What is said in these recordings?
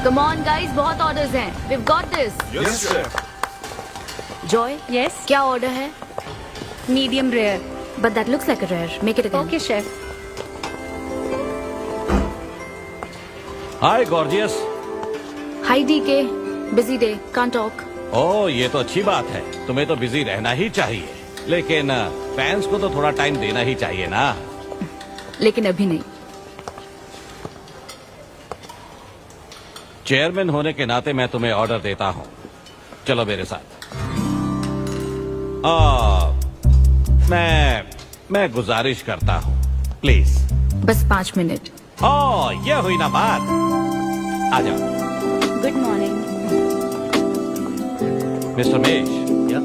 Come on guys, बहुत orders हैं. We've got this. Yes, chef. Joy, Yes, क्या order है? medium rare. But that looks like a rare. Make it again. Okay, chef. Hi gorgeous. Hi DK. Busy day. Can't talk. ओह ये तो अच्छी बात है, तुम्हें तो बिजी रहना ही चाहिए, लेकिन फैंस को तो थोड़ा टाइम देना ही चाहिए ना। लेकिन अभी नहीं. चेयरमैन होने के नाते मैं तुम्हें ऑर्डर देता हूँ, चलो मेरे साथ। मैं गुजारिश करता हूँ, प्लीज। बस 5 मिनट. ओह ये हुई ना बात, आ जाओ। Good morning. मिस्टर मेश, या?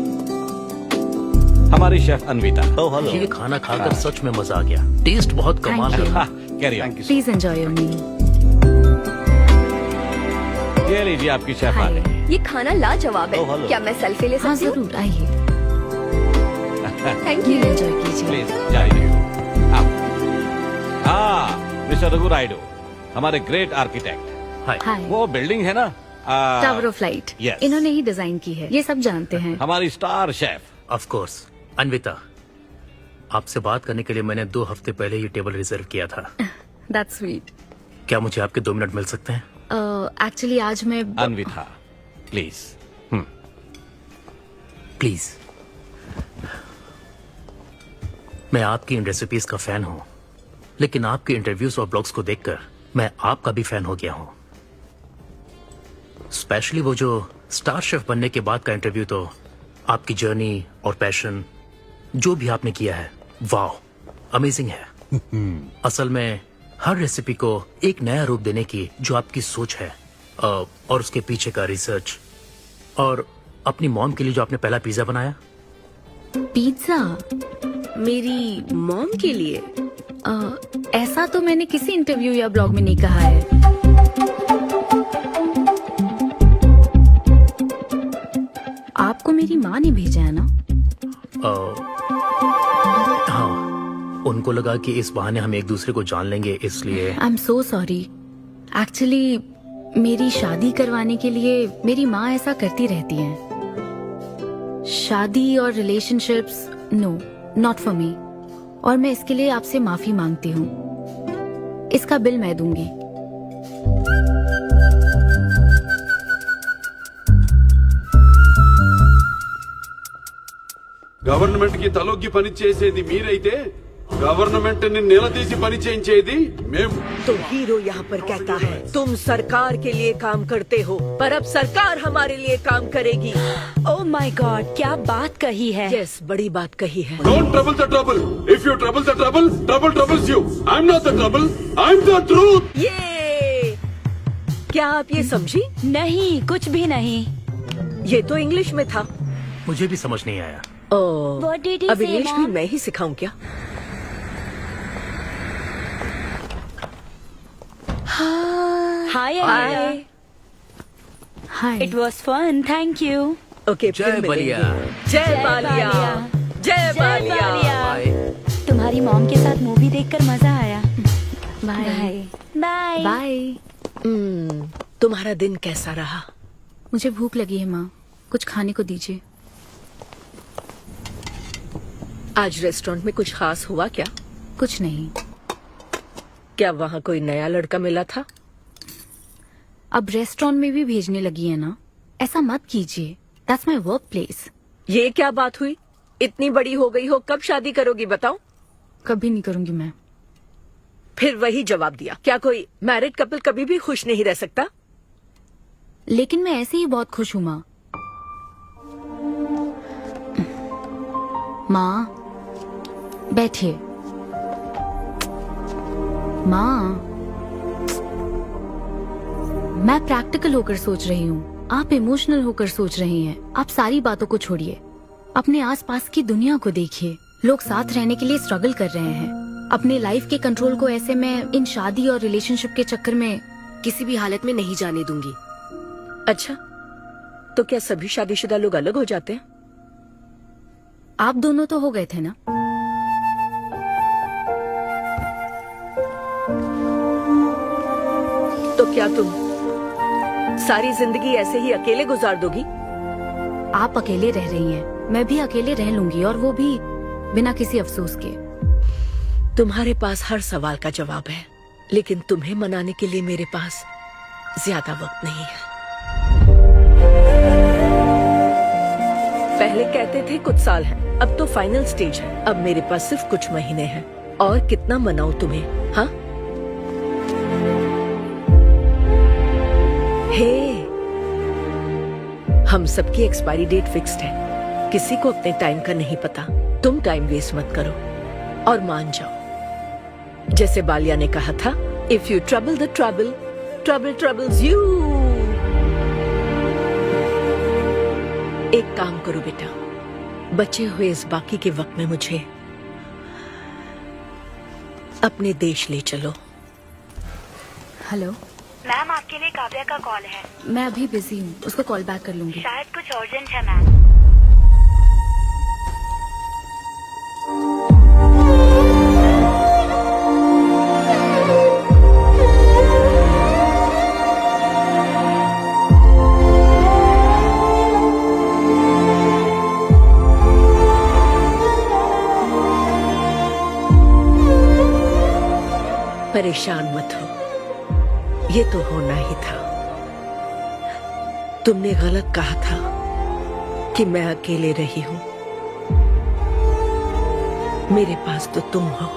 हमारी शेफ अन्विता। हेलो। ये खाना खाकर सच में मजा आ गया। टेस्ट बहुत कमाल Thank है। you. Carry on. Please enjoy your meal. ये लीजिए आपकी शेफ आ Hi. गई। ये खाना लाजवाब है। हेलो। क्या मैं सेल्फी ले हाँ सकती हूँ? जरूर आइए. Thank Meal you. enjoy कीजिए. प्लीज जाइए। मिस्टर रघु राइडू, हमारे ग्रेट आर्किटेक्ट। हाय। Hi. वो बिल्डिंग है ना, टावर ऑफ लाइट. Yes. इन्होंने ही डिजाइन की है. ये सब जानते हैं. हमारी star chef. Of course. Anvita, आपसे बात करने के लिए मैंने 2 हफ्ते पहले ये टेबल रिजर्व किया था। That's sweet. क्या मुझे आपके 2 मिनट मिल सकते हैं? एक्चुअली आज मैं अन्विता प्लीज। प्लीज। मैं आपकी इन रेसिपीज का फैन हूँ, लेकिन आपके इंटरव्यूज और ब्लॉग्स को देखकर मैं आपका भी फैन हो गया हूँ। स्पेशली वो जो स्टार शेफ बनने के बाद का इंटरव्यू, तो आपकी जर्नी और पैशन जो भी आपने किया है, वाह अमेजिंग है। असल में हर रेसिपी को एक नया रूप देने की जो आपकी सोच है, और उसके पीछे का रिसर्च, और अपनी मॉम के लिए जो आपने पहला पिज्जा बनाया। पिज्जा मेरी मॉम के लिए? ऐसा तो मैंने किसी इंटरव्यू या ब्लॉग में नहीं कहा है. आपको मेरी माँ ने भेजा है ना? हाँ, उनको लगा कि इस बहाने हम एक दूसरे को जान लेंगे, इसलिए। आई एम सो सॉरी. एक्चुअली मेरी शादी करवाने के लिए मेरी माँ ऐसा करती रहती हैं. शादी और relationships, no, not for me. और मैं इसके लिए आपसे माफी मांगती हूँ. इसका बिल मैं दूंगी. గవర్నమెంట్ కి తలొగ్గి పని చేసేది మీరైతే గవర్నమెంట్ ని నిలదీసి పని చేయించేది మేము. तो हीरो यहाँ पर कहता है तुम सरकार के लिए काम करते हो, पर अब सरकार हमारे लिए काम करेगी. Oh my God, क्या बात कही है. यस, बड़ी बात कही है. Don't trouble the trouble. If you trouble the trouble, trouble troubles you. I'm not the trouble. I'm the truth. ये क्या आप ये समझी? नहीं, कुछ भी नहीं. ये तो इंग्लिश में था. मुझे भी समझ नहीं आया। ओह, What did he अब say, इंग्लिश भी Mom? मैं ही सिखाऊं क्या? Hi, Anita. Hi. Hi. It was fun, thank you. Okay, जय फिर मिलेंगे. बलिया। जय बालिया. जय बालिया. बाय। तुम्हारी मॉम के साथ मूवी देखकर मजा आया. बाय. बाय. बाय. तुम्हारा दिन कैसा रहा? मुझे भूख लगी है माँ. कुछ खाने को दीजिए. आज रेस्टोरेंट में कुछ खास हुआ क्या? कुछ नहीं. क्या वहाँ कोई नया लड़का मिला था? अब रेस्टोरेंट में भी भेजने लगी है ना. ऐसा मत कीजिए. That's my work place. ये क्या बात हुई? इतनी बड़ी हो गई हो, कब शादी करोगी बताओ? कभी नहीं करूंगी मैं. फिर वही जवाब दिया. क्या कोई मैरिड कपल कभी भी खुश नहीं रह सकता? लेकिन मैं ऐसे ही बहुत खुश हूँ माँ. माँ बैठिए. माँ, मैं प्रैक्टिकल होकर सोच रही हूँ. आप इमोशनल होकर सोच रही हैं. आप सारी बातों को छोड़िए. अपने आसपास की दुनिया को देखिए. लोग साथ रहने के लिए स्ट्रगल कर रहे हैं. अपने लाइफ के कंट्रोल को ऐसे में इन शादी और रिलेशनशिप के चक्कर में किसी भी हालत में नहीं जाने दूंगी. अच्छा, तो क्या सभी शादीशुदा लोग अलग हो जाते हैं? आप दोनों तो हो गए थे ना. तो क्या तुम सारी जिंदगी ऐसे ही अकेले गुजार दोगी? आप अकेले रह रही हैं, मैं भी अकेले रह लूंगी, और वो भी बिना किसी अफसोस के। तुम्हारे पास हर सवाल का जवाब है, लेकिन तुम्हें मनाने के लिए मेरे पास ज्यादा वक्त नहीं है। पहले कहते थे कुछ साल हैं, अब तो फाइनल स्टेज है। अब मेरे पास सिर्फ कुछ महीने हैं, और कितना मनाऊं तुम्हें? हाँ, हे, हम सबकी एक्सपायरी डेट फिक्स्ड है। किसी को अपने टाइम का नहीं पता। तुम टाइम वेस्ट मत करो और मान जाओ। जैसे बालिया ने कहा था, if you trouble the trouble, trouble troubles you. एक काम करो बेटा, बचे हुए इस बाकी के वक्त में मुझे अपने देश ले चलो। हेलो मैम, आपके लिए काव्या का कॉल है। मैं अभी बिजी हूँ, उसको कॉल बैक कर लूंगी। शायद कुछ अर्जेंट है मैम। परेशान मत हो, ये तो होना ही था। तुमने गलत कहा था कि मैं अकेले रही हूं। मेरे पास तो तुम हो,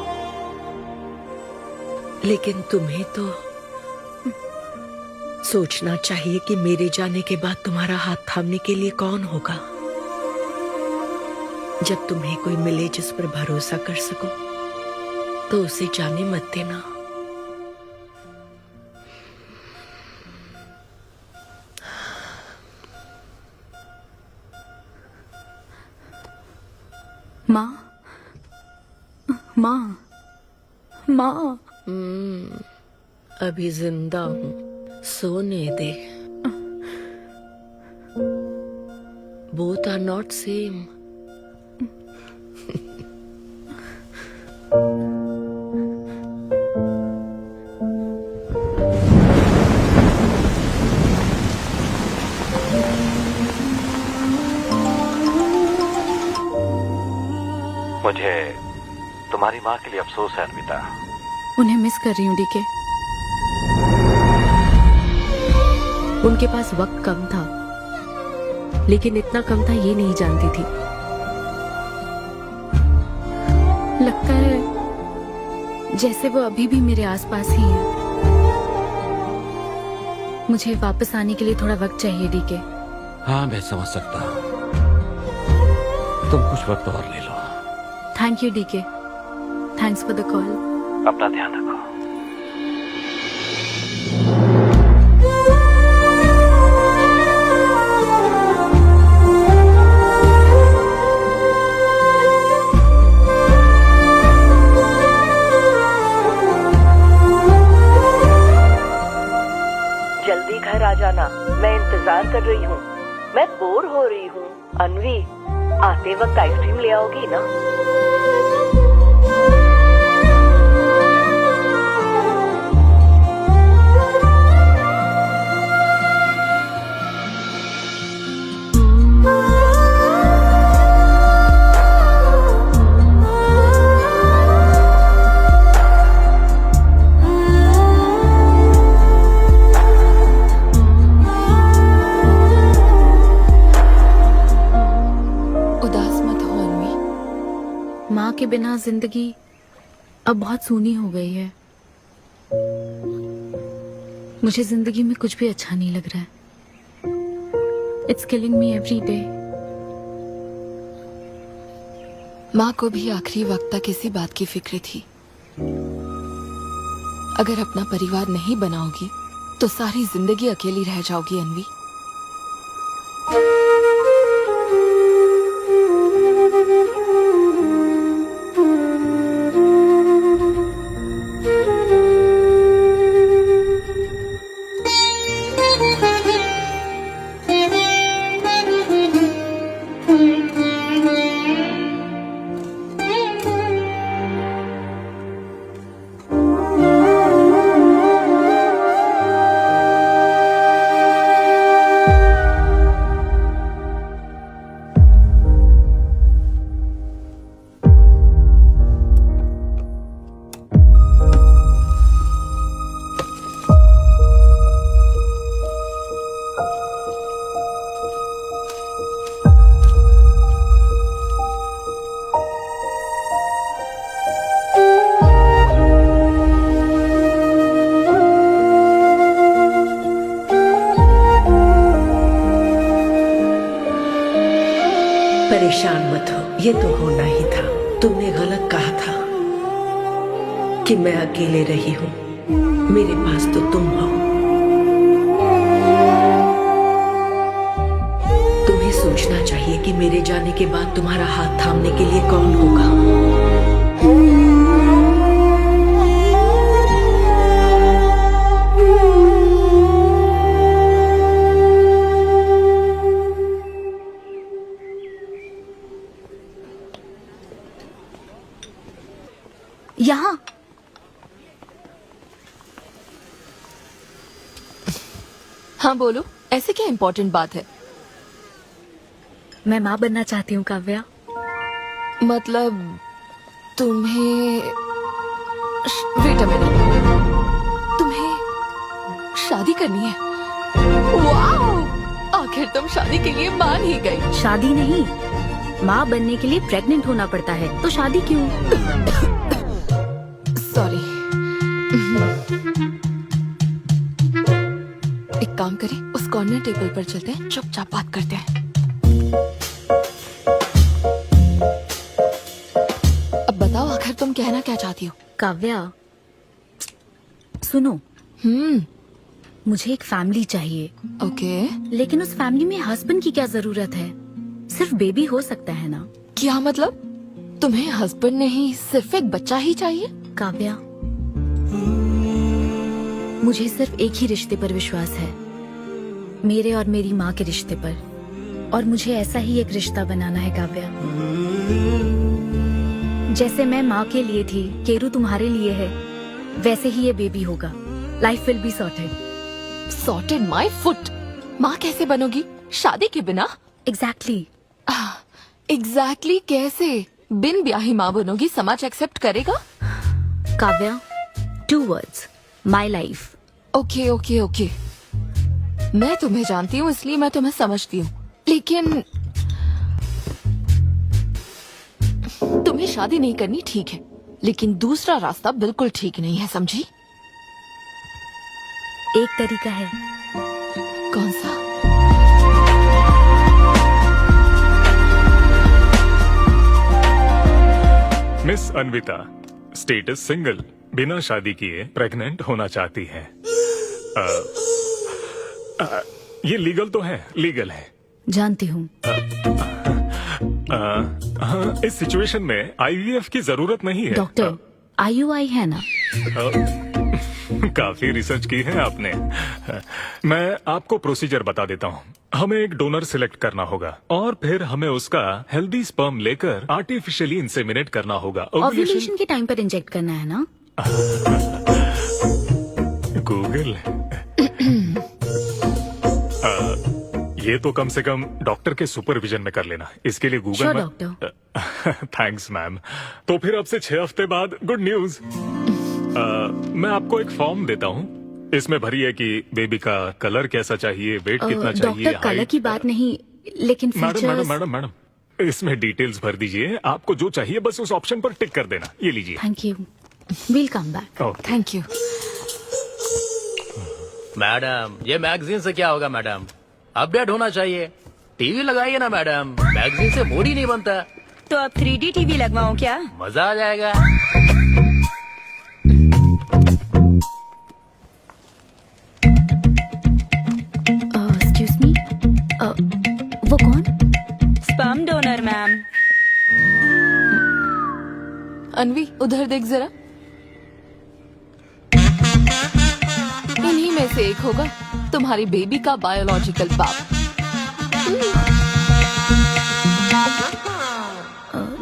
लेकिन तुम्हें तो सोचना चाहिए कि मेरे जाने के बाद तुम्हारा हाथ थामने के लिए कौन होगा। जब तुम्हें कोई मिले जिस पर भरोसा कर सको, तो उसे जाने मत देना। माँ, माँ, माँ। अभी जिंदा हूँ, सोने दे। Both are not same. मुझे तुम्हारी माँ के लिए अफसोस है अन्विता। उन्हें मिस कर रही हूँ डीके। उनके पास वक्त कम था, लेकिन इतना कम था ये नहीं जानती थी। लगता है जैसे वो अभी भी मेरे आसपास ही है। मुझे वापस आने के लिए थोड़ा वक्त चाहिए डीके। हाँ, मैं समझ सकता हूँ। तुम कुछ वक्त और ले लो। Thank you DK. Thanks for the call. अपना ध्यान रखो। जल्दी घर आ जाना, मैं इंतजार कर रही हूँ। मैं बोर हो रही हूँ। अनवी, आते वक्त आइसक्रीम ले आओगी ना? माँ के बिना जिंदगी अब बहुत सूनी हो गई है। मुझे जिंदगी में कुछ भी अच्छा नहीं लग रहा है। It's killing me every day. माँ को भी आखिरी वक्त तक इसी बात की फिक्र थी। अगर अपना परिवार नहीं बनाओगी तो सारी जिंदगी अकेली रह जाओगी अनवी। परेशान मत हो, ये तो होना ही था। तुमने गलत कहा था कि मैं अकेले रही हूँ। मेरे पास तो तुम हो। तुम्हें सोचना चाहिए कि मेरे जाने के बाद तुम्हारा हाथ थामने के लिए कौन होगा। यहाँ हाँ बोलो, ऐसे क्या इम्पोर्टेंट बात है? मैं माँ बनना चाहती हूँ काव्या। मतलब तुम्हें वेट अ मिनट, तुम्हें शादी करनी है? वाओ! आखिर तुम शादी के लिए मान ही गई। शादी नहीं, माँ बनने के लिए प्रेग्नेंट होना पड़ता है, तो शादी क्यों? सॉरी। एक काम करें, उस कॉर्नर टेबल पर चलते हैं, चुपचाप बात करते हैं। अब बताओ, आखिर तुम कहना क्या चाहती हो? काव्या सुनो, हम्म, मुझे एक फैमिली चाहिए, ओके। लेकिन उस फैमिली में हस्बैंड की क्या जरूरत है? सिर्फ बेबी हो सकता है ना? क्या मतलब? तुम्हें हस्बैंड नहीं, सिर्फ एक बच्चा ही चाहिए? काव्या, मुझे सिर्फ एक ही रिश्ते पर विश्वास है, मेरे और मेरी माँ के रिश्ते पर, और मुझे ऐसा ही एक रिश्ता बनाना है काव्या। जैसे मैं माँ के लिए थी, केरू तुम्हारे लिए है, वैसे ही ये बेबी होगा। Life will be sorted. Sorted my foot. माँ कैसे बनोगी शादी के बिना? एग्जैक्टली। एग्जैक्टली कैसे? बिन ब्याही माँ बनोगी, समाज एक्सेप्ट करेगा? Kavya, 2 words, my life. Okay okay okay, मैं तुम्हें जानती हूँ इसलिए मैं तुम्हें समझती हूँ, लेकिन तुम्हें शादी नहीं करनी ठीक है, लेकिन दूसरा रास्ता बिल्कुल ठीक नहीं है, समझी? एक तरीका है। कौन सा? मिस अन्विता, स्टेटस सिंगल, बिना शादी किए प्रेग्नेंट होना चाहती है। ये लीगल तो है? लीगल है। जानती हूँ। हाँ, इस सिचुएशन में आईवीएफ की जरूरत नहीं है। डॉक्टर, IUI है ना? काफी रिसर्च की है आपने। मैं आपको प्रोसीजर बता देता हूँ। हमें एक डोनर सिलेक्ट करना होगा और फिर हमें उसका हेल्दी स्पर्म लेकर आर्टिफिशियली इंसेमिनेट करना होगा। ओव्यूलेशन के टाइम पर इंजेक्ट करना है ना? गूगल। ये तो कम से कम डॉक्टर के सुपरविजन में कर लेना, इसके लिए गूगल Sure, में। डॉक्टर। Thanks ma'am. तो फिर अब से 6 हफ्ते बाद गुड न्यूज। मैं आपको एक फॉर्म देता हूँ, इसमें भरिए कि बेबी का कलर कैसा चाहिए, वेट कितना चाहिए। डॉक्टर, कलर की बात नहीं, लेकिन madam features. Madam madam madam, इसमें डिटेल्स भर दीजिए, आपको जो चाहिए बस उस ऑप्शन पर टिक कर देना। ये लीजिए। Thank you, will come back. Okay. Thank you. Madam, ये मैगजीन से क्या होगा मैडम? अपडेट होना चाहिए। टीवी लगाइए ना मैडम, मैगजीन से मूड ही नहीं बनता। तो अब 3D टीवी लगवाऊं क्या? मजा आ जाएगा। एक्सक्यूज मी, वो कौन? Sperm donor ma'am. अनवी, उधर देख जरा। इन्हीं में से एक होगा तुम्हारी बेबी का बायोलॉजिकल बाप।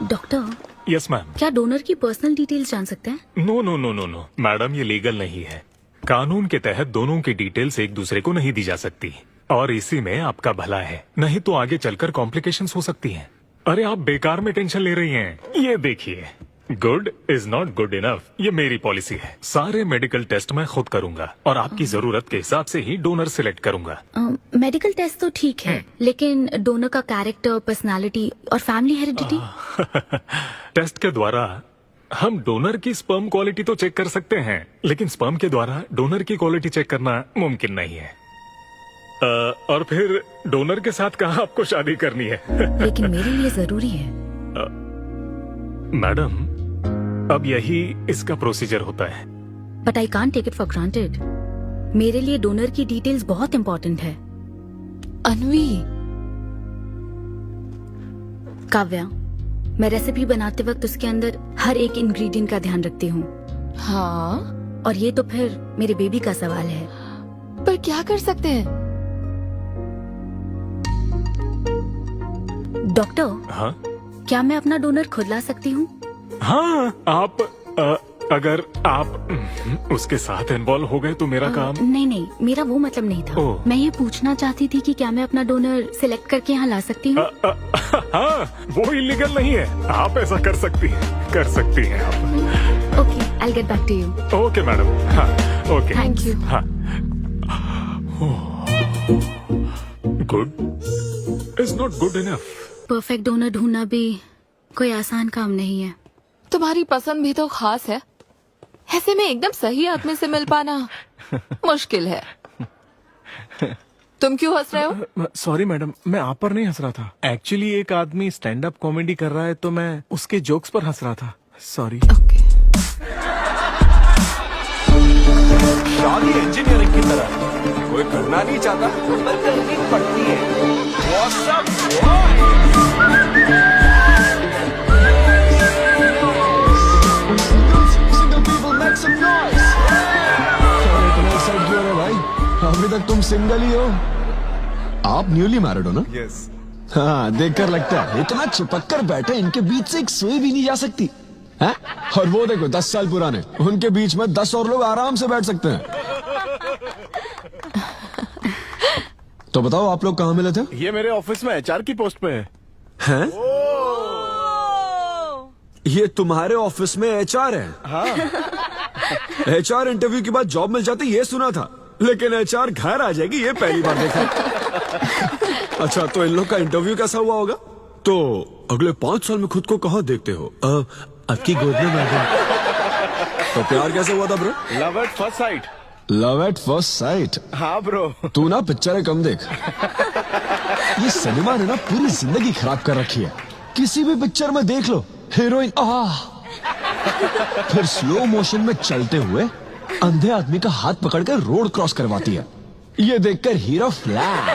Doctor, yes ma'am. क्या डोनर की पर्सनल डिटेल्स जान सकते हैं? No no no no no madam, ये लीगल नहीं है। कानून के तहत दोनों की डिटेल्स एक दूसरे को नहीं दी जा सकती, और इसी में आपका भला है, नहीं तो आगे चलकर कॉम्प्लिकेशंस हो सकती हैं। अरे आप बेकार में टेंशन ले रही हैं। ये देखिए, good is not good enough, ये मेरी पॉलिसी है। सारे मेडिकल टेस्ट मैं खुद करूंगा और आपकी जरूरत के हिसाब से ही डोनर सिलेक्ट करूंगा। मेडिकल टेस्ट तो ठीक है, लेकिन डोनर का कैरेक्टर, पर्सनालिटी और फैमिली हेरिडिटी? टेस्ट के द्वारा हम डोनर की स्पर्म क्वालिटी तो चेक कर सकते हैं, लेकिन स्पर्म के द्वारा डोनर की क्वालिटी चेक करना मुमकिन नहीं है। और फिर डोनर के साथ कहाँ आपको शादी करनी है? लेकिन मेरे लिए जरूरी है। मैडम, अब यही इसका प्रोसीजर होता है। But I can't take it for granted. मेरे लिए डोनर की डिटेल्स बहुत इम्पोर्टेंट है। अनवी, काव्या, मैं रेसिपी बनाते वक्त उसके अंदर हर एक इंग्रेडिएंट का ध्यान रखती हूँ। हाँ, और ये तो फिर मेरे बेबी का सवाल है। पर क्या कर सकते हैं? डॉक्टर, हाँ क्या मैं अपना डोनर खुद ला सकती हूँ? हाँ, आप अगर आप उसके साथ इन्वॉल्व हो गए तो मेरा काम। नहीं नहीं, मेरा वो मतलब नहीं था। ओह। मैं ये पूछना चाहती थी कि क्या मैं अपना डोनर सिलेक्ट करके यहाँ ला सकती हूँ? हाँ, वो इलीगल नहीं है। आप ऐसा कर सकती हैं आप। Okay, I get back to you. Okay madam. हाँ, ओके, थैंक यू। हाँ। Good is not good enough. Perfect donor ढूंढना भी कोई आसान काम नहीं है। तुम्हारी पसंद भी तो खास है, ऐसे में एकदम सही आदमी से मिल पाना मुश्किल है। तुम क्यों हंस रहे हो? सॉरी मैडम, मैं आप पर नहीं हंस रहा था। एक्चुअली एक आदमी स्टैंड अप कॉमेडी कर रहा है तो मैं उसके जोक्स पर हंस रहा था। सॉरी। ओके। शादी इंजीनियरिंग की तरह कोई करना नहीं चाहता पर करनी पड़ती है। अभी तक तुम सिंगल ही हो। आप न्यूली मैरिड हो ना? यस। हाँ, देखकर लगता है इतना चिपक कर बैठे, इनके बीच से एक सुई भी नहीं जा सकती है? और वो देखो 10 साल पुराने, उनके बीच में 10 और लोग आराम से बैठ सकते हैं। तो बताओ, आप लोग कहाँ मिले थे? ये मेरे ऑफिस में एचआर की पोस्ट पे है। हैं? ये तुम्हारे ऑफिस में एचआर है? हाँ। एचआर इंटरव्यू के बाद जॉब मिल जाती, ये सुना था, लेकिन एचआर घर आ जाएगी ये पहली बार देखा। अच्छा, तो इन लोग का इंटरव्यू कैसा हुआ होगा? तो अगले 5 साल में खुद को कहाँ देखते हो? आपकी गोद में मैडम। तो प्यार कैसे हुआ था bro? Love at first sight. Love at first sight? हाँ ब्रो। तू ना पिक्चरें कम देख। ये सिनेमा ने ना पूरी जिंदगी खराब कर रखी है। किसी भी पिक्चर में देख लो, हीरोइन फिर स्लो मोशन में चलते हुए अंधे आदमी का हाथ पकड़कर रोड क्रॉस करवाती है। ये देखकर हीरो फ्लैट।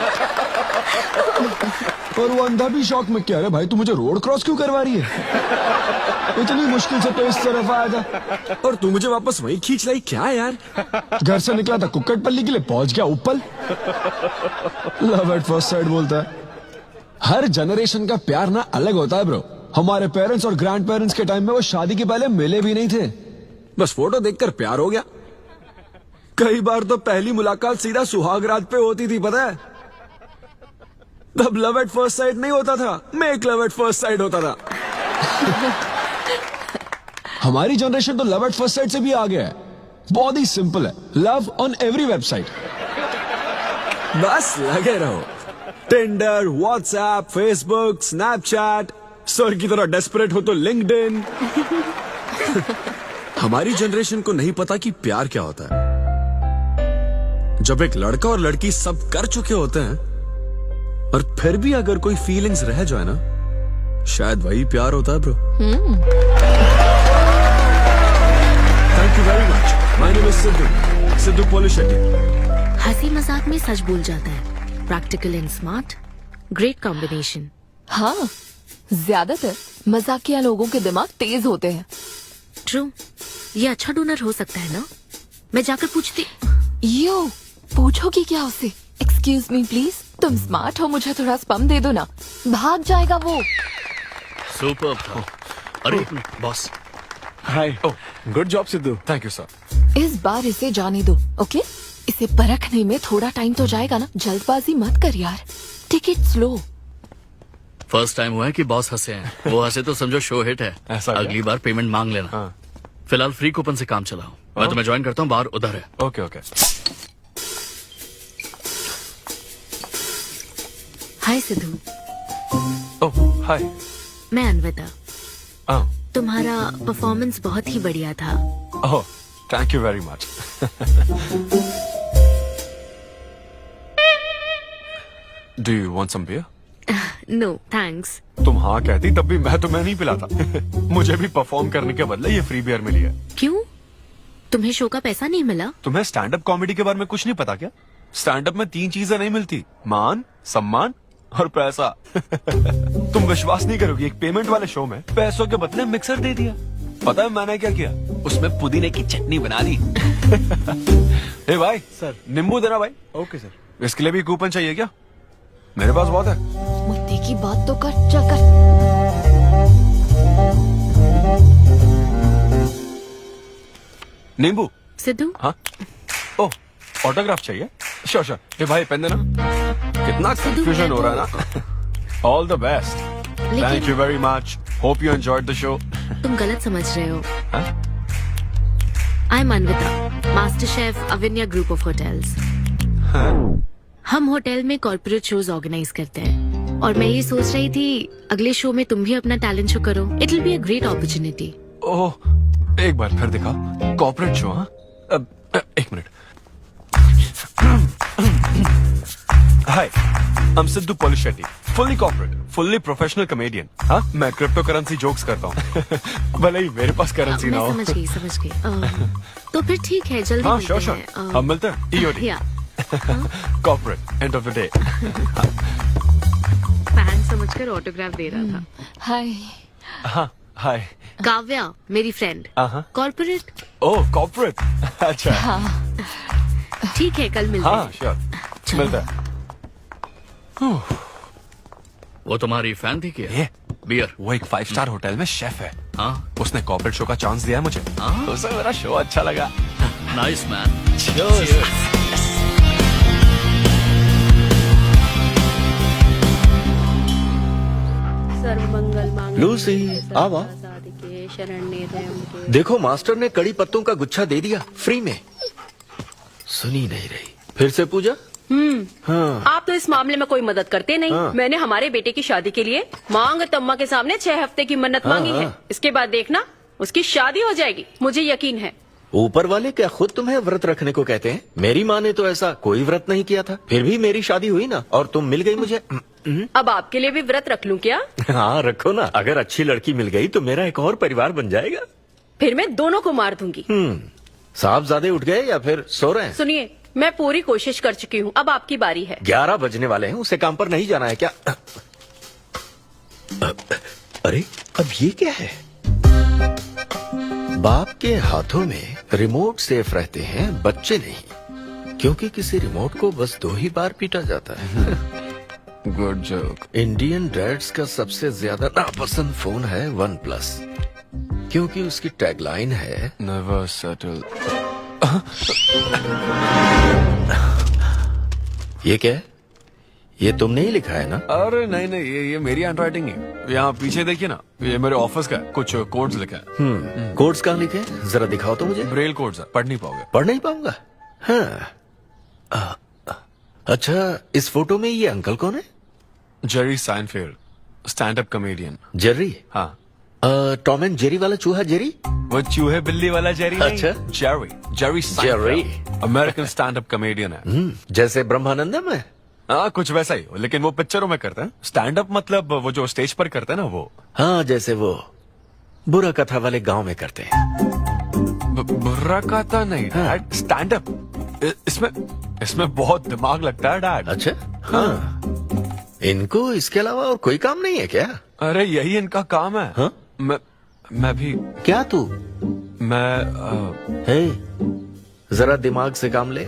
और वो अंधा भी शौक में, क्या रे भाई, तू मुझे रोड क्रॉस क्यों करवा रही है? इतनी मुश्किल से तो इस तरफ आया था और तू मुझे वापस वही खींच लाई। क्या यार, घर से निकला था कुक्कटपल्ली के लिए, पहुंच गया ऊपर। लव एट फर्स्ट साइट बोलता है। हर जनरेशन का प्यार ना अलग होता है ब्रो। हमारे पेरेंट्स और ग्रैंड पेरेंट्स के टाइम में वो शादी के पहले मिले भी नहीं थे, बस फोटो देखकर प्यार हो गया। कई बार तो पहली मुलाकात सीधा सुहाग रात पे होती थी, पता है? तब लव एट फर्स्ट साइट नहीं होता था, make love at first sight होता था। हमारी जनरेशन तो लव एट फर्स्ट साइट से भी आगे है। बहुत ही सिंपल है, लव ऑन एवरी वेबसाइट। बस लगे रहो, Tinder, WhatsApp, Facebook, Snapchat, sir की तरह डेस्परेट हो तो लिंक्डइन। हमारी जनरेशन को नहीं पता कि प्यार क्या होता है। जब एक लड़का और लड़की सब कर चुके होते हैं और फिर भी अगर कोई फीलिंग्स रह जाए ना, शायद वही प्यार होता है bro. Thank you very much. My name is Siddhu Polishetty. हंसी मजाक में सच बोल जाता है। Practical and smart, great combination. हाँ, ज्यादातर मजाकिया लोगों के दिमाग तेज होते हैं। ट्रू। ये अच्छा डोनर हो सकता है ना? मैं जाकर पूछती। यो, पूछोगी क्या उससे? एक्सक्यूज मी प्लीज, तुम स्मार्ट हो, मुझे थोड़ा स्पम दे दो ना। भाग जाएगा वो। सुपर्ब था। अरे boss. Hi. Good job Sidhu. Thank you sir. इस बार इसे जाने दो, ओके? इसे परखने में थोड़ा टाइम तो जाएगा ना, जल्दबाजी मत कर यार। Take it slow. First time हुआ है कि बॉस हंसे हैं। वो हंसे तो समझो शो हिट है। ऐसा क्या? अगली बार पेमेंट मांग लेना। हाँ। फिलहाल फ्री कूपन से काम चलाओ। मैं तुम्हें ज्वाइन करता हूँ, बाहर उधर है। Okay okay. Hi Siddhu. Oh hi. मैं अनविता। तुम्हारा परफॉर्मेंस बहुत ही बढ़िया था। Oh thank you very much. Do you want some beer? No thanks. तुम हाँ कहती तब भी मैं तुम्हें नहीं पिलाता। मुझे भी परफॉर्म करने के बदले ये फ्री बियर मिली है। क्यों? तुम्हें शो का पैसा नहीं मिला? तुम्हें स्टैंड अप कॉमेडी के बारे में कुछ नहीं पता क्या? स्टैंड अप में 3 चीजें नहीं मिलती, मान, सम्मान और पैसा। तुम विश्वास नहीं करोगी, एक पेमेंट वाले शो में पैसों के बदले मिक्सर दे दिया। पता है मैंने क्या किया? उसमें पुदीने की चटनी बना दी। ए भाई सर। नींबू देना भाई। Okay sir. इसके लिए भी कूपन चाहिए क्या? मेरे पास बहुत है। मुद्दे की बात तो कर, चल कर। नींबू। सिद्धू, हाँ। ओह, ऑटोग्राफ चाहिए? Sure sure. ए भाई पेन देना। कितना कंफ्यूजन हो रहा है ना। All the best. Thank you very much. Hope you enjoyed the show. तुम गलत समझ रहे हो। हाँ? I am Anvita, master chef Avinya group of hotels. हम होटल में कॉर्पोरेट शोज ऑर्गेनाइज करते हैं और मैं ये सोच रही थी अगले शो में तुम भी अपना टैलेंट शो करो। It will be a great opportunity. Oh, एक बार फिर दिखा। Corporate show? हाँ, एक minute. Hi, I am Siddhu Polishetty, fully corporate, fully professional comedian. हाँ, मैं क्रिप्टो करेंसी जोक्स करता हूँ। भले ही मेरे पास करेंसी ना हो। मैं समझ गई। तो फिर ठीक है, जल्दी हाँ, मिलते श्योर श्योर। हैं। हम मिलते हैं। EOD। या corporate, end of the day. Fan समझकर ऑटोग्राफ दे रहा था। हाय। हाँ, हाय। काव्या, मेरी फ्रेंड। कॉर्पोरेट। ओह, कॉर्पोरेट। अच्छा। ठीक है, कल मिलते हाँ, हैं। श्योर। मिलता है। वो तुम्हारी फैन थी क्या? ये बियर। वो एक 5 स्टार होटल में शेफ है। हाँ, उसने कॉर्पोरेट शो का चांस दिया है मुझे। उसे मेरा शो अच्छा लगा। Nice man. लूसी, आवा। देखो मास्टर ने कड़ी पत्तों का गुच्छा दे दिया फ्री में। सुनी नहीं रही। फिर से पूजा? हाँ। आप तो इस मामले में कोई मदद करते नहीं। हाँ। मैंने हमारे बेटे की शादी के लिए मांग तम्मा के सामने 6 हफ्ते की मन्नत मांगी है। इसके बाद देखना उसकी शादी हो जाएगी, मुझे यकीन है। ऊपर वाले क्या खुद तुम्हें व्रत रखने को कहते हैं? मेरी माँ ने तो ऐसा कोई व्रत नहीं किया था, फिर भी मेरी शादी हुई ना, और तुम मिल गई मुझे। अब आपके लिए भी व्रत रख लूं क्या? हाँ रखो ना, अगर अच्छी लड़की मिल गई तो मेरा एक और परिवार बन जाएगा। फिर मैं दोनों को मार दूंगी। साहबजादे उठ गए या फिर सो रहे हैं? सुनिए, मैं पूरी कोशिश कर चुकी हूँ, अब आपकी बारी है। 11 बजने वाले हैं, उसे काम पर नहीं जाना है क्या? अरे अब ये क्या है? बाप के हाथों में रिमोट सेफ रहते हैं, बच्चे नहीं, क्योंकि किसी रिमोट को बस 2 ही बार पीटा जाता है। Good joke. इंडियन डैड्स का सबसे ज्यादा नापसंद फोन है OnePlus, क्योंकि उसकी टैगलाइन है नेवर सेटल। ये क्या है? ये तुमने ही लिखा है ना? अरे नहीं नहीं, ये मेरी हैंडराइटिंग है। यहाँ पीछे देखिए ना, ये मेरे ऑफिस का है, कुछ कोड्स लिखा है। कोड्स कहाँ लिखे हैं? जरा दिखाओ तो मुझे। ब्रेल कोड्स है, पढ़ नहीं पाओगे। पढ़ नहीं पाऊंगा? हाँ। अच्छा, इस फोटो में ये अंकल कौन है? Jerry Seinfeld, stand up comedian. Jerry? हाँ। टॉम एंड जेरी वाला चूहा जेरी? वो चूहे बिल्ली वाला जेरी नहीं। अच्छा। Jerry Seinfeld, American stand up comedian है। जैसे ब्रह्मानंदम है? हाँ, कुछ वैसा ही, लेकिन वो पिक्चरों में करते हैं। स्टैंड अप मतलब वो जो स्टेज पर करते हैं ना, वो। हाँ, जैसे वो बुरा कथा वाले गांव में करते हैं। बुरा कथा नहीं डैड, स्टैंड अप। इसमें बहुत दिमाग लगता है डैड। अच्छा। हाँ। इनको इसके अलावा और कोई काम नहीं है क्या? अरे यही इनका काम है। हाँ? मैं भी। क्या तू? मैं जरा दिमाग से काम ले।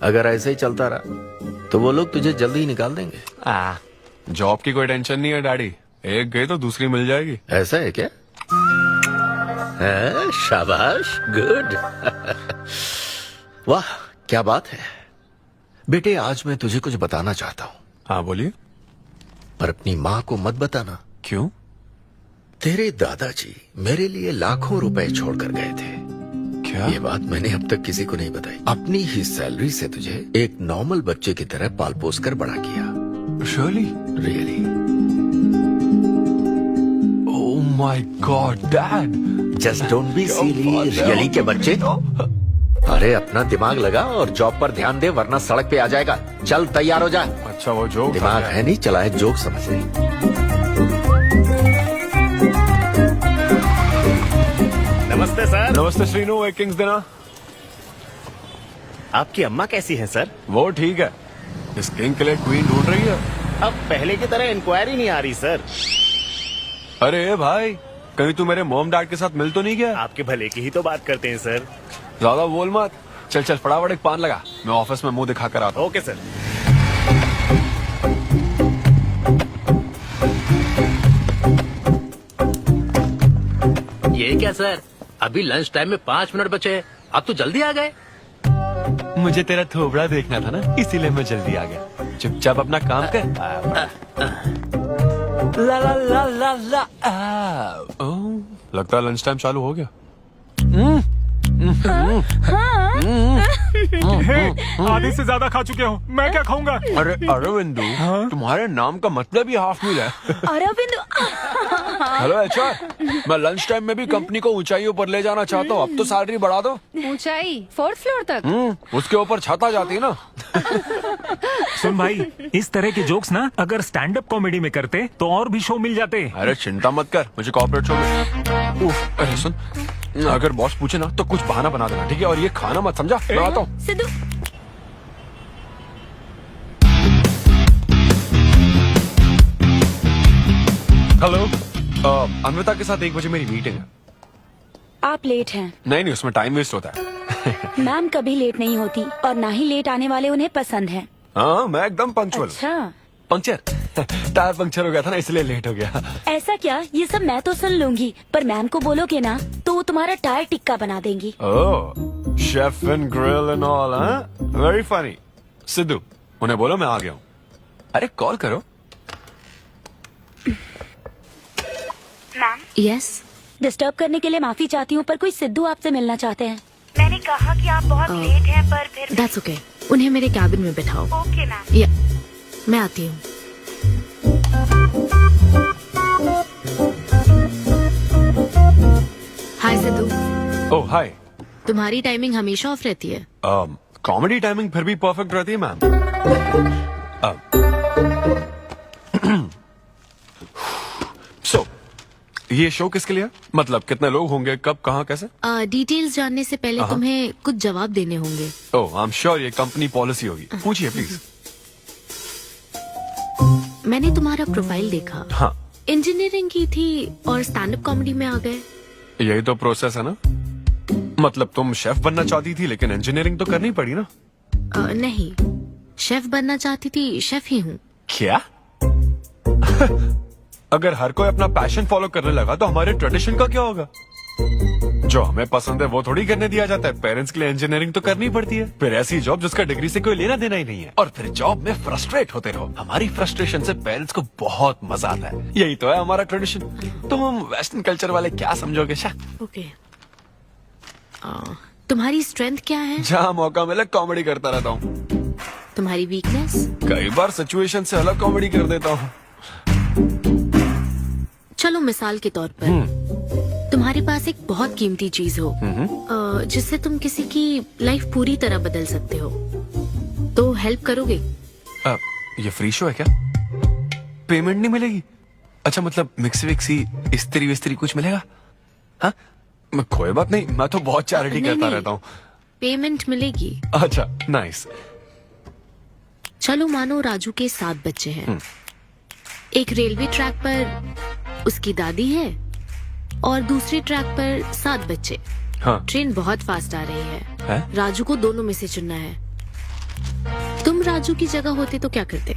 अगर ऐसे ही चलता रहा तो वो लोग तुझे जल्दी ही निकाल देंगे। जॉब की कोई टेंशन नहीं है डैडी, एक गई तो दूसरी मिल जाएगी। ऐसा है क्या? शाबाश, गुड। वाह क्या बात है बेटे। आज मैं तुझे कुछ बताना चाहता हूँ। हाँ बोलिए। पर अपनी माँ को मत बताना। क्यों? तेरे दादाजी मेरे लिए लाखों रुपए छोड़कर गए थे। क्या? ये बात मैंने अब तक किसी को नहीं बताई। अपनी ही सैलरी से तुझे एक नॉर्मल बच्चे की तरह पाल पोस कर बड़ा किया। Really? Oh my God dad, just don't be silly. Really के बच्चे? अरे अपना दिमाग लगा और जॉब पर ध्यान दे, वरना सड़क पे आ जाएगा। चल तैयार हो जा। अच्छा वो जोक दिमाग है नहीं, चला है जोक समझ नहीं। नमस्ते सर। नमस्ते श्रीनु, एक किंग्स देना। आपकी अम्मा कैसी हैं सर? वो ठीक है, इस किंग के लिए क्वीन ढूंढ रही है। अब पहले की तरह इंक्वायरी नहीं आ रही सर। अरे भाई, कहीं तू मेरे मॉम डैड के साथ मिल तो नहीं गया? आपके भले की ही तो बात करते हैं सर। ज्यादा बोल मत। चल चल फटाफट एक पान लगा, मैं ऑफिस में मुंह दिखा कर आता हूँ। Okay sir. ये क्या सर, अभी लंच टाइम में 5 मिनट बचे हैं, आप तो जल्दी आ गए। मुझे तेरा थोबड़ा देखना था ना, इसीलिए मैं जल्दी आ गया। चुपचाप अपना काम कर। ला ला ला ला ला। लगता है लंच टाइम चालू हो गया। आधे से ज्यादा खा चुके हो, मैं क्या खाऊंगा? अरे अरविंदु, तुम्हारे नाम का मतलब ही हाफ मील है। अरविंद। हेलो एचआर, मैं लंच टाइम में भी कंपनी को ऊंचाइयों पर ले जाना चाहता हूँ। अब तो सैलरी बढ़ा दो। ऊंचाई 4th फ्लोर तक? उसके ऊपर छत आ जाती है ना। सुन भाई, इस तरह के जोक्स ना अगर स्टैंड अप कॉमेडी में करते तो और भी शो मिल जाते। अरे चिंता मत कर, मुझे कॉर्पोरेट शो में। उफ, अरे सुन, अगर बॉस पूछे ना तो कुछ बहाना बना देना, ठीक है? और ये खाना मत, समझा? मैं आता हूँ। सिद्धू। हेलो, अन्विता के साथ 1 बजे मेरी मीटिंग है। आप लेट हैं। नहीं, उसमें टाइम वेस्ट होता है। मैम कभी लेट नहीं होती और ना ही लेट आने वाले उन्हें पसंद हैं। हाँ, मैं एकदम पंक्चुअल। अच्छा। पंक्चर टायर पंक्चर हो गया था ना, इसलिए लेट हो गया। ऐसा क्या? ये सब मैं तो सुन लूंगी, पर मैम को बोलोगे ना तो वो तुम्हारा टायर टिक्का बना देंगी। Oh, chef and grill and all, हाँ? Very funny. सिद्धू, उन्हें बोलो मैं आ गया हूँ। अरे कॉल करो। मैम, यस, डिस्टर्ब करने के लिए माफी चाहती हूँ, पर कोई सिद्धू आपसे मिलना चाहते हैं। मैंने कहा कि आप बहुत लेट हैं, पर फिर दैट्स ओके। उन्हें मेरे कैबिन में बिठाओ। Okay ma'am. या, मैं आती हूँ। हाय सिद्धू। ओह हाय। तुम्हारी टाइमिंग हमेशा ऑफ रहती है? कॉमेडी टाइमिंग फिर भी परफेक्ट रहती है मैम। सो ये शो किसके लिए? मतलब कितने लोग होंगे, कब, कहाँ, कैसे? डिटेल्स जानने से पहले तुम्हें कुछ जवाब देने होंगे। ओह, आई एम श्योर ये कंपनी पॉलिसी होगी। पूछिए प्लीज। मैंने तुम्हारा प्रोफाइल देखा। हाँ, इंजीनियरिंग की थी और स्टैंड अप कॉमेडी में आ गए। यही तो प्रोसेस है ना। मतलब तुम शेफ बनना चाहती थी, लेकिन इंजीनियरिंग तो करनी पड़ी ना। नहीं, शेफ बनना चाहती थी, शेफ ही हूँ। क्या? अगर हर कोई अपना पैशन फॉलो करने लगा तो हमारे ट्रेडिशन का क्या होगा? जो हमें पसंद है वो थोड़ी करने दिया जाता है। पेरेंट्स के लिए इंजीनियरिंग तो करनी पड़ती है, फिर ऐसी जॉब जिसका डिग्री से कोई लेना देना ही नहीं है, और फिर जॉब में फ्रस्ट्रेट होते रहो। हमारी फ्रस्ट्रेशन से पेरेंट्स को बहुत मजा आता है। यही तो है हमारा ट्रेडिशन। तुम वेस्टर्न कल्चर वाले क्या समझोगे? ओके। तुम्हारी स्ट्रेंथ क्या है? जहाँ मौका मिले कॉमेडी करता रहता हूँ। तुम्हारी वीकनेस? कई बार सिचुएशन से अलग कॉमेडी कर देता हूँ। चलो मिसाल के तौर पर तुम्हारे पास एक बहुत कीमती चीज हो जिससे तुम किसी की लाइफ पूरी तरह बदल सकते हो, तो हेल्प करोगे? ये फ्री शो है क्या? पेमेंट नहीं मिलेगी? अच्छा, मतलब मिक्सी विक्सी इस्त्री विस्त्री कुछ मिलेगा? हाँ, कोई बात नहीं, मैं तो बहुत चैरिटी करता रहता हूँ। पेमेंट मिलेगी। अच्छा, नाइस। चलो मानो राजू के 7 बच्चे हैं। एक रेलवे ट्रैक पर उसकी दादी है और दूसरे ट्रैक पर 7 बच्चे। हाँ। ट्रेन बहुत फास्ट आ रही है। राजू को दोनों में से चुनना है। तुम राजू की जगह होते तो क्या करते?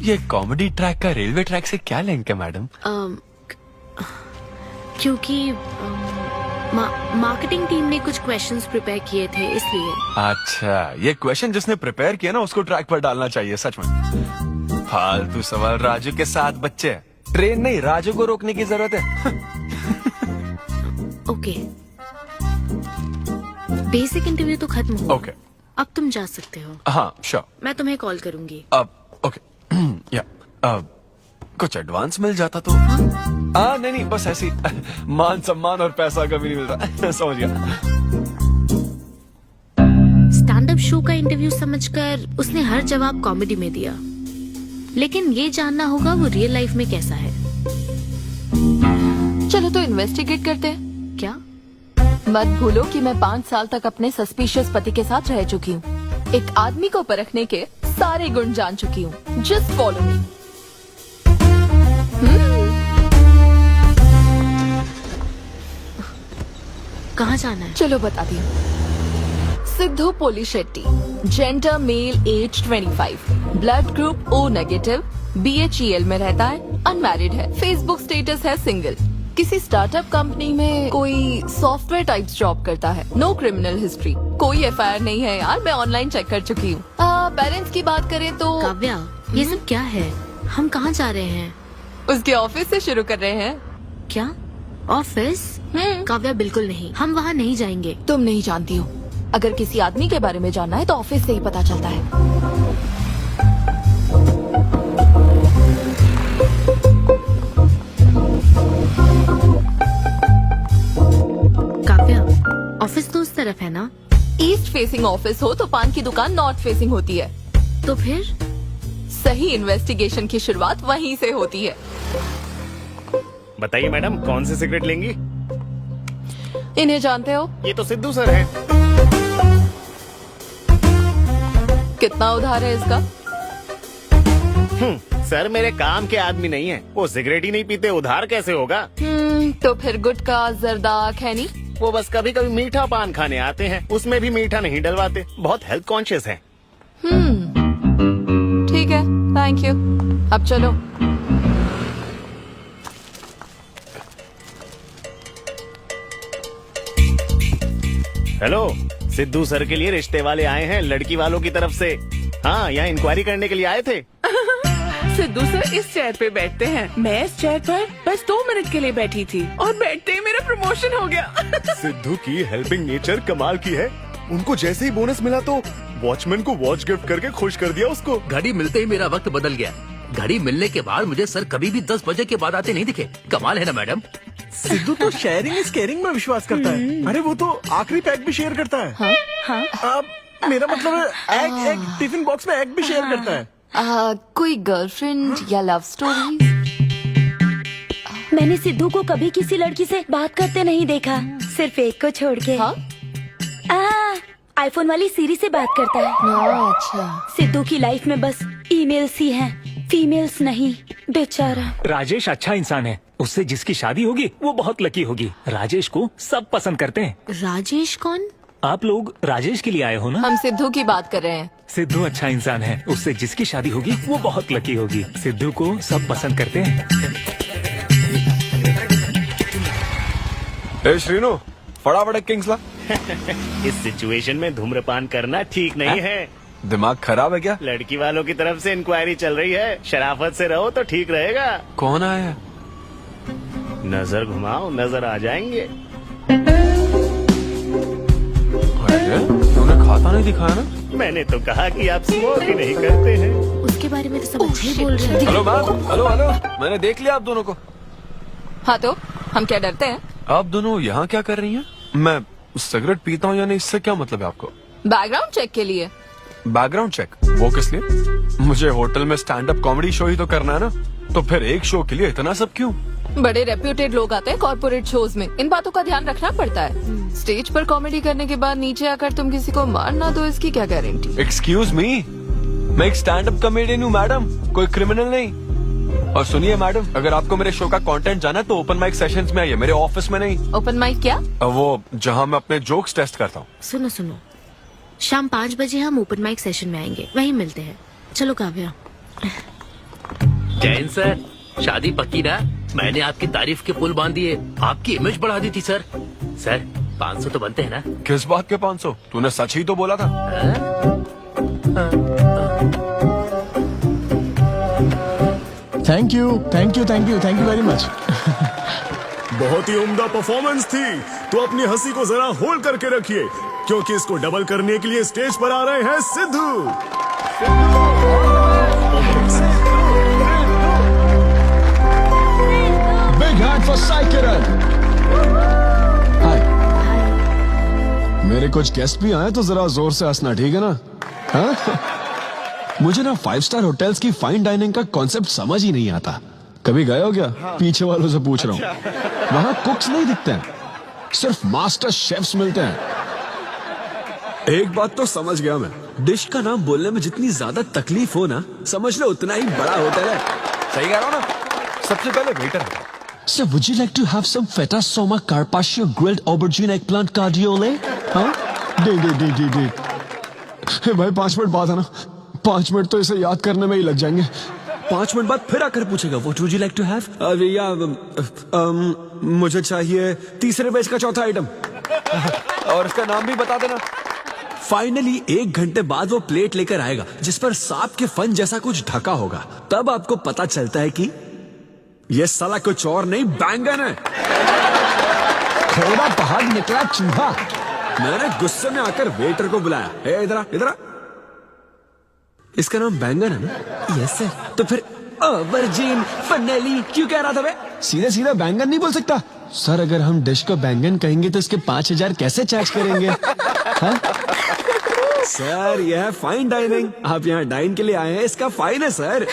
ये कॉमेडी ट्रैक का रेलवे ट्रैक से क्या लिंक है मैडम? क्योंकि मार्केटिंग टीम ने कुछ क्वेश्चंस प्रिपेयर किए थे, इसलिए। अच्छा, ये क्वेश्चन जिसने प्रिपेयर किया ना उसको ट्रैक पर डालना चाहिए। सच में फालतू सवाल। राजू के 7 बच्चे हैं, ट्रेन नहीं, राजू को रोकने की जरूरत है। ओके, बेसिक इंटरव्यू तो खत्म हो। ओके, अब तुम जा सकते हो। हाँ श्योर। मैं तुम्हें कॉल करूंगी। अब ओके। या कुछ एडवांस मिल जाता तो। नहीं, बस ऐसी मान सम्मान और पैसा कभी नहीं मिलता। समझ गया। शो का इंटरव्यू समझकर उसने हर जवाब कॉमेडी में दिया, लेकिन ये जानना होगा वो रियल लाइफ में कैसा है। चलो तो इन्वेस्टिगेट करते हैं। क्या? मत भूलो कि मैं 5 साल तक अपने सस्पिशियस पति के साथ रह चुकी हूँ। एक आदमी को परखने के सारे गुण जान चुकी हूँ। Just follow me. कहाँ जाना है? चलो बताती हूँ। Siddhu Polishetty, gender male, age 25, blood group O negative, BHEL में रहता है, अनमैरिड है, फेसबुक स्टेटस है सिंगल, किसी स्टार्टअप कंपनी में कोई सॉफ्टवेयर टाइप्स जॉब करता है, नो क्रिमिनल हिस्ट्री, कोई FIR नहीं है यार, मैं ऑनलाइन चेक कर चुकी हूँ। पेरेंट्स की बात करें तो काव्या, ये सब क्या है? हम कहाँ जा रहे हैं? उसके ऑफिस से शुरू कर रहे हैं। क्या ऑफिस? काव्या बिल्कुल नहीं, हम वहाँ नहीं जाएंगे। तुम नहीं जानती हो, अगर किसी आदमी के बारे में जानना है तो ऑफिस से ही पता चलता है। काव्या, ऑफिस तो उस तरफ है ना? ईस्ट फेसिंग ऑफिस हो तो पान की दुकान नॉर्थ फेसिंग होती है। तो फिर सही इन्वेस्टिगेशन की शुरुआत वहीं से होती है। बताइए मैडम, कौन सी सिगरेट लेंगी? इन्हें जानते हो? ये तो सिद्धू सर है। कितना उधार है इसका? सर मेरे काम के आदमी नहीं है, वो सिगरेट ही नहीं पीते, उधार कैसे होगा? तो फिर गुटखा, जर्दा, खैनी? वो बस कभी कभी मीठा पान खाने आते हैं, उसमें भी मीठा नहीं डलवाते, बहुत हेल्थ कॉन्शियस है। ठीक है, थैंक यू। अब चलो। हेलो, सिद्धू सर के लिए रिश्ते वाले आए हैं लड़की वालों की तरफ से। हाँ, यहाँ इंक्वायरी करने के लिए आए थे। सिद्धू सर इस चेयर पे बैठते हैं, मैं इस चेयर पर बस 2 मिनट के लिए बैठी थी और बैठते ही मेरा प्रमोशन हो गया। सिद्धू की हेल्पिंग नेचर कमाल की है। उनको जैसे ही बोनस मिला तो वॉचमैन को वॉच गिफ्ट करके खुश कर दिया उसको। घड़ी मिलते ही मेरा वक्त बदल गया। घड़ी मिलने के बाद मुझे सर कभी भी 10 बजे के बाद आते नहीं दिखे। कमाल है ना मैडम? सिद्धू तो शेयरिंग इज केयरिंग में विश्वास करता है। अरे वो तो आखिरी पैक भी शेयर करता है। हाँ? मेरा मतलब है एग टिफिन बॉक्स में एग भी शेयर करता है। कोई गर्लफ्रेंड या लव स्टोरी? मैंने सिद्धू को कभी किसी लड़की से बात करते नहीं देखा, सिर्फ एक को छोड़ के। हाँ? आईफोन वाली सीरी से बात करता है। अच्छा। सिद्धू की लाइफ में बस ईमेल्स ही हैं, फीमेल्स नहीं, बेचारा। राजेश अच्छा इंसान है, उससे जिसकी शादी होगी वो बहुत लकी होगी। राजेश को सब पसंद करते हैं। राजेश कौन? आप लोग राजेश के लिए आए हो ना? हम सिद्धू की बात कर रहे हैं। सिद्धू अच्छा इंसान है, उससे जिसकी शादी होगी वो बहुत लकी होगी। सिद्धू को सब पसंद करते हैं। ए श्रीनु, फटाफट एक किंग्स ला। इस सिचुएशन में धूम्रपान करना ठीक नहीं है। दिमाग खराब है क्या? लड़की वालों की तरफ से इंक्वायरी चल रही है, शराफत से रहो तो ठीक रहेगा। कौन आया है? नजर घुमाओ, नजर आ जाएंगे। तूने खाता नहीं दिखाया ना? मैंने तो कहा कि आप स्मोक ही नहीं करते हैं। उसके बारे में तो सब अच्छे ही बोल रहे हैं। हेलो मैम, हेलो हेलो, मैंने देख लिया आप दोनों को। हाँ तो हम क्या डरते हैं? आप दोनों यहाँ क्या कर रही हैं? मैं सिगरेट पीता हूँ या नहीं, इससे क्या मतलब है आपको? बैकग्राउंड चेक के लिए। Background check? वो किस लिए? मुझे होटल में स्टैंड अप कॉमेडी शो ही तो करना है ना, तो फिर एक शो के लिए इतना सब क्यों? बड़े रेप्यूटेड लोग आते हैं कॉर्पोरेट शोज में, इन बातों का ध्यान रखना पड़ता है। स्टेज पर कॉमेडी करने के बाद नीचे आकर तुम किसी को मार ना दो, इसकी क्या गारंटी? एक्सक्यूज मी, मैं एक स्टैंड अप कॉमेडियन हूँ मैडम, कोई क्रिमिनल नहीं। और सुनिए मैडम, अगर आपको मेरे शो का कंटेंट जाना है तो ओपन माइक सेशंस में आइए, मेरे ऑफिस में नहीं। ओपन माइक क्या? वो जहाँ मैं अपने जोक्स टेस्ट करता हूँ। सुनो सुनो, शाम 5 बजे हम ओपन माइक सेशन में आएंगे, वहीं मिलते हैं। चलो काव्या। जैन सर, शादी पक्की ना? मैंने आपकी तारीफ के पुल बांध दिए, आपकी इमेज बढ़ा दी थी सर। सर 500 तो बनते हैं ना? किस बात के 500? तूने सच ही तो बोला था। Thank you thank you thank you thank you very much. बहुत ही उम्दा परफॉर्मेंस थी, तो अपनी हंसी को जरा होल्ड करके रखिए, क्योंकि इसको डबल करने के लिए स्टेज पर आ रहे हैं Siddhu. Big hand for Sai Kiran. Hi. मेरे कुछ गेस्ट भी आए तो जरा जोर से हंसना, ठीक है ना? हाँ? मुझे ना 5 स्टार होटल्स की फाइन डाइनिंग का कॉन्सेप्ट समझ ही नहीं आता। कभी गए हो क्या? पीछे वालों से पूछ रहा हूँ। वहाँ कुक्स नहीं दिखते हैं, सिर्फ मास्टर शेफ्स मिलते हैं। एक बात तो समझ गया मैं, डिश का नाम बोलने में जितनी ज्यादा तकलीफ हो ना, समझ लो उतना ही बड़ा होटल है। सही कह रहा हूँ ना? सबसे पहले वेटर है। So would you like to have some feta soma carpaccio grilled aubergine eggplant cardiole? हाँ? दे। हे भाई 5 मिनट बाद है ना, 5 मिनट तो इसे याद करने में ही लग जाएंगे। 5 मिनट बाद फिर आकर पूछेगा What would you like to have? मुझे चाहिए तीसरे बेच का चौथा आइटम। और इसका नाम भी बता देना। फाइनली 1 घंटे बाद वो प्लेट लेकर आएगा जिस पर सांप के फन जैसा कुछ ढका होगा। तब आपको पता चलता है कि ये साला कुछ और नहीं, बैंगन है। थोड़ा पहाड़ निकला चूहा। मैंने गुस्से में आकर वेटर को बुलाया, हे इधर आ, इधर आ। इसका नाम बैंगन है ना? Yes sir. तो फिर ऑबरजीन फनेली क्यों कह रहा था बे? सीधे सीधे बैंगन नहीं बोल सकता? सर अगर हम डिश को बैंगन कहेंगे तो इसके 5000 कैसे चार्ज करेंगे? हाँ? सर यह है फाइन डाइनिंग, आप यहाँ डाइन के लिए आए हैं, इसका फाइन है sir.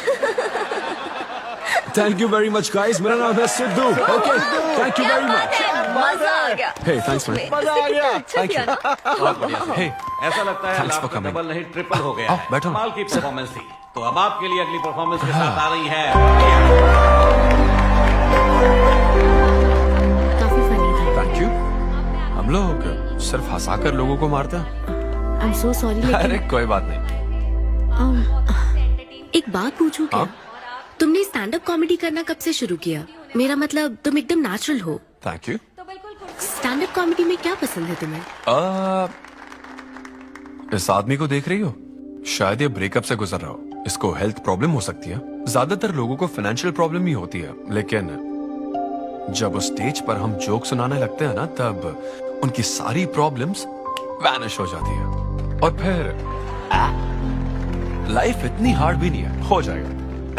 Thank you very much guys, मेरा नाम है Sidhu. Okay, thank you very much. मजा आ गया। हे थैंक्स मैन। मजा आ गया। Thank you. हे, ऐसा लगता है लास्ट में डबल नहीं ट्रिपल हो गया है। बैठो। कमाल की परफॉर्मेंस थी। तो अब आपके लिए अगली परफॉर्मेंस के साथ आ रही है। काफी फनी था। Thank you. हम लोग सिर्फ हंसाकर लोगों को मारते हैं। आई एम सो सॉरी। अरे कोई बात नहीं। एक बात पूछूं क्या? तुमने स्टैंड अप कॉमेडी करना कब से शुरू किया? मेरा मतलब तुम एकदम नेचुरल हो। Thank you. Stand up comedy में क्या पसंद है तुम्हें? इस आदमी को देख रही हो? शायद ये ब्रेकअप से गुजर रहा हो। इसको हेल्थ प्रॉब्लम हो सकती है। ज्यादातर लोगों को फाइनेंशियल प्रॉब्लम ही होती है, लेकिन जब उस स्टेज पर हम जोक सुनाने लगते हैं ना, तब उनकी सारी प्रॉब्लम्स वैनिश हो जाती है। और फिर लाइफ इतनी हार्ड भी नहीं है, हो जाएगा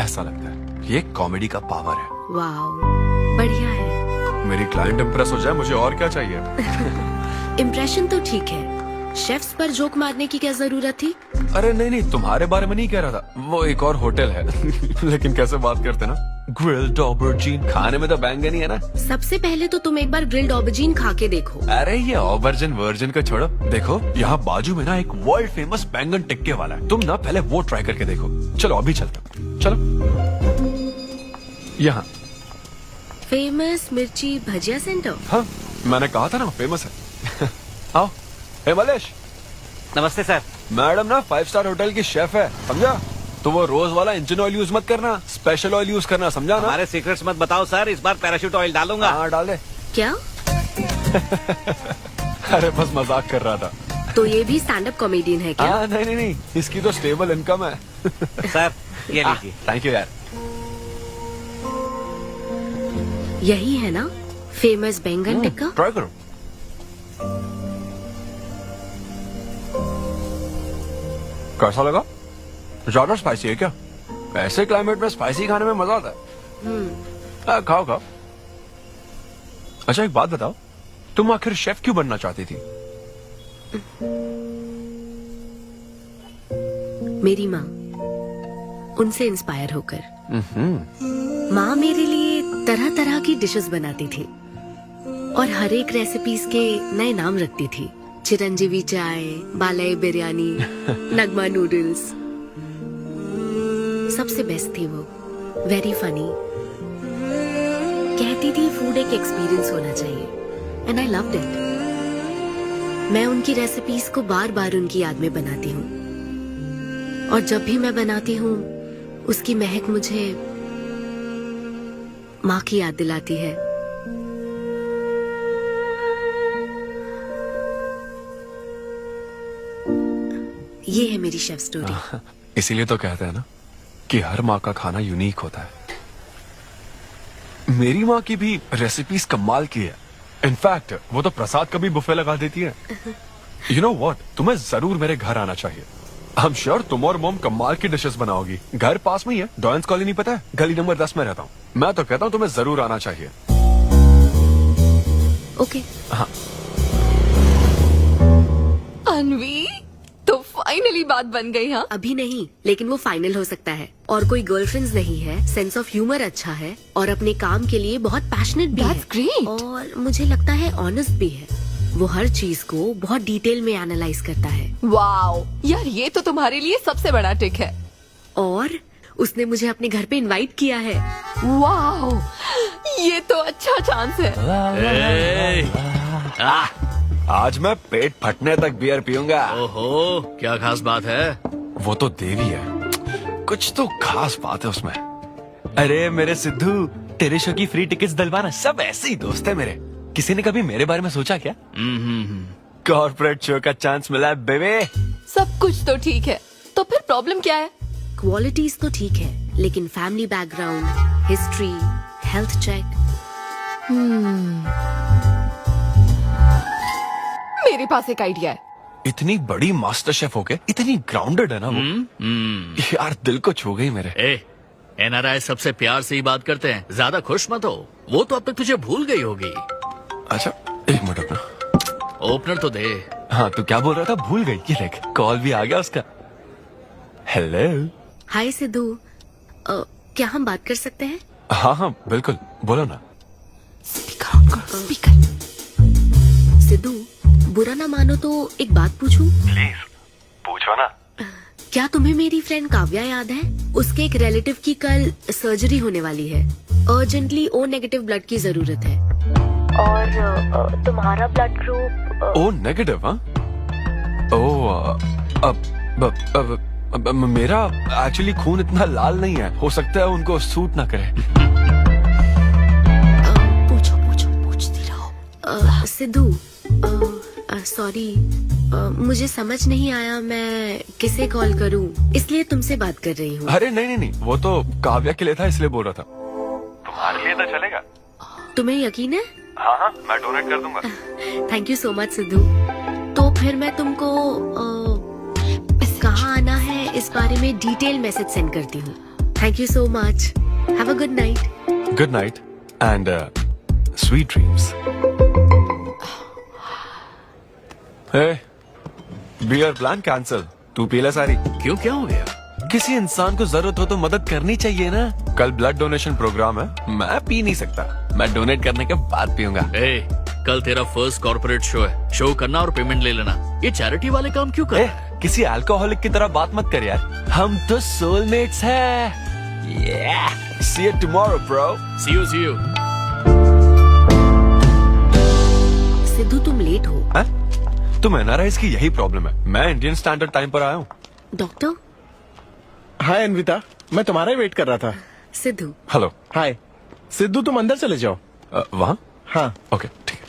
ऐसा लगता है। ये कॉमेडी का पावर है। वाओ, बढ़िया है। मेरी क्लाइंट इंप्रेस हो जाए, मुझे और क्या चाहिए? इम्प्रेशन तो ठीक है, शेफ्स पर जोक मारने की क्या जरूरत थी? अरे नहीं, तुम्हारे बारे में नहीं कह रहा था, वो एक और होटल है। लेकिन कैसे बात करते ना, ग्रिल्ड ऑबरजीन खाने में तो बैंगन ही है ना। सबसे पहले तो तुम एक बार ग्रिल्ड ऑबरजीन खा के देखो। अरे ये ऑबरजीन वर्जिन का छोड़ो, देखो यहाँ बाजू में ना एक वर्ल्ड फेमस बैंगन टिक्के वाला है, तुम ना पहले वो ट्राई करके देखो। चलो अभी चलता, चलो यहाँ। फेमस मिर्ची भजिया सेंटर। हाँ, मैंने कहा था ना फेमस है। आओ। हे मलेश। नमस्ते सर। मैडम ना 5 स्टार होटल की शेफ है, समझा? तो वो रोज वाला इंजन ऑयल यूज मत करना, स्पेशल ऑयल यूज करना, समझा ना? हमारे सीक्रेट्स मत बताओ सर, इस बार पैराशूट ऑयल डालूंगा। हाँ डाल दे। क्या? अरे बस मजाक कर रहा था। तो ये भी स्टैंड अप कॉमेडियन है क्या? नहीं, इसकी तो स्टेबल इनकम है। सर ये लीजिए। थैंक यू यार। यही है ना फेमस बैंगन टिक्का? ट्राई करो। कैसा लगा? ज्यादा स्पाइसी है क्या? ऐसे क्लाइमेट में स्पाइसी खाने में मजा आता है। खाओ। अच्छा एक बात बताओ, तुम आखिर शेफ क्यों बनना चाहती थी? मेरी माँ, उनसे इंस्पायर होकर। माँ मेरे लिए तरह तरह की डिशेस बनाती थी और हर एक रेसिपीज के नए नाम रखती थी। चिरंजीवी चाय, बालाई बिरयानी, नगमा नूडल्स। सबसे बेस्ट थी वो, वेरी फनी। कहती थी फूड एक एक्सपीरियंस होना चाहिए एंड आई लव्ड इट। मैं उनकी रेसिपीज को बार बार उनकी याद में बनाती हूँ और जब भी मैं बनाती हूँ उसकी महक मुझे माँ की याद दिलाती है। ये है मेरी शेफ स्टोरी। इसीलिए तो कहते हैं ना कि हर माँ का खाना यूनिक होता है। मेरी माँ की भी रेसिपीज कमाल की है। इनफैक्ट वो तो प्रसाद का भी बुफे लगा देती है। यू नो व्हाट, तुम्हें जरूर मेरे घर आना चाहिए। आई एम श्योर तुम और मोम कमाल की डिशेस बनाओगी। घर पास में ही है, डॉयंस कॉलोनी पता है? गली नंबर 10 में रहता हूँ। मैं तो कहता हूँ तुम्हें जरूर आना चाहिए। ओके। हाँ अन्वी, तो फाइनली बात बन गई। हाँ, अभी नहीं, लेकिन वो फाइनल हो सकता है। और कोई गर्लफ्रेंड्स नहीं है, सेंस ऑफ ह्यूमर अच्छा है और अपने काम के लिए बहुत पैशनेट भी है। ग्रेट। और मुझे लगता है ऑनेस्ट भी है। वो हर चीज को बहुत डिटेल में एनालाइज करता है। वाओ यार, ये तो तुम्हारे लिए सबसे बड़ा टिक है। और उसने मुझे अपने घर पे इनवाइट किया है। वाओ, ये तो अच्छा चांस है। आज मैं पेट फटने तक बियर पीऊंगा। ओहो, क्या खास बात है? वो तो देवी है, कुछ तो खास बात है उसमें। अरे मेरे सिद्धू, तेरे शो की फ्री टिकट्स दिलवाना, सब ऐसे ही दोस्त है मेरे। किसी ने कभी मेरे बारे में सोचा क्या? कॉर्पोरेट शो का चांस मिला है बेबे। सब कुछ तो ठीक है, तो फिर प्रॉब्लम क्या है? क्वालिटीज तो ठीक है, लेकिन family background, history, health check. मेरे पास एक आइडिया है। इतनी बड़ी मास्टर शेफ हो गए, इतनी ग्राउंडेड है ना वो। यार दिल को छू गई मेरे। एनआरआई सबसे प्यार से ही बात करते हैं, ज्यादा खुश मत हो। वो तो अब तक तुझे भूल गई होगी। अच्छा एक मिनट अपना ओपनर तो दे। हाँ तू क्या बोल रहा था? भूल गई। ये देख, कॉल भी आ गया उसका। हेलो। हाय सिद्धू, क्या हम बात कर सकते हैं? हाँ हाँ बिल्कुल, बोलो ना। स्पीकर। सिद्धू, बुरा ना मानो तो एक बात पूछूं? प्लीज पूछो ना। क्या तुम्हें मेरी फ्रेंड काव्या याद है? उसके एक रिलेटिव की कल सर्जरी होने वाली है। अर्जेंटली O नेगेटिव ब्लड की जरूरत है। और तुम्हारा ब्लड ग्रुप? O negative? हाँ। अब मेरा एक्चुअली खून इतना लाल नहीं है, हो सकता है उनको सूट ना करे। पूछती रहो। सिद्धू, सॉरी, मुझे समझ नहीं आया मैं किसे कॉल करूं, इसलिए तुमसे बात कर रही हूँ। अरे नहीं, वो तो काव्या के लिए था, इसलिए बोल रहा था। तुम्हारे लिए तो चलेगा? तुम्हें यकीन है? हाँ, मैं डोनेट कर दूंगा। Thank you so much Sidhu. तो फिर मैं तुमको कहाँ आना है इस बारे में डिटेल मैसेज सेंड करती हूँ। Thank you so much. Have a good night. Good night and sweet dreams. Beer plan cancel. तू पी ले सारी। क्यों, क्या हो गया? किसी इंसान को जरूरत हो तो मदद करनी चाहिए ना। कल ब्लड डोनेशन प्रोग्राम है, मैं पी नहीं सकता। मैं डोनेट करने के बाद पीऊंगा। कल तेरा फर्स्ट कॉर्पोरेट शो है, शो करना और पेमेंट ले लेना। ये चैरिटी वाले काम क्यों कर? किसी अल्कोहलिक की तरह बात मत कर यार, हम तो सोलमेट्स हैं। See you tomorrow, bro. See you. Sidhu तुम लेट हो। तुम एनआरआईज की यही प्रॉब्लम है। मैं इंडियन स्टैंडर्ड टाइम पर आया हूँ। डॉक्टर। हाय अन्विता, मैं तुम्हारा ही वेट कर रहा था। सिद्धू। हेलो। हाय सिद्धू, तुम अंदर चले जाओ। वहाँ? हाँ ओके ठीक है।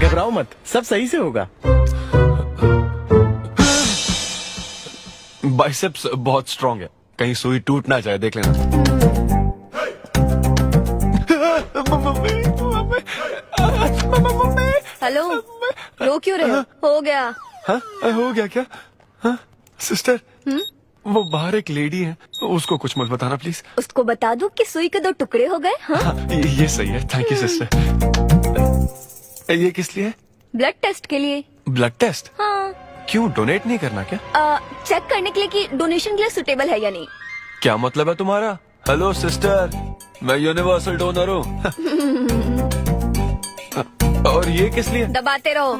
घबराओ मत, सब सही से होगा। बाइसेप्स बहुत स्ट्रांग है, कहीं सुई टूट ना जाए, देख लेना। हेलो, रो क्यों रहे हो? हो गया। हाँ, हो गया क्या? हाँ, सिस्टर, वो बाहर एक लेडी है, उसको कुछ मत बताना प्लीज। उसको बता दो कि सुई के 2 टुकड़े हो गए। हाँ? ये सही है, थैंक यू सिस्टर। ये किस लिए? ब्लड टेस्ट के लिए। Blood test? हाँ। क्यों, डोनेट नहीं करना क्या? चेक करने के लिए कि डोनेशन के लिए सुटेबल है या नहीं। क्या मतलब है तुम्हारा? हेलो सिस्टर, मैं यूनिवर्सल डोनर हूँ। और ये किस लिए? दबाते रहो।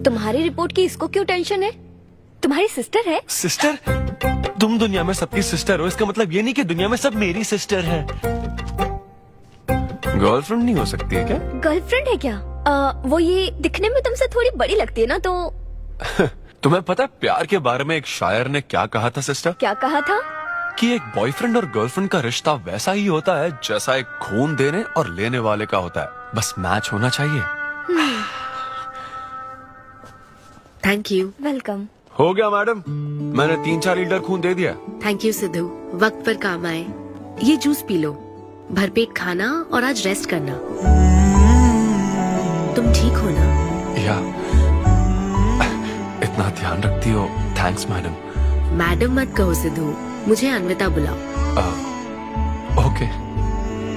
तुम्हारी रिपोर्ट की इसको क्यों टेंशन है? तुम्हारी सिस्टर है। सिस्टर? तुम दुनिया में सबकी सिस्टर हो, इसका मतलब ये नहीं कि दुनिया में सब मेरी सिस्टर है। गर्लफ्रेंड नहीं हो सकती है क्या? गर्लफ्रेंड है क्या? वो ये दिखने में तुमसे थोड़ी बड़ी लगती है ना, तो तुम्हें पता प्यार के बारे में एक शायर ने क्या कहा था सिस्टर? क्या कहा था? कि एक बॉयफ्रेंड और गर्लफ्रेंड का रिश्ता वैसा ही होता है जैसा एक खून देने और लेने वाले का होता है, बस मैच होना चाहिए। Thank you. वेलकम। हो गया मैडम, मैंने 3-4 लीटर खून दे दिया। थैंक यू सिद्धू, वक्त पर काम आए। ये जूस पी लो, भरपेट खाना और आज रेस्ट करना। तुम ठीक हो ना? या इतना ध्यान रखती हो, थैंक्स मैडम। मैडम मत कहो सिद्धू, मुझे अन्विता बुलाओ। ओके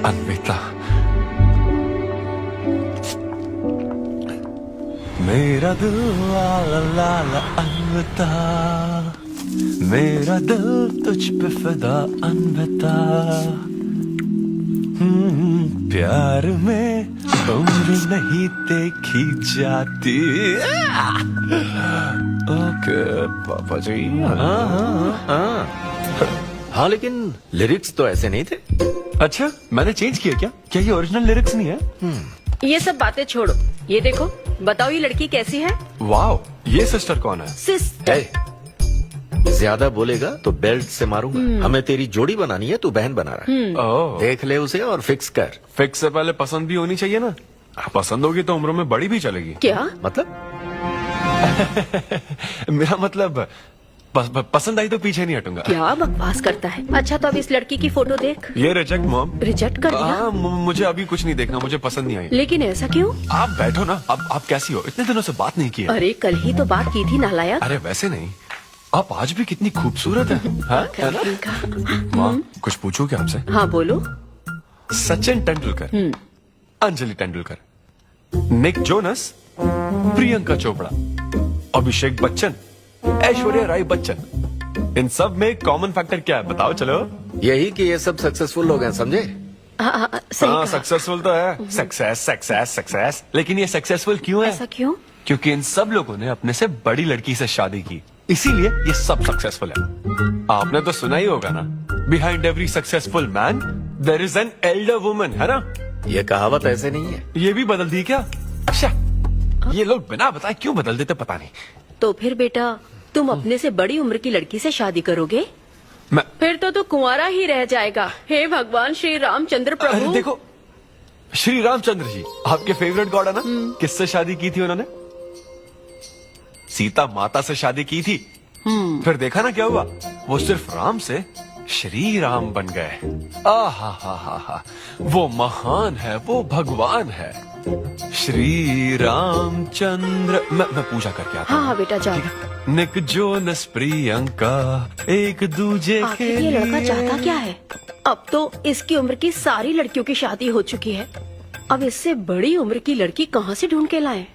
अन्विता। मेरा दिल ला ला ला ला अन्विता, मेरा दिल तुझ पे फिदा अन्विता। प्यार में उम्र नहीं देखी जाती। ओके पापा जी। हाँ लेकिन लिरिक्स तो ऐसे नहीं थे। अच्छा मैंने चेंज किया क्या? क्या ये ओरिजिनल लिरिक्स नहीं है? ये सब बातें छोड़ो, ये देखो, बताओ ये लड़की कैसी है? वाओ, ये सिस्टर कौन है? सिस्टर। ज्यादा बोलेगा तो बेल्ट से मारूंगा। हमें तेरी जोड़ी बनानी है, तू बहन बना रहा है। ओह, देख ले उसे और फिक्स कर। फिक्स से पहले पसंद भी होनी चाहिए ना। पसंद होगी तो उम्र में बड़ी भी चलेगी। क्या मतलब? मेरा मतलब पसंद आई तो पीछे नहीं हटूंगा। क्या बकवास करता है। अच्छा तो अब इस लड़की की फोटो देख। ये रिजेक्ट मॉम। रिजेक्ट कर दिया? हाँ मुझे अभी कुछ नहीं देखना, मुझे पसंद नहीं आई। लेकिन ऐसा क्यों? आप बैठो ना। अब आप कैसी हो? इतने दिनों से बात नहीं की है। अरे कल ही तो बात की थी नालायक। अरे वैसे नहीं, आप आज भी कितनी खूबसूरत है, है ना? माँ कुछ पूछूं क्या आपसे? हाँ बोलो। सचिन तेंदुलकर, अंजलि तेंदुलकर, निक जोनस, प्रियंका चोपड़ा, अभिषेक बच्चन, ऐश्वर्या राय बच्चन, इन सब में कॉमन फैक्टर क्या है बताओ? चलो यही कि ये सब सक्सेसफुल लोग हैं, समझे? हाँ सक्सेसफुल तो है। Success success success. लेकिन ये सक्सेसफुल क्यों है? ऐसा क्यों? क्योंकि इन सब लोगों ने अपने से बड़ी लड़की से शादी की, इसीलिए ये सब सक्सेसफुल है। आपने तो सुना ही होगा ना, behind every successful man there is an elder woman, है ना? ये कहावत ऐसे नहीं है। ये भी बदल दी क्या? अच्छा, ये लोग बिना बताए क्यों बदल देते पता नहीं। तो फिर बेटा तुम अपने से बड़ी उम्र की लड़की से शादी करोगे? फिर तो तू कुंवारा ही रह जाएगा। हे भगवान श्री रामचंद्र प्रभु। अरे देखो, श्री रामचंद्र जी आपके फेवरेट गॉड है ना? किससे शादी की थी उन्होंने? सीता माता से शादी की थी। फिर देखा ना क्या हुआ, वो सिर्फ राम से श्री राम बन गए। आहा, वो महान है, वो भगवान है श्री रामचंद्र। मैं पूजा करके आता हूँ। हाँ बेटा जाओ। निक जोनस प्रियंका एक दूजे के आखिर ये लड़का लिए। चाहता क्या है? अब तो इसकी उम्र की सारी लड़कियों की शादी हो चुकी है, अब इससे बड़ी उम्र की लड़की कहाँ से ढूंढ के लाए?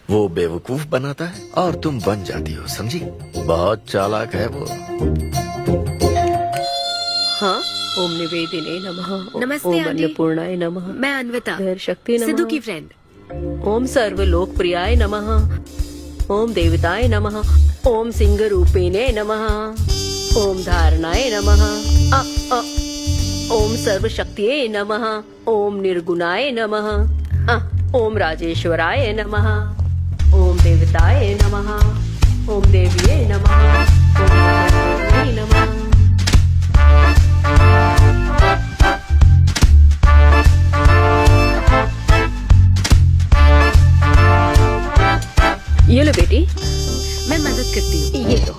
वो बेवकूफ बनाता है और तुम बन जाती हो, समझी? बहुत चालाक है वो। हाँ, ओम निवेदिने नमः। नमस्ते ओम आंटी। अन्नपूर्णाय नमः। मैं अन्विता, धैर्य शक्ति नमः। सिद्धू की फ्रेंड। ओम सर्वलोकप्रियाय नमः। ओम देवताय नमः। ओम सिंह रूपेणे नमः। ओम धारणाय नमः। ओम सर्वशक्तिये नमः। ओम निर्गुणाय नमः। ओम राजेश्वराय नमः। ओम देवताय नमः। ओम देव्ये नमः। ओम भगवते नमः। ये लो बेटी, मैं मदद करती हूँ। ये लो।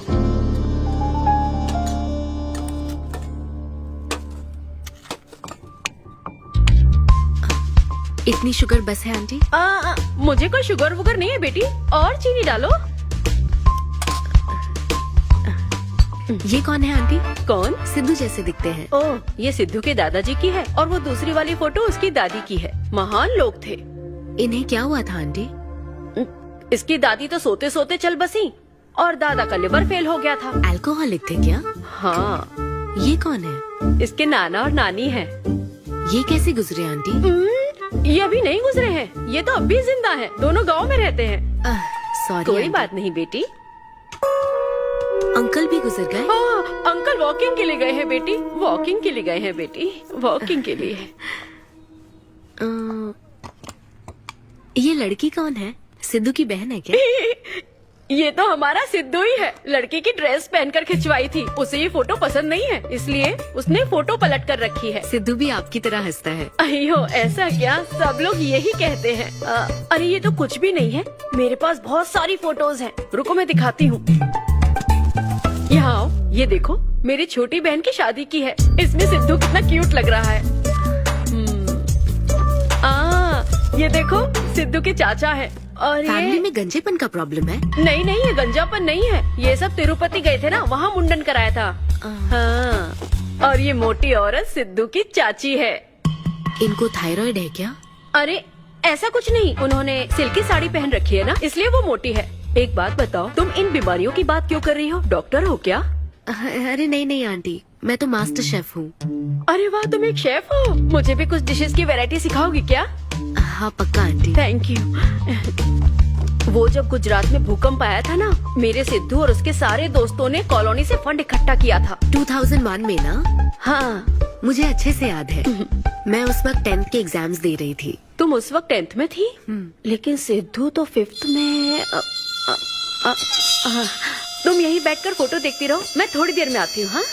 इतनी शुगर बस है आंटी? मुझे कोई शुगर वुगर नहीं है बेटी, और चीनी डालो। ये कौन है आंटी? कौन? सिद्धू जैसे दिखते हैं। ओह, ये सिद्धू के दादाजी की है और वो दूसरी वाली फोटो उसकी दादी की है। महान लोग थे। इन्हें क्या हुआ था आंटी? इसकी दादी तो सोते सोते चल बसी और दादा का लिवर फेल हो गया था। अल्कोहलिक थे क्या? हाँ। ये कौन है? इसके नाना और नानी हैं। ये कैसे गुजरे आंटी? ये अभी नहीं गुजरे हैं, ये तो अब भी जिंदा हैं। दोनों गांव में रहते हैं। सॉरी कोई बात नहीं बेटी। अंकल भी गुजर गए? हाँ, अंकल वॉकिंग के लिए गए हैं बेटी, वॉकिंग के लिए गए हैं बेटी, वॉकिंग के लिए। ये लड़की कौन है? सिद्धू की बहन है क्या? ये तो हमारा सिद्धू ही है। लड़की की ड्रेस पहनकर खिंचवाई थी, उसे ये फोटो पसंद नहीं है, इसलिए उसने फोटो पलट कर रखी है। सिद्धू भी आपकी तरह हंसता है। अयो ऐसा क्या, सब लोग यही कहते हैं। अरे ये तो कुछ भी नहीं है, मेरे पास बहुत सारी फोटोज हैं। रुको मैं दिखाती हूँ। यहाँ आओ, ये देखो मेरी छोटी बहन की शादी की है। इसमें सिद्धू कितना क्यूट लग रहा है। ये देखो सिद्धू के चाचा है। और फैमिली ये में गंजेपन का प्रॉब्लम है? नहीं नहीं, ये गंजापन नहीं है। ये सब तिरुपति गए थे ना, वहाँ मुंडन कराया था। हाँ। और ये मोटी औरत सिद्धू की चाची है। इनको थायराइड है क्या? अरे ऐसा कुछ नहीं, उन्होंने सिल्की साड़ी पहन रखी है ना, इसलिए वो मोटी है। एक बात बताओ, तुम इन बीमारियों की बात क्यों कर रही हो? डॉक्टर हो क्या? अरे नहीं नहीं आंटी, मैं तो मास्टर शेफ हूँ। अरे वाह, तुम एक शेफ हो। मुझे भी कुछ डिशेस की वैरायटी सिखाओगी क्या? हाँ पक्का आंटी। Thank you. वो जब गुजरात में भूकंप आया था ना, मेरे सिद्धू और उसके सारे दोस्तों ने कॉलोनी से फंड इकट्ठा किया था। 2001 में ना? हाँ मुझे अच्छे से याद है। मैं उस वक्त 10th के एग्जाम्स दे रही थी। तुम उस वक्त 10th में थी? लेकिन सिद्धू तो 5th में। तुम यहीं बैठकर फोटो देखती रहो, मैं थोड़ी देर में आती हूँ। हाँ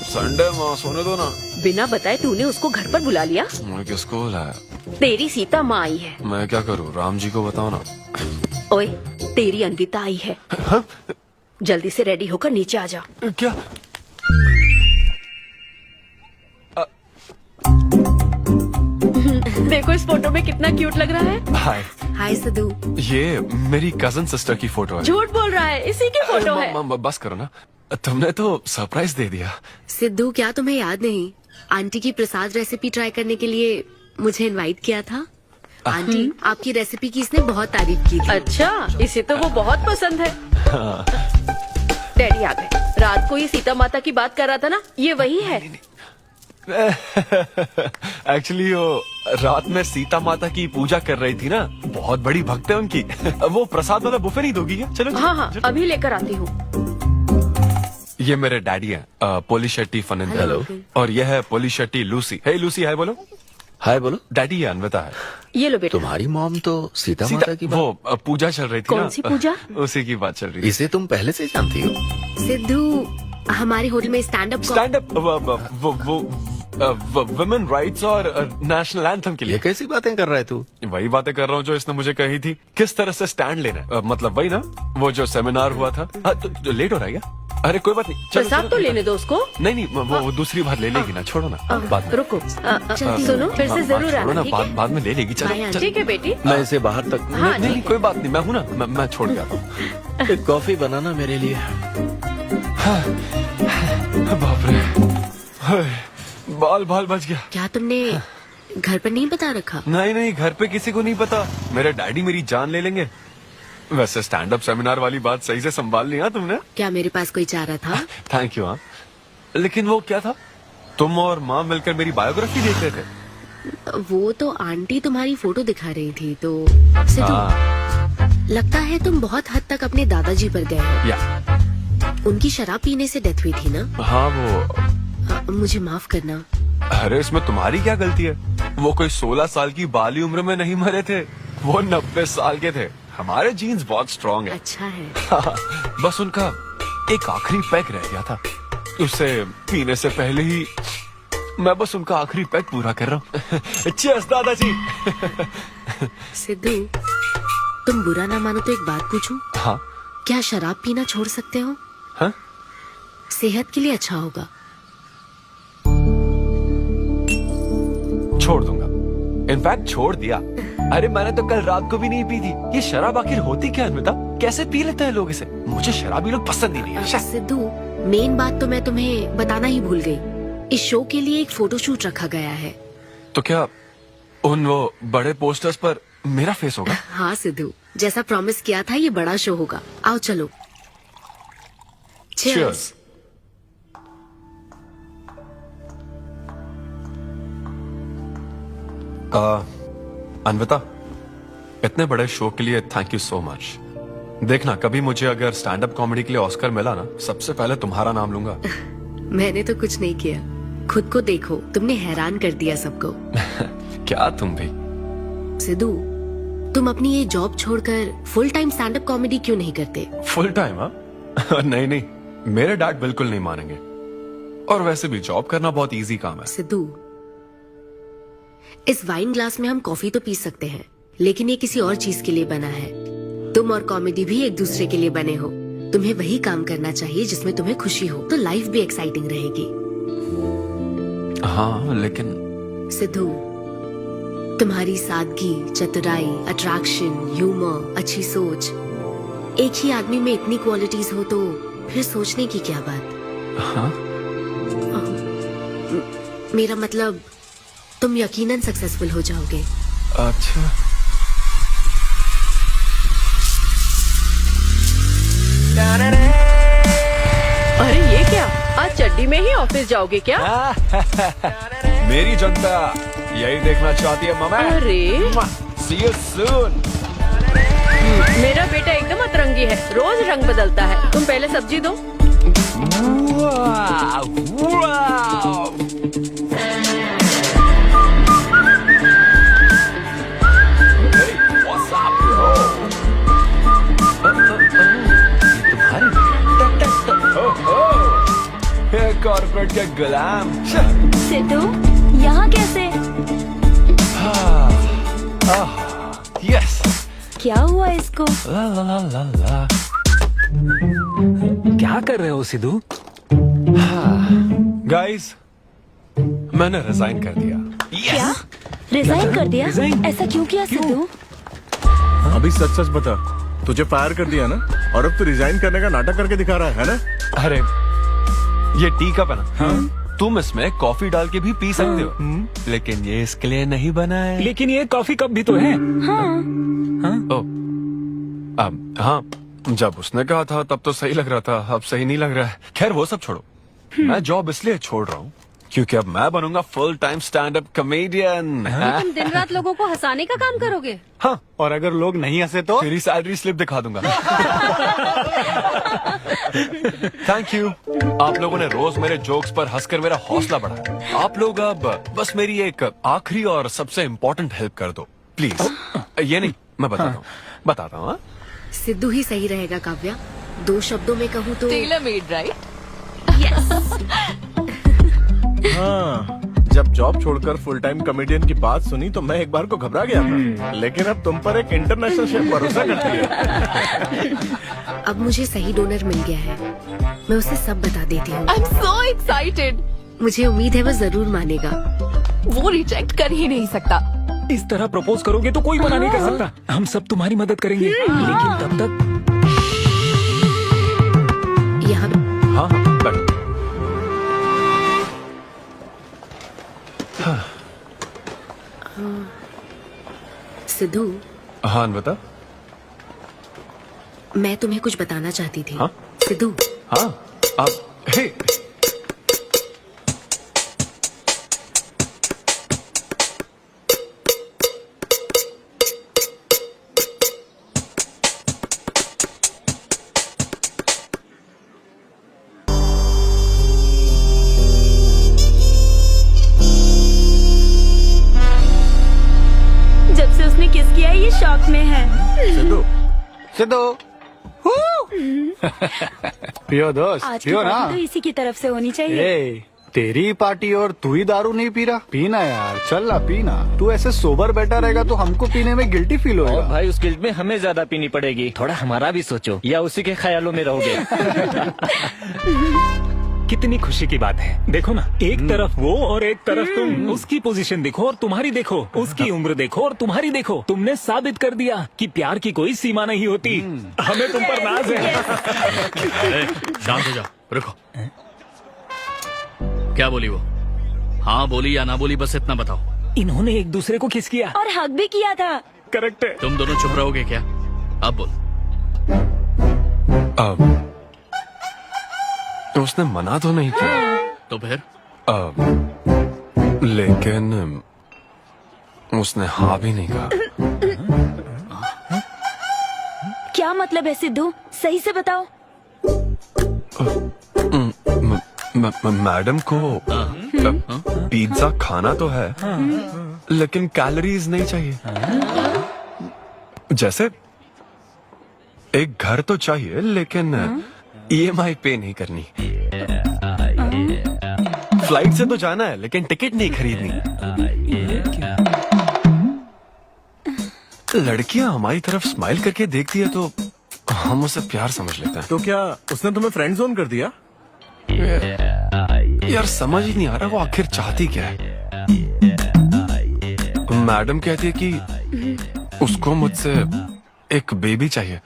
संडे माँ सोने दो ना। बिना बताए तूने उसको घर पर बुला लिया? मैं किसको बुलाया? तेरी सीता माँ आई है। मैं क्या करूँ, राम जी को बताओ ना। ओए, तेरी अन्विता आई है। हाँ? जल्दी से रेडी होकर नीचे आ जा। क्या? देखो इस फोटो में कितना क्यूट लग रहा है। हाय। हाय सिद्धू। ये मेरी कजन सिस्टर की फोटो है। झूठ बोल रहा है, इसी की फोटो है। बस करो ना, तुमने तो सरप्राइज दे दिया। सिद्धू, क्या तुम्हें याद नहीं, आंटी की प्रसाद रेसिपी ट्राई करने के लिए मुझे इनवाइट किया था? आंटी, आपकी रेसिपी की इसने बहुत तारीफ की थी। अच्छा, इसे तो वो बहुत पसंद है। डैडी आ गए। रात को ये सीता माता की बात कर रहा था ना, ये वही है। एक्चुअली वो रात में सीता माता की पूजा कर रही थी ना, बहुत बड़ी भक्त है उनकी। वो प्रसाद वाला बुफे नहीं दोगी क्या? चलो। हाँ हाँ, अभी लेकर आती हूँ। ये मेरे डैडी हैं, पोली शेट्टी फनिंदर। हेलो। और ये है पोली शेट्टी लूसी। हे लूसी, हाय बोलो। हाय बोलो। डैडी ये अन्विता है। ये लो बेटा। तुम्हारी मॉम तो सीता माता की बात। वो पूजा चल रही थी ना। कौन सी पूजा? उसी की बात चल रही थी। इसे तुम पहले से जानती हो? सिद्धू, हमारे होटल में स्टैंड अप वुमेन राइट्स और नेशनल एंथम के लिए। ये कैसी बातें कर रहा है तू? वही बातें कर रहा हूँ जो इसने मुझे कही थी, किस तरह से स्टैंड लेना है। मतलब वही ना, वो जो सेमिनार हुआ था। तो लेट हो रहा है क्या? अरे कोई बात नहीं, प्रसाद तो लेने दो उसको। नहीं वो दूसरी बार ले लेगी ना, छोड़ो ना। बाद में रुको, सुनो, फिर से जरूर छोड़ो ना, आना। बाद में ले लेगी। चलो ठीक है बेटी। मैं इसे बाहर तक नहीं कोई बात नहीं, मैं हूँ ना, मैं छोड़ के आता हूँ। एक कॉफी बनाना मेरे लिए। बाप रे, बाल बच गया। क्या तुमने घर पर नहीं बता रखा? नहीं, घर पे किसी को नहीं पता। मेरे डैडी मेरी जान ले लेंगे। वैसे स्टैंड अप सेमिनार वाली बात सही से संभाल लिया तुमने। क्या मेरे पास कोई चारा था? Thank you. हाँ, लेकिन वो क्या था, तुम और माँ मिलकर मेरी बायोग्राफी देख रहे थे। वो तो आंटी तुम्हारी फोटो दिखा रही थी तो। सिद्धू, लगता है तुम बहुत हद तक अपने दादाजी पर गए हो। या उनकी शराब पीने से डेथ हुई थी ना? हाँ वो। मुझे माफ करना। अरे इसमें तुम्हारी क्या गलती है? वो कोई 16 साल की बाली उम्र में नहीं मरे थे, वो 90 साल के थे। हमारे जीन्स बहुत स्ट्रॉन्ग है। अच्छा है। बस उनका एक आखिरी पैक रह गया था, उसे पीने से पहले ही मैं बस उनका आखिरी पैक पूरा कर रहा हूँ। चीयर्स दादाजी। सिद्धू, तुम बुरा ना मानो तो एक बात पूछूं? हाँ। क्या शराब पीना छोड़ सकते हो? हाँ? सेहत के लिए अच्छा होगा। छोड़ दूंगा, इनफैक्ट छोड़ दिया। अरे मैंने तो कल रात को भी नहीं पी थी। ये शराब आखिर होती क्या अन्विता? कैसे पी लेते हैं लोग इसे? मुझे शराबी लोग पसंद ही नहीं है। सिद्धू, मेन बात तो मैं तुम्हें बताना ही भूल गई। इस शो के लिए एक फोटोशूट रखा गया है। तो क्या उन वो बड़े पोस्टर्स पर मेरा फेस होगा? हाँ सिद्धू, जैसा प्रॉमिस किया था, ये बड़ा शो होगा। आओ चलो। Cheers. अन्विता, इतने बड़े शो के लिए थैंक यू सो मच। देखना, कभी मुझे अगर स्टैंड अप कॉमेडी के लिए ऑस्कर मिला ना, सबसे पहले तुम्हारा नाम लूंगा। मैंने तो कुछ नहीं किया, खुद को देखो, तुमने हैरान कर दिया सबको। क्या तुम भी? सिद्धू, तुम अपनी ये जॉब छोड़कर full time stand up comedy क्यों नहीं करते? Full time? हाँ नहीं, मेरे डैड बिल्कुल नहीं मानेंगे। और वैसे भी जॉब करना बहुत इजी काम है। सिद्धू, इस वाइन ग्लास में हम कॉफी तो पी सकते हैं, लेकिन ये किसी और चीज के लिए बना है। तुम और कॉमेडी भी एक दूसरे के लिए बने हो। तुम्हें वही काम करना चाहिए जिसमें तुम्हें खुशी हो, तो लाइफ भी एक्साइटिंग रहेगी। हाँ लेकिन सिद्धू, तुम्हारी सादगी, चतुराई, अट्रैक्शन, ह्यूमर, अच्छी सोच, एक ही आदमी में इतनी क्वालिटीज हो तो फिर सोचने की क्या बात। हाँ? मेरा मतलब तुम यकीनन सक्सेसफुल हो जाओगे। अच्छा। अरे ये क्या, आज चड्डी में ही ऑफिस जाओगे क्या? मेरी जनता यही देखना चाहती है मामा। अरे See you soon। मेरा बेटा एकदम अतरंगी है, रोज रंग बदलता है। तुम पहले सब्जी दो। कॉर्पोरेट के गुलाम। सिद्धू, यहाँ कैसे? यस। क्या हुआ इसको? ला ला ला ला ला। क्या कर रहे हो सिद्धू? गाइस, मैंने रिजाइन कर दिया। क्या? रिजाइन कर दिया? ऐसा क्यों किया सिद्धू? अभी सच सच बता, तुझे फायर कर दिया ना, और अब तू रिजाइन करने का नाटक करके दिखा रहा है ना? अरे ये टी कप है ना, हाँ? तुम इसमें कॉफी डाल के भी पी सकते हो, लेकिन ये इसके लिए नहीं बना है। लेकिन ये कॉफी कप भी तो है। हाँ, जब उसने कहा था तब तो सही लग रहा था, अब सही नहीं लग रहा है। खैर वो सब छोड़ो, मैं जॉब इसलिए छोड़ रहा हूँ क्योंकि अब मैं बनूंगा full time stand up comedian. तुम दिन रात लोगों को हंसाने का काम करोगे? हाँ, और अगर लोग नहीं हंसे तो तेरी सैलरी स्लिप दिखा दूंगा। Thank you. आप लोगों ने रोज मेरे जोक्स पर हंसकर मेरा हौसला बढ़ाया। आप लोग अब बस मेरी एक आखिरी और सबसे इम्पोर्टेंट हेल्प कर दो प्लीज। ये नहीं, मैं बताता हूँ। सिद्धू ही सही रहेगा काव्या। 2 शब्दों में कहूँ तो टेलर मेड, राइट? हाँ, जब जॉब छोड़कर फुल टाइम कॉमेडियन की बात सुनी तो मैं एक बार को घबरा गया था, लेकिन अब तुम पर एक इंटरनेशनल शेफ भरोसा करती है। अब मुझे सही डोनर मिल गया है, मैं उसे सब बता देती हूँ। I'm so excited। मुझे उम्मीद है वो जरूर मानेगा। वो रिजेक्ट कर ही नहीं सकता। इस तरह प्रपोज करोगे तो कोई मना नहीं कर सकता। हम सब तुम्हारी मदद करेंगे, लेकिन तब तक यहाँ हाँ बैठो। सिद्धू। हाँ बता। मैं तुम्हें कुछ बताना चाहती थी। हाँ? सिद्धू। हाँ आप हे। जब से उसने किस किया ये शॉक में है। सिद्धू, सिद्धू। पियो दोस्त, आज की पियो ना। पार्टी तो इसी की तरफ से होनी चाहिए। ए, तेरी पार्टी और तू ही दारू नहीं पी रहा? पीना यार, चल ना पीना। तू ऐसे सोबर बैठा रहेगा तो हमको पीने में गिल्टी फील होगा। भाई उस गिल्ट में हमें ज्यादा पीनी पड़ेगी। थोड़ा हमारा भी सोचो, या उसी के ख्यालों में रहोगे। कितनी खुशी की बात है। देखो ना, एक तरफ वो और एक तरफ तुम। उसकी पोजीशन देखो और तुम्हारी देखो, उसकी उम्र देखो और तुम्हारी देखो। तुमने साबित कर दिया कि प्यार की कोई सीमा नहीं होती। हमें तुम पर नाज है। शांत हो जाओ, रुको। क्या बोली वो? हाँ बोली या ना बोली, बस इतना बताओ। इन्होंने एक दूसरे को किस किया और हक भी किया था। करेक्ट है। तुम दोनों चुप रहोगे क्या? अब बोल। उसने मना तो नहीं किया। तो फिर? लेकिन उसने हाँ भी नहीं कहा। क्या मतलब है सिद्धू? सही से बताओ। मैडम को पिज्जा खाना तो है, लेकिन कैलोरीज नहीं चाहिए। जैसे एक घर तो चाहिए, लेकिन EMI पे नहीं करनी। फ्लाइट से तो जाना है, लेकिन टिकट नहीं खरीदनी। लड़कियां हमारी तरफ स्माइल करके देखती है तो हम उसे प्यार समझ लेते हैं। तो क्या उसने तुम्हें फ्रेंड जोन कर दिया? यार समझ ही नहीं आ रहा वो आखिर चाहती क्या है। मैडम कहती है कि उसको मुझसे एक बेबी चाहिए,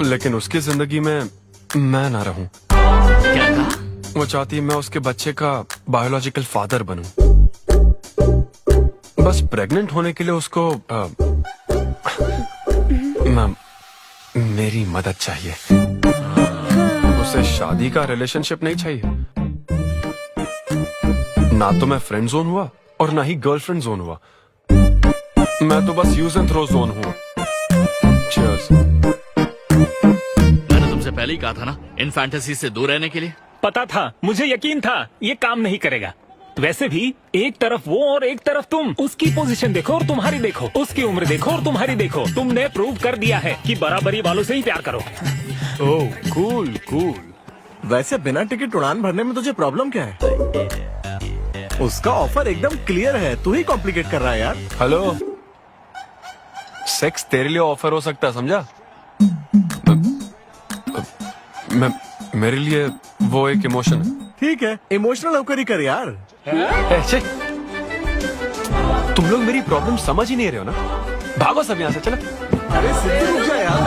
लेकिन उसकी जिंदगी में मैं ना रहूं। क्या कहा? वो चाहती है मैं उसके बच्चे का बायोलॉजिकल फादर बनूं। बस प्रेग्नेंट होने के लिए उसको मेरी मदद चाहिए। उसे शादी का रिलेशनशिप नहीं चाहिए। ना तो मैं फ्रेंड जोन हुआ और ना ही गर्लफ्रेंड जोन हुआ। मैं तो बस यूज एंड थ्रो जोन हूँ। Cheers। मैंने तुमसे पहले ही कहा था ना इन फैंटेसी से दूर रहने के लिए। पता था, मुझे यकीन था ये काम नहीं करेगा। वैसे भी एक तरफ वो और एक तरफ तुम, उसकी पोजीशन देखो और तुम्हारी देखो, उसकी उम्र देखो और तुम्हारी देखो। तुमने प्रूव कर दिया है कि बराबरी वालों से ही प्यार करो। ओह कूल कूल। वैसे बिना टिकट उड़ान भरने में तुझे प्रॉब्लम क्या है? उसका ऑफर एकदम क्लियर है, तू ही कॉम्प्लिकेट कर रहा है यार। हेलो, सेक्स तेरे लिए ऑफर हो सकता है, समझा? मेरे लिए वो एक इमोशन है। ठीक है, इमोशनल होकर ही कर यार। तुम लोग मेरी प्रॉब्लम समझ ही नहीं रहे हो ना। भागो सब यहाँ से, चलो। अरे सिद्धू रुक जा यार।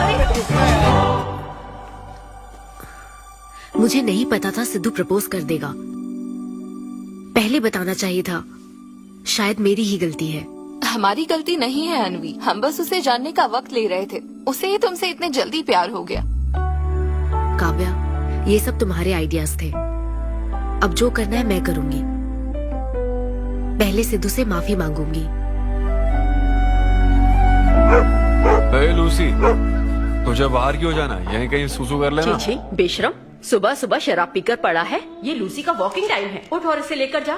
मुझे नहीं पता था सिद्धू प्रपोज कर देगा। पहले बताना चाहिए था। शायद मेरी ही गलती है। हमारी गलती नहीं है अनवी, हम बस उसे जानने का वक्त ले रहे थे। उसे ही तुमसे इतने जल्दी प्यार हो गया। काव्या, ये सब तुम्हारे आइडियाज थे। अब जो करना है मैं करूंगी। पहले सिद्धू से माफी मांगूंगी। हे लूसी, तुझे बाहर क्यों जाना है? यहीं कहीं सुसु कर लेना। छी बेशरम, सुबह सुबह शराब पीकर पड़ा है। ये लूसी का वॉकिंग टाइम है, उठ और इसे लेकर जा।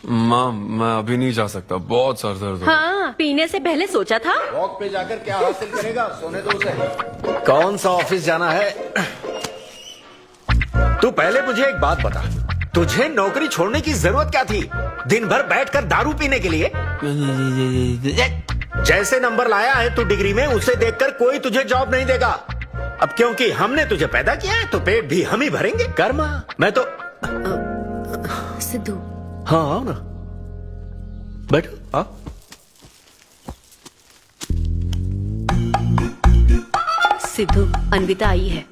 माँ, मैं अभी नहीं जा सकता, बहुत सर दर्द हो। हाँ, पीने से पहले सोचा था। वॉक पे जाकर क्या हासिल करेगा? सोने दो उसे। कौन सा ऑफिस जाना है? तू पहले मुझे एक बात बता, तुझे नौकरी छोड़ने की जरूरत क्या थी? दिन भर बैठकर दारू पीने के लिए? जैसे नंबर लाया है तू डिग्री में, उसे देखकर कोई तुझे जॉब नहीं देगा। अब क्योंकि हमने तुझे पैदा किया है तो पेट भी हम ही भरेंगे। कर्मा, मैं तो सिद्धू। हाँ आओ ना, बैठो। आओ। सिद्धू, अन्विता आई है।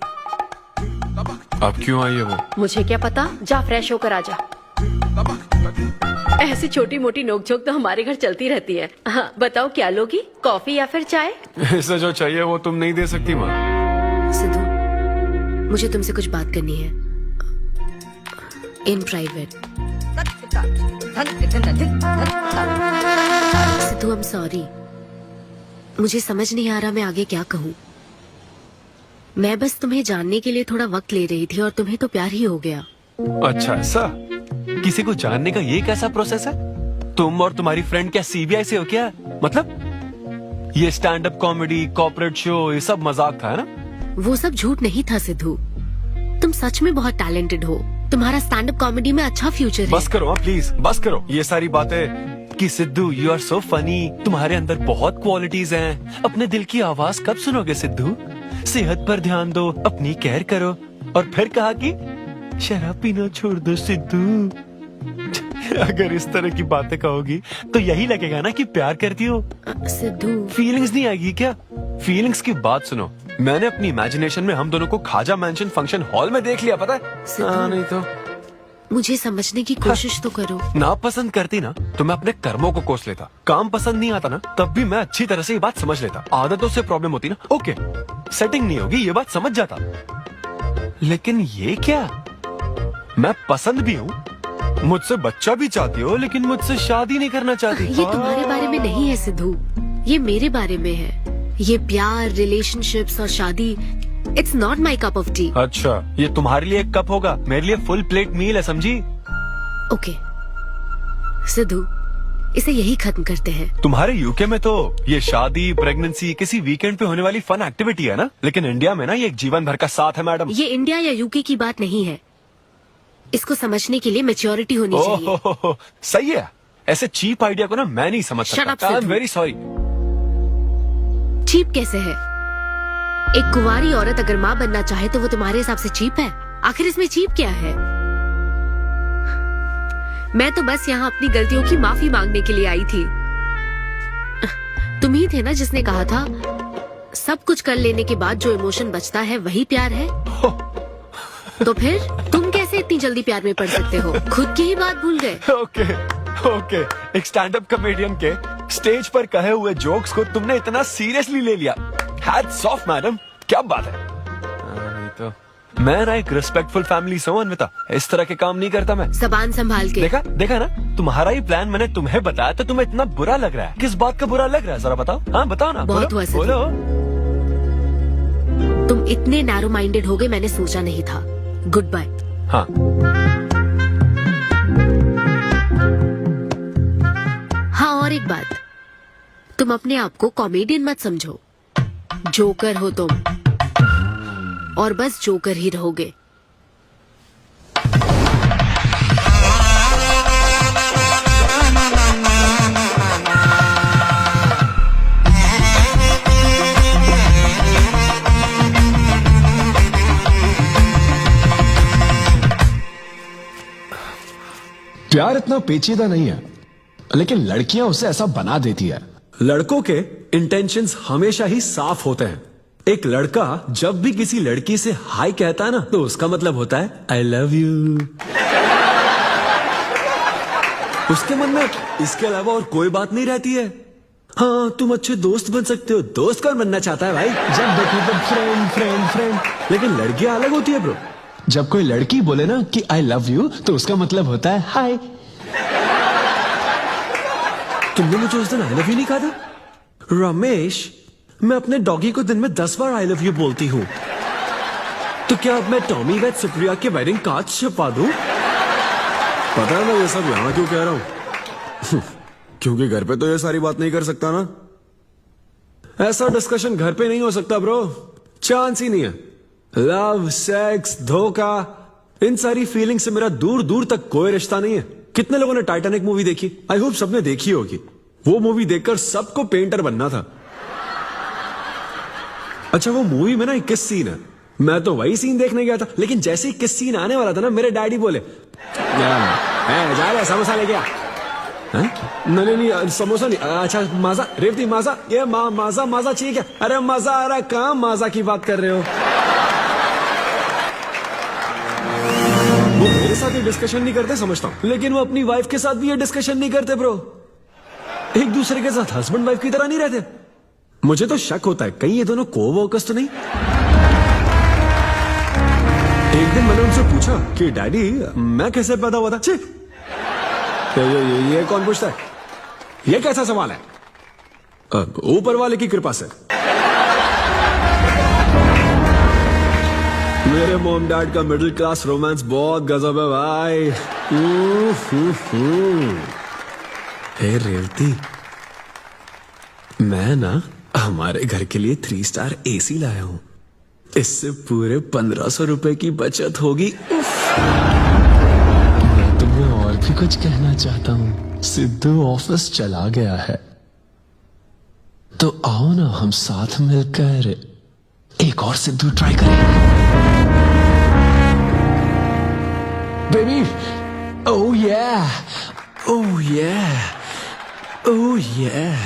अब क्यों आई है वो? मुझे क्या पता, जा फ्रेश होकर आ जा। ऐसी छोटी मोटी नोकझोंक तो हमारे घर चलती रहती है। हाँ, बताओ क्या लोगी, कॉफी या फिर चाय? इसे जो चाहिए वो तुम नहीं दे सकती माँ। सिद्धू, मुझे तुमसे कुछ बात करनी है, in private. Sidhu, I am sorry. मुझे समझ नहीं आ रहा मैं आगे क्या कहूँ। मैं बस तुम्हें जानने के लिए थोड़ा वक्त ले रही थी और तुम्हें तो प्यार ही हो गया। अच्छा ऐसा? किसी को जानने का ये कैसा प्रोसेस है? तुम और तुम्हारी फ्रेंड क्या सीबीआई से हो क्या? मतलब ये stand up comedy, corporate show, ये सब मजाक था, है ना? वो सब झूठ नहीं था सिद्धू। तुम सच में बहुत टैलेंटेड हो। तुम्हारा स्टैंड अप कॉमेडी में अच्छा फ्यूचर है। बस करो प्लीज, बस करो ये सारी बातें कि Sidhu you are so funny, तुम्हारे अंदर बहुत क्वालिटीज हैं। अपने दिल की आवाज कब सुनोगे सिद्धू? सेहत पर ध्यान दो, अपनी केयर करो। और फिर कहा कि शराब पीना छोड़ दो सिद्धू। अगर इस तरह की बातें कहोगी तो यही लगेगा ना कि प्यार करती हो। सिद्धू, फीलिंग्स नहीं आएगी क्या? फीलिंग्स की बात सुनो, मैंने अपनी इमेजिनेशन में हम दोनों को खाजा मैंशन फंक्शन हॉल में देख लिया, पता है? नहीं तो मुझे समझने की कोशिश तो करो। ना पसंद करती ना तो मैं अपने कर्मों को कोस लेता। काम पसंद नहीं आता ना तब भी मैं अच्छी तरह से ये बात समझ लेता। आदतों से प्रॉब्लम होती ना, ओके सेटिंग नहीं होगी ये बात समझ जाता। लेकिन ये क्या, मैं पसंद भी हूँ, मुझसे बच्चा भी चाहती हो, लेकिन मुझसे शादी नहीं करना चाहती। ये तुम्हारे बारे में नहीं है सिद्धू, ये मेरे बारे में है। ये प्यार, रिलेशनशिप्स और शादी, it's not my cup of T. अच्छा, ये तुम्हारे लिए एक कप होगा, मेरे लिए फुल प्लेट मील है, समझी? ओके सिद्धू, इसे यही खत्म करते हैं। तुम्हारे यूके में तो ये शादी, प्रेगनेंसी किसी वीकेंड पे होने वाली फन एक्टिविटी है ना, लेकिन इंडिया में ना ये एक जीवन भर का साथ है मैडम। ये इंडिया या यूके की बात नहीं है। इसको समझने के लिए मैच्योरिटी होनी चाहिए। सही है, ऐसे चीप आइडिया को ना मैं नहीं समझ सकता। I am very sorry. Cheap कैसे है? एक कुंवारी औरत अगर माँ बनना चाहे तो वो तुम्हारे हिसाब से चीप है? आखिर इसमें चीप क्या है? मैं तो बस यहाँ अपनी गलतियों की माफी मांगने के लिए आई थी। तुम ही थे ना जिसने कहा था सब कुछ कर लेने के बाद जो इमोशन बचता है वही प्यार है। तो फिर तुम कैसे इतनी जल्दी प्यार में पड़ सकते हो? खुद की ही बात भूल गए। ओके, एक स्टैंड अप कॉमेडियन के स्टेज पर कहे हुए जोक्स को तुमने इतना सीरियसली ले लिया। हैट्स ऑफ मैडम, क्या बात है। नहीं तो मैं ना एक रिस्पेक्टफुल फैमिली से हूं अनविता, इस तरह के काम नहीं करता मैं। जबान संभाल के। देखा ना, तुम्हारा ही प्लान मैंने तुम्हें बताया तो तुम्हें इतना बुरा लग रहा है। किस बात का बुरा लग रहा है जरा बताओ। हाँ बताओ ना। बहुत हुआ सिद्धू। बोलो। तुम इतने नैरो माइंडेड हो गए मैंने सोचा नहीं था। Good bye. हाँ हाँ, और एक बात, तुम अपने आप को कॉमेडियन मत समझो। जोकर हो तुम, और बस जोकर ही रहोगे। प्यार इतना पेचीदा नहीं है, लेकिन लड़कियां उसे ऐसा बना देती है। लड़कों के इंटेंशंस हमेशा ही साफ होते हैं। एक लड़का जब भी किसी लड़की से हाय कहता है ना, तो उसका मतलब होता है आई लव यू। उसके मन में इसके अलावा और कोई बात नहीं रहती है। हाँ, तुम अच्छे दोस्त बन सकते हो। दोस्त कौन बनना चाहता है भाई? जब देखो तब फ्रेंड फ्रेंड फ्रेंड। लेकिन लड़कियां अलग होती है ब्रो। जब कोई लड़की बोले ना कि आई लव यू, तो उसका मतलब होता है हाय। तुमने मुझे उस दिन आई लव यू नहीं कहा था? रमेश, मैं अपने डॉगी को दिन में 10 बार आई लव यू बोलती हूँ। तो क्या अब मैं टॉमी वेट सुप्रिया के वेडिंग कार्ड छपा दूं? पता है मैं ये सब यहाँ क्यों कह रहा हूँ? क्योंकि घर पे तो ये सारी बात नहीं कर सकता ना। ऐसा डिस्कशन घर पे नहीं हो सकता ब्रो, चांस ही नहीं है। लव, सेक्स, धोखा, इन सारी फीलिंग से मेरा दूर दूर तक कोई रिश्ता नहीं है। कितने लोगों ने टाइटैनिक मूवी देखी? आई होप सबने देखी होगी। वो मूवी देखकर सबको पेंटर बनना था। अच्छा, वो मूवी में ना 21 सीन है। मैं तो वही सीन देखने गया था, लेकिन जैसे ही 21 सीन आने वाला था ना, मेरे डैडी बोले जा रहे समोसा लेके आ। नहीं, समोसा नहीं। अच्छा, माजा, रेवती माजा, ये माजा माजा ठीक है। अरे मजा आ रहा, कहाँ माजा की बात कर रहे हो? वो मेरे साथ ये डिस्कशन नहीं करते समझता हूँ, लेकिन वो अपनी वाइफ के साथ भी ये डिस्कशन नहीं करते ब्रो। एक दूसरे के साथ हस्बैंड वाइफ की तरह नहीं रहते। मुझे तो शक होता है कहीं ये दोनों को-वर्कर्स तो नहीं। एक दिन मैंने उनसे पूछा कि डैडी मैं कैसे पैदा हुआ था? छी, ये कौन पूछता है? ये कैसा सवाल है? ऊपर वाले की कृपा से। मेरे मॉम डैड का मिडिल क्लास रोमांस बहुत गजब है भाई। हे रेवती, मैं ना हमारे घर के लिए 3 स्टार AC लाया हूं। इससे पूरे 1500 रुपए की बचत होगी। मैं तुम्हें और भी कुछ कहना चाहता हूँ। सिद्धू ऑफिस चला गया है, तो आओ ना हम साथ मिलकर एक और सिद्धू ट्राई करें। Baby, oh yeah, oh yeah, oh yeah.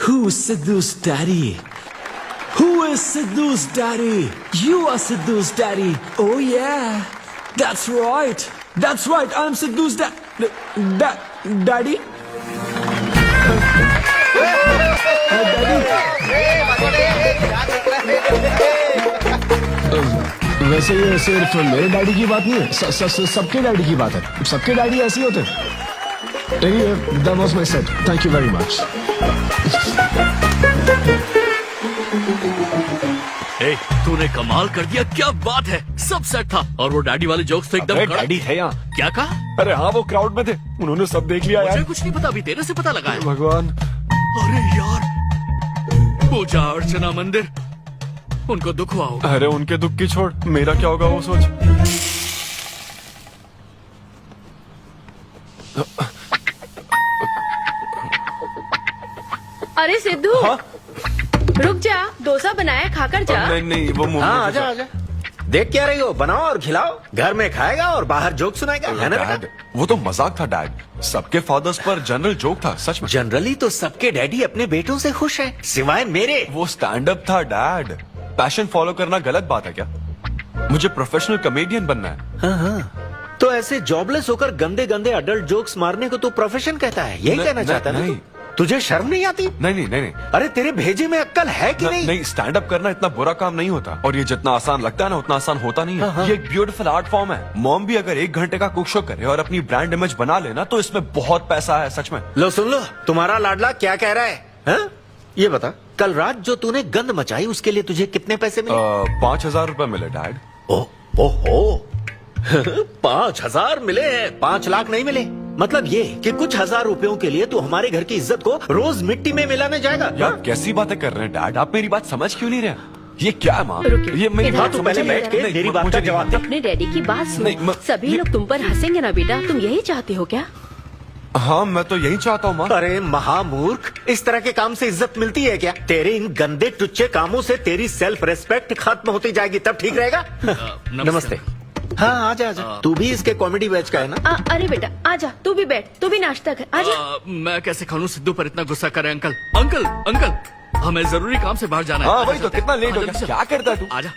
Who is Sidhu's daddy? Who is Sidhu's daddy? You are Sidhu's daddy. Oh yeah, that's right. That's right. I'm Sidhu's daddy. वैसे ये सिर्फ मेरे डैडी की बात नहीं है, सबके डैडी की बात है। सबके डैडी ऐसे ही होते हैं। Anyway, that was my set. Thank you very much. तूने कमाल कर दिया, क्या बात है। सब सेट था और वो डैडी वाले जोक्स तो एकदम डैडी थे यहाँ। क्या कहा? अरे हाँ, वो क्राउड में थे, उन्होंने सब देख लिया यार। मुझे कुछ नहीं पता, अभी तेरे से पता लगा है। भगवान, अरे यार, पूजा अर्चना मंदिर, उनको दुख हुआ होगा। अरे उनके दुख की छोड़, मेरा क्या होगा वो सोच। अरे सिद्धू, रुक जा, डोसा बनाया, खाकर जा। नहीं नहीं वो मुंह हाँ आजा आजा। देख क्या रही हो, बनाओ और खिलाओ। घर में खाएगा और बाहर जोक सुनाएगा, है ना बेटा? डैड वो तो मजाक था डैड, सबके फादर्स पर जनरल जोक था सच में। जनरली तो सबके डैडी अपने बेटों से खुश हैं, सिवाय मेरे। वो स्टैंड अप था डैड, पैशन फॉलो करना गलत बात है क्या? मुझे प्रोफेशनल कॉमेडियन बनना है। हाँ हाँ, तो ऐसे जॉबलेस होकर गंदे गंदे अडल्ट जोक्स मारने को तू प्रोफेशन कहता है, यही कहना चाहता है ना? तुझे शर्म नहीं आती? नहीं नहीं नहीं। अरे तेरे भेजे में अक्ल है कि नहीं? नहीं, स्टैंड अप करना इतना बुरा काम नहीं होता, और ये जितना आसान लगता है ना उतना आसान होता नहीं है। ये एक ब्यूटीफुल आर्ट फॉर्म है। मॉम भी अगर 1 घंटे का कुक शो करे और अपनी ब्रांड इमेज बना लेना तो इसमें बहुत पैसा है सच में। लो सुन लो, तुम्हारा लाडला क्या कह रहा है, हाँ? ये बता, कल रात जो तूने गंद मचाई उसके लिए तुझे कितने पैसे मिले? 5,000 रुपए मिले डैड। ओहो 5,000 मिले हैं, 5 लाख नहीं मिले? मतलब ये कि कुछ हजार रुपयों के लिए तू हमारे घर की इज्जत को रोज मिट्टी में मिलाने जाएगा? यार कैसी बातें कर रहे हैं डैड, आप मेरी बात समझ क्यों नहीं रहे? ये क्या है माँ? ये मेरी हाँ, बात तू समझ पहले नहीं बैठ के रहे। मेरी बात का जवाब दे। अपने डैडी की बात नहीं, सुनो, सभी लोग तुम पर हंसेंगे ना बेटा, तुम यही चाहते हो क्या? हाँ मैं तो यही चाहता हूँ माँ। अरे महामूर्ख, इस तरह के काम से इज्जत मिलती है क्या? तेरे इन गंदे टुच्चे कामों से तेरी सेल्फ रेस्पेक्ट खत्म होती जाएगी, तब ठीक रहेगा। नमस्ते। हाँ आजा आजा, तू भी इसके कॉमेडी बैच का है ना? अरे बेटा आजा, तू भी बैठ, तू भी नाश्ता कर, आजा। मैं कैसे खा लूं? सिद्धू पर इतना गुस्सा करे अंकल। अंकल अंकल, हमें जरूरी काम से बाहर जाना है। हाँ वही तो, कितना लेट हो गया, क्या करता है तू? आजा।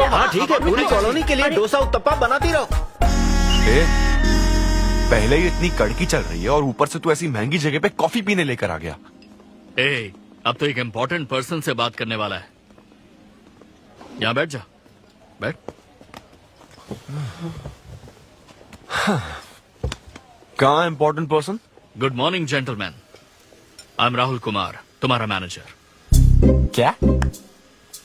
हाँ ठीक है, पूरी कॉलोनी के लिए डोसा उत्तप्पा बनाती रहो। पहले ही इतनी कड़की चल रही है और ऊपर से तू ऐसी महंगी जगह पे कॉफी पीने लेकर आ गया। अब तो एक इम्पोर्टेंट पर्सन से बात करने वाला है। यहाँ बैठ जा, बैठ। कहाँ important person? Good morning gentleman, I am Rahul Kumar, तुम्हारा मैनेजर। क्या?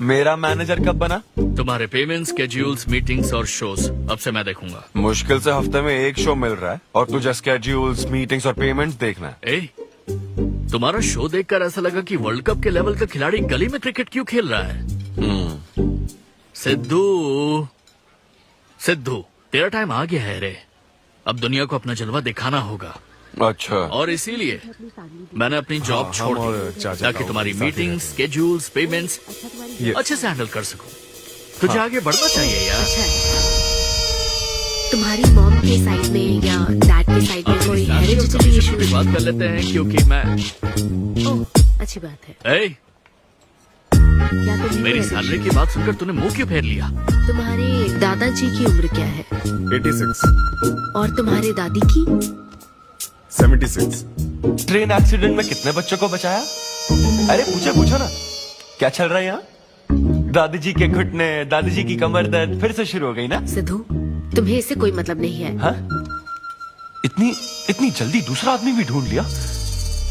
मेरा मैनेजर कब बना? तुम्हारे पेमेंट्स, स्केड्यूल्स, मीटिंग्स और शोज अब से मैं देखूंगा। मुश्किल से हफ्ते में 1 शो मिल रहा है और तुझे स्केड्यूल्स, मीटिंग्स और पेमेंट्स देखना है। तुम्हारा शो देखकर ऐसा लगा कि वर्ल्ड कप के लेवल का खिलाड़ी गली में क्रिकेट क्यों खेल रहा है। सिद्धू तेरा टाइम आ गया है रे, अब दुनिया को अपना जलवा दिखाना होगा। अच्छा। और इसीलिए मैंने अपनी जॉब छोड़ दी ताकि तुम्हारी मीटिंग्स, स्केड्यूल्स, पेमेंट्स अच्छे से हैंडल कर सकूं। तुझे आगे बढ़ना चाहिए यार। तुम्हारी मॉम के साइड में या डैड के साइड में कोई हेरिडिटरी इशू? बात कर लेते हैं क्योंकि मैं अच्छी बात है। क्या मेरी सैलरी की बात सुनकर तूने मुंह क्यों फेर लिया? तुम्हारे दादाजी की उम्र क्या है? 86। और तुम्हारे दादी की? 76। ट्रेन एक्सीडेंट में कितने बच्चों को बचाया? अरे पूछो ना, क्या चल रहा है यहाँ? दादी जी के घुटने, दादी जी की कमर दर्द फिर से शुरू हो गई ना? सिद्धू, तुम्हें इससे कोई मतलब नहीं है। हाँ? इतनी जल्दी दूसरा आदमी भी ढूंढ लिया?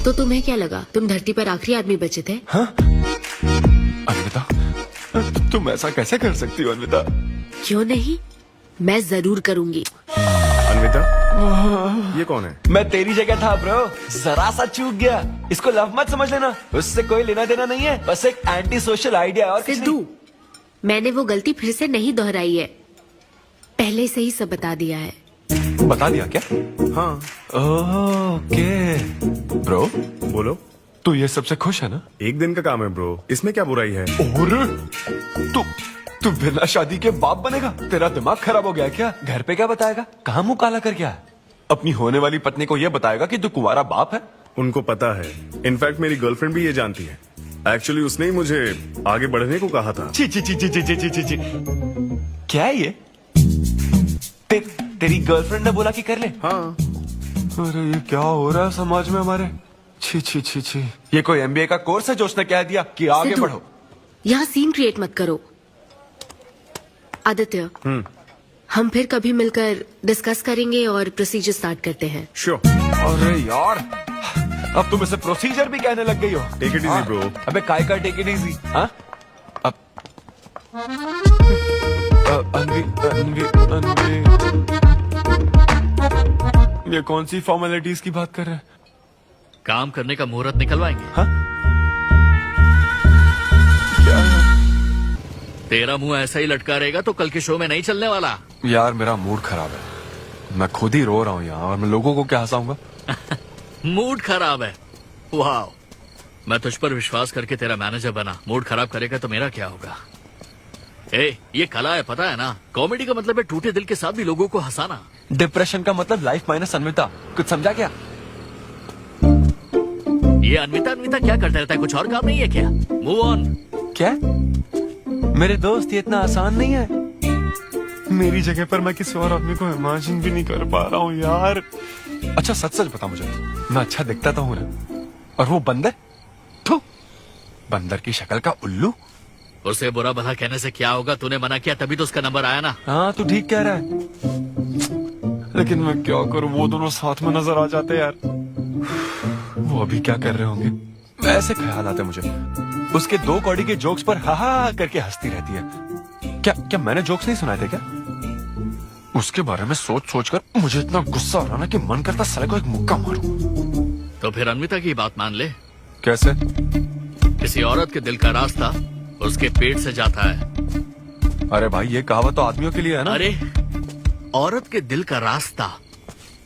तो तुम्हें क्या लगा तुम धरती पर आखिरी आदमी बचे थे? हाँ? अन्विता, तुम ऐसा कैसे कर सकती हो अन्विता? क्यों नहीं, मैं जरूर करूंगी। अन्विता, ये कौन है? मैं तेरी जगह था ब्रो, जरा सा चूक गया। इसको लव मत समझ लेना, उससे कोई लेना देना नहीं है, बस एक एंटी सोशल आइडिया। और सिद्धू, मैंने वो गलती फिर से नहीं दोहराई है, पहले से ही सब बता दिया है। बता दिया क्या? हाँ। ओके ब्रो, बोलो। तू ये सबसे खुश है ना? 1 दिन का काम है ब्रो, इसमें क्या बुराई है? और तू बिना शादी के बाप बनेगा? तेरा दिमाग खराब हो गया क्या? घर पे क्या बताएगा? कहाँ मुंह काला कर गया है? अपनी होने वाली पत्नी को ये बताएगा कि तू कुंवारा बाप है? उनको पता है, इनफैक्ट मेरी गर्लफ्रेंड भी ये जानती है। एक्चुअली उसने ही मुझे आगे बढ़ने को कहा था। ची ची ची ची ची ची ची ची। क्या है ये? तेरी गर्लफ्रेंड ने बोला कि कर ले? हाँ। अरे ये क्या हो रहा है समाज में हमारे? छी छी छी छी। ये कोई MBA का कोर्स है जो उसने कह दिया कि आगे बढ़ो? यहाँ सीन क्रिएट मत करो। आदित्य, हम फिर कभी मिलकर डिस्कस करेंगे और प्रोसीजर स्टार्ट करते हैं। श्योर। अरे यार, अब तुम इसे प्रोसीजर भी कहने लग गई हो। Take it easy bro. अबे काय का टेक इट इजी? हाँ? अब अनवी ये कौन सी फॉर्मेलिटीज की बात कर रहे हैं? काम करने का मुहूर्त निकलवाएंगे। हाँ? क्या? तेरा मुंह ऐसा ही लटका रहेगा तो कल के शो में नहीं चलने वाला। यार मेरा मूड खराब है, मैं खुद ही रो रहा हूँ यहाँ, और मैं लोगों को क्या हंसाऊंगा? मूड खराब है? वाह, मैं तुझ पर विश्वास करके तेरा मैनेजर बना, मूड खराब करेगा तो मेरा क्या होगा? ये कला है, पता है ना? कॉमेडी का मतलब है टूटे दिल के साथ भी लोगों को हंसाना। डिप्रेशन का मतलब लाइफ माइनस अन्विता, कुछ समझा क्या? ये अन्विता क्या करता रहता है, कुछ और काम नहीं है क्या? Move on. क्या मेरे दोस्त, ये इतना आसान नहीं है। मेरी जगह पर मैं किसी और आदमी को इमेजिन भी नहीं कर पा रहा हूँ यार। अच्छा सच बता मुझे, मैं अच्छा दिखता तो हूँ ना? और वो बंदर, बंदर की शक्ल का उल्लू। उसे बुरा भला कहने से क्या होगा? तूने मना किया तभी तो उसका नंबर आया ना। हाँ तू ठीक कह रहा है, लेकिन मैं क्या करूँ, वो दोनों साथ में नजर आ जाते यार। वो अभी क्या कर रहे होंगे? ऐसे ख्याल आते मुझे, उसके 2 कौड़ी के जोक्स पर हा हा करके हंसती रहती है। क्या मैंने जोक्स नहीं सुनाए थे क्या? उसके बारे में सोच कर मुझे इतना गुस्सा आ रहा ना कि मन करता साले को एक मुक्का मारूं। तो फिर अन्विता की बात मान ले। कैसे? किसी औरत के दिल का रास्ता उसके पेट से जाता है। अरे भाई ये कहावत तो आदमियों के लिए है ना। अरे औरत के दिल का रास्ता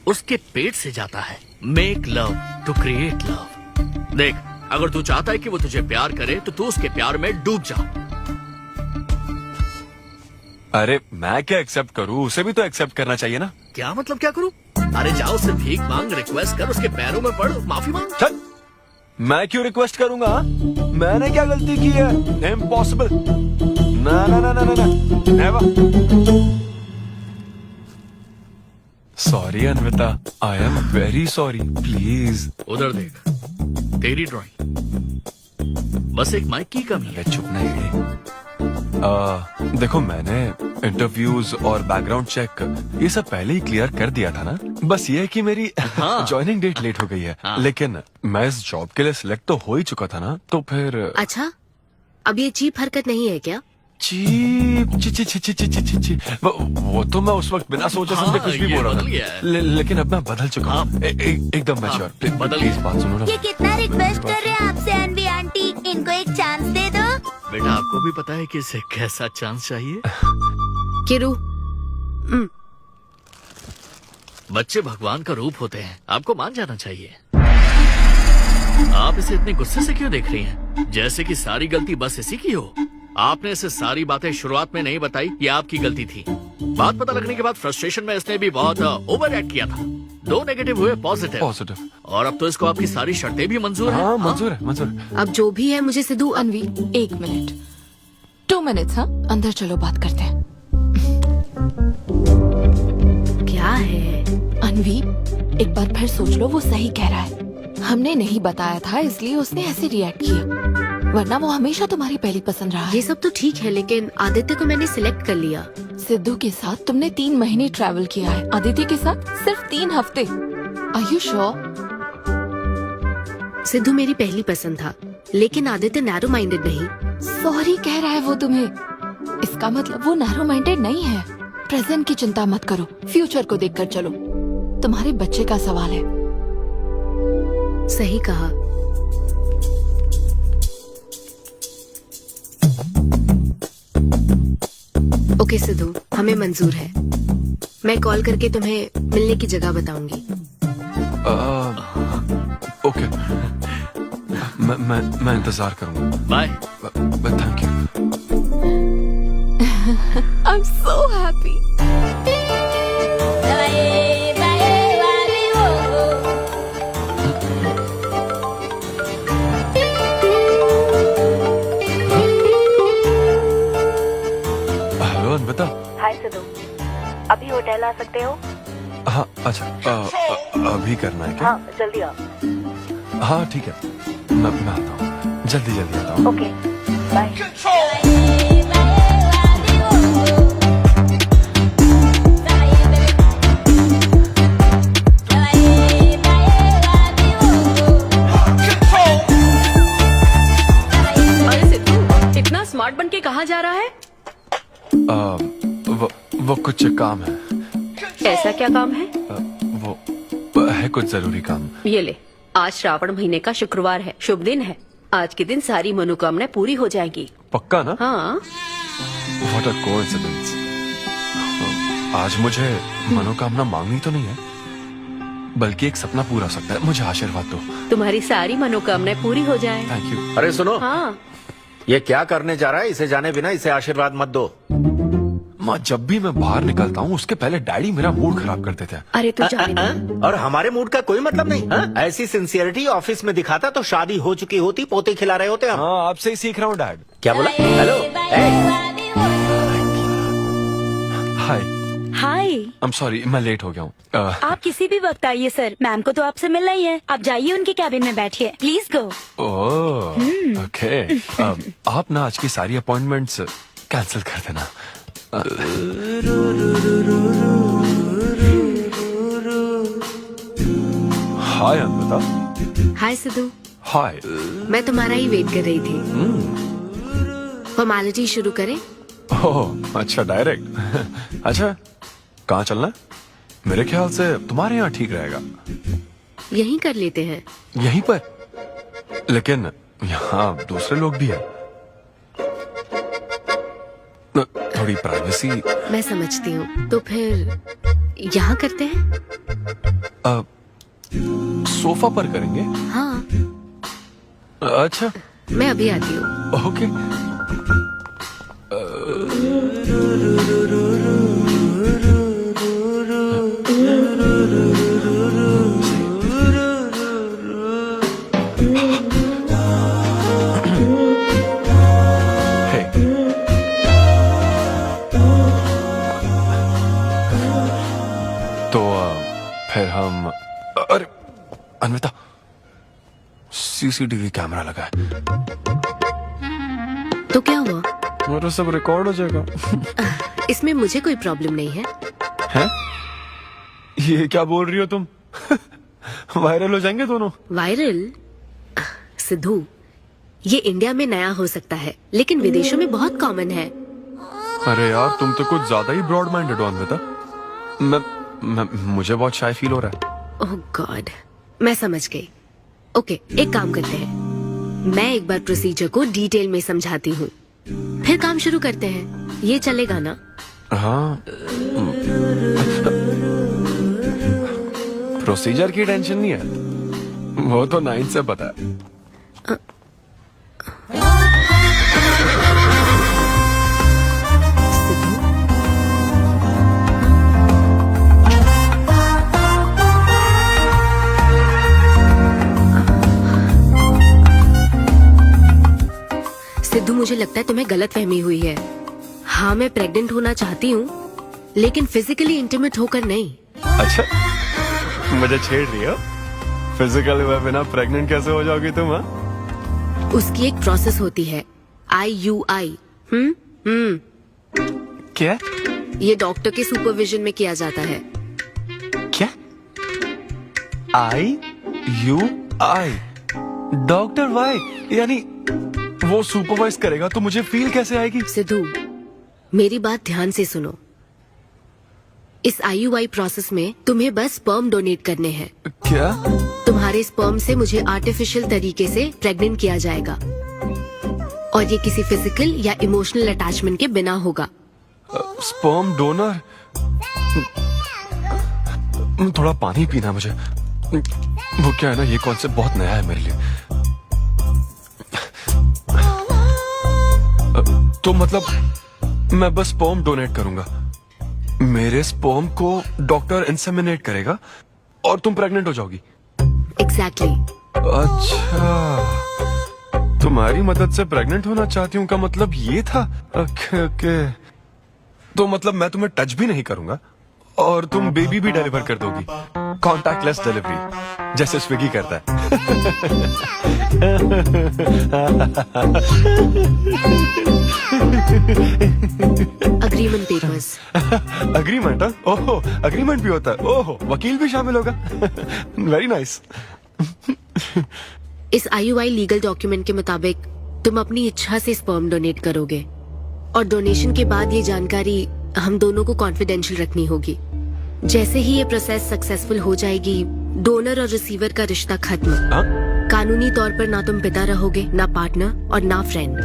उसके पेट से जाता है। Make love to create love. देख, अगर तू चाहता है कि वो तुझे प्यार करे तो तू उसके प्यार में डूब जा। अरे मैं क्या एक्सेप्ट करूँ, उसे भी तो एक्सेप्ट करना चाहिए ना। क्या मतलब क्या करूँ? अरे जाओ उससे भीख मांग, रिक्वेस्ट कर, उसके पैरों में पड़, माफी मांग। चल, मैं क्यों रिक्वेस्ट करूंगा? मैंने क्या गलती की है? इम्पॉसिबल। ना ना ना ना ना never. Sorry Anvita, I am very sorry, please. उधर देख, तेरी ड्राइंग, बस एक माइक की कमी है। चुप नहीं। देखो मैंने इंटरव्यूज और बैकग्राउंड चेक ये सब पहले ही क्लियर कर दिया था ना। बस ये है कि मेरी ज्वाइनिंग डेट लेट हो गई है। लेकिन मैं इस जॉब के लिए सिलेक्ट तो हो ही चुका था ना, तो फिर। अच्छा, अब ये चीप हरकत नहीं है क्या? चीप ची वो तो मैं उस वक्त बिना सोचे समझे कुछ भी बोल रहा था, लेकिन अब मैं बदल चुका हूँ। एकदम मैच्योर। प्लीज बात सुनो ना। ये कितना रिक्वेस्ट कर रहे हैं आपसे अनवी आंटी, इनको एक चांस दे दो। बेटा आपको भी पता है कि इसे कैसा चांस चाहिए? किरू, बच्चे भगवान का रूप होते हैं, आपको मान जाना चाहिए। आप इसे इतने गुस्से से क्यों देख रही हैं? जैसे कि सारी गलती बस इसी की हो। आपने इसे सारी बातें शुरुआत में नहीं बताई, ये आपकी गलती थी। बात पता लगने के बाद फ्रस्ट्रेशन में इसने भी बहुत ओवर एक्ट किया था। 2 नेगेटिव हुए पॉजिटिव, और अब तो इसको आपकी सारी शर्तें भी मंजूर हैं। मंजूर है, मंजूर। अब जो भी है मुझे सिद्धू। अनवी 1 मिनट, 2 मिनट्स। हाँ अंदर चलो, बात करते हैं। क्या है अनवी, एक बार फिर सोच लो, वो सही कह रहा है। हमने नहीं बताया था इसलिए उसने ऐसे रिएक्ट किया, वरना वो हमेशा तुम्हारी पहली पसंद रहा है। ये सब तो ठीक है, लेकिन आदित्य को मैंने सिलेक्ट कर लिया। सिद्धू के साथ तुमने 3 महीने ट्रैवल किया है, आदित्य के साथ सिर्फ 3 हफ्ते। Are you sure? सिद्धू मेरी पहली पसंद था, लेकिन आदित्य नैरो माइंडेड नहीं। सॉरी कह रहा है वो तुम्हें, इसका मतलब वो नैरो माइंडेड नहीं है। प्रेजेंट की चिंता मत करो, फ्यूचर को देखकर चलो। तुम्हारे बच्चे का सवाल है। सही कहा। ओके सिद्धू, हमें मंजूर है। मैं कॉल करके तुम्हें मिलने की जगह बताऊंगी। ओके, मैं इंतजार करूंगा। Bye. Thank you. I am so happy. Hello Anvita. Hi Siddhu, अभी होटल आ सकते हो? हाँ अच्छा, अभी करना है क्या? हाँ जल्दी आओ। हाँ ठीक है, मैं आता हूँ, जल्दी आता हूँ। Okay bye. अरे सिद्धू, इतना स्मार्ट बन के कहाँ जा रहा है? वो कुछ काम है। ऐसा क्या काम है? वो है कुछ जरूरी काम। ये ले, आज श्रावण महीने का शुक्रवार है, शुभ दिन है। आज के दिन सारी मनोकामनाएं पूरी हो जाएंगी। पक्का ना? हाँ। What a coincidence। आज मुझे मनोकामना मांगनी तो नहीं है? बल्कि एक सपना पूरा हो सकता है। मुझे आशीर्वाद दो। तुम्हारी सारी मनोकामनाएं पूरी हो जाएं। Thank you. अरे सुनो, हाँ, ये क्या करने जा रहा है? इसे जाने बिना इसे आशीर्वाद मत दो। माँ, जब भी मैं बाहर निकलता हूँ उसके पहले डैडी मेरा मूड खराब कर देते हैं। अरे तू जाने दे। और हमारे मूड का कोई मतलब नहीं। हाँ? ऐसी सिंसियरिटी ऑफिस में दिखाता तो शादी हो चुकी होती, पोते खिला रहे होते हम। हाँ, आपसे ही सीख रहा हूँ डैड। क्या बोला? Hello, hi. Hi. I am sorry, मैं लेट हो गया हूँ। आप किसी भी वक्त आइए सर, मैम को तो आपसे मिलना ही है। आप जाइए उनके कैबिन में बैठिए, प्लीज गो। Oh, okay. आप ना आज की सारी अपॉइंटमेंट्स कैंसिल कर देना। हाय अन्विता। हाय सिद्धू। हाय। मैं तुम्हारा ही वेट कर रही थी। फॉर्मेलिटी शुरू करें? ओह, अच्छा, डायरेक्ट। अच्छा, कहाँ चलना है? मेरे ख्याल से तुम्हारे यहाँ ठीक रहेगा। यहीं कर लेते हैं। यहीं पर? लेकिन यहाँ दूसरे लोग भी हैं। थोड़ी प्राइवेसी। मैं समझती हूँ, तो फिर यहाँ करते हैं। सोफा पर करेंगे? हाँ। अच्छा, मैं अभी आती हूँ। ओके। फिर हम, अरे अन्विता, सीसीटीवी कैमरा लगा है। तो क्या हुआ? मेरा सब रिकॉर्ड हो जाएगा। इसमें मुझे कोई प्रॉब्लम नहीं है। हैं? ये क्या बोल रही हो तुम? वायरल हो जाएंगे दोनों। वायरल? सिद्धू, ये इंडिया में नया हो सकता है, लेकिन विदेशों में बहुत कॉमन है। अरे यार, तुम तो कुछ ज्यादा ही ब्रॉड माइंडेड हो अन्विता। मुझे बहुत शाय फील हो रहा है। ओह गॉड, मैं समझ गई। ओके, एक काम करते हैं, मैं एक बार प्रोसीजर को डिटेल में समझाती हूँ, फिर काम शुरू करते हैं। ये चलेगा ना? हाँ। प्रोसीजर की टेंशन नहीं है, वो तो 9 से पता है। सिद्धू, मुझे लगता है तुम्हें गलतफहमी हुई है। हाँ, मैं प्रेग्नेंट होना चाहती हूँ, लेकिन फिजिकली इंटीमेट होकर नहीं। अच्छा, मुझे छेड़ रही हो? फिजिकल हुए बिना प्रेग्नेंट कैसे हो जाओगी तुम? हाँ, उसकी एक प्रोसेस होती है, IUI। क्या? ये डॉक्टर के सुपरविजन में किया जाता है। क्या? IUI? Doctor why? यानी वो सुपरवाइज करेगा तो मुझे फील कैसे आएगी? सिद्धू, मेरी बात ध्यान से सुनो। इस IUI प्रोसेस में तुम्हें बस स्पर्म डोनेट करने हैं। क्या? तुम्हारे स्पर्म से मुझे आर्टिफिशियल तरीके से प्रेग्नेंट किया जाएगा, और ये किसी फिजिकल या इमोशनल अटैचमेंट के बिना होगा। Sperm donor? थोड़ा पानी पीना मुझे। वो क्या है ना, ये कॉन्सेप्ट बहुत नया है मेरे लिए। तो मतलब मैं बस स्पर्म डोनेट करूंगा, मेरे स्पर्म को डॉक्टर इंसेमिनेट करेगा और तुम प्रेग्नेंट हो जाओगी? एग्जैक्टली। अच्छा, तुम्हारी मदद से प्रेग्नेंट होना चाहती हूँ का मतलब ये था? ओके। तो मतलब मैं तुम्हें टच भी नहीं करूंगा और तुम बेबी भी डिलीवर कर दोगी, कॉन्टैक्टलेस डिलीवरी, जैसे स्विगी करता है। Agreement papers. अग्रीमेंट? ओहो, अग्रीमेंट भी होता है? ओहो, वकील भी शामिल होगा। Very nice. इस IUI लीगल डॉक्यूमेंट के मुताबिक तुम अपनी इच्छा से स्पर्म डोनेट करोगे, और डोनेशन के बाद ये जानकारी हम दोनों को कॉन्फिडेंशियल रखनी होगी। जैसे ही ये प्रोसेस सक्सेसफुल हो जाएगी, डोनर और रिसीवर का रिश्ता खत्म। कानूनी तौर पर ना तुम पिता रहोगे, ना पार्टनर और ना फ्रेंड।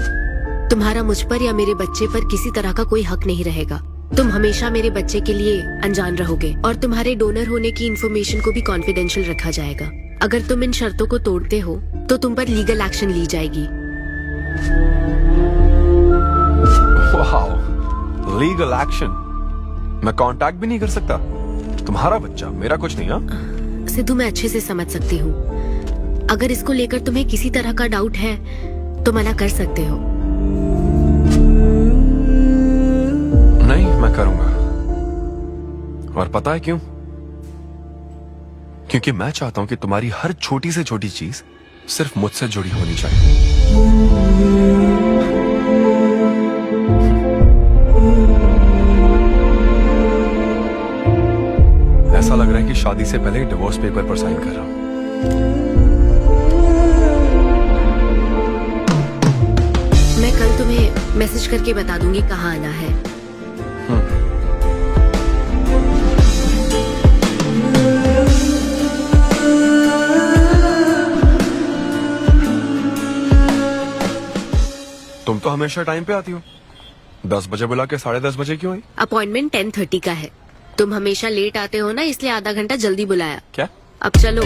तुम्हारा मुझ पर या मेरे बच्चे पर किसी तरह का कोई हक नहीं रहेगा। तुम हमेशा मेरे बच्चे के लिए अनजान रहोगे और तुम्हारे डोनर होने की इन्फॉर्मेशन को भी कॉन्फिडेंशियल रखा जाएगा। अगर तुम इन शर्तों को तोड़ते हो तो तुम पर लीगल एक्शन ली जाएगी। Wow, legal action? मैं कांटेक्ट भी नहीं कर सकता? तुम्हारा बच्चा, मेरा कुछ नहीं। हाँ सिद्धू, मैं अच्छे से समझ सकती हूँ। अगर इसको लेकर तुम्हें किसी तरह का डाउट है तो मना कर सकते हो। नहीं, मैं करूंगा। और पता है क्यों? क्योंकि मैं चाहता हूं कि तुम्हारी हर छोटी से छोटी चीज सिर्फ मुझसे जुड़ी होनी चाहिए। ऐसा लग रहा है कि शादी से पहले डिवोर्स पेपर पर साइन कर रहा हूं। मैं कल तुम्हें मैसेज करके बता दूंगी कहाँ आना है। तुम तो हमेशा टाइम पे आती हो। 10 बजे बुला के 10:30 बजे क्यों आई? अपॉइंटमेंट 10:30 का है। तुम हमेशा लेट आते हो ना, इसलिए आधा घंटा जल्दी बुलाया। क्या? अब चलो।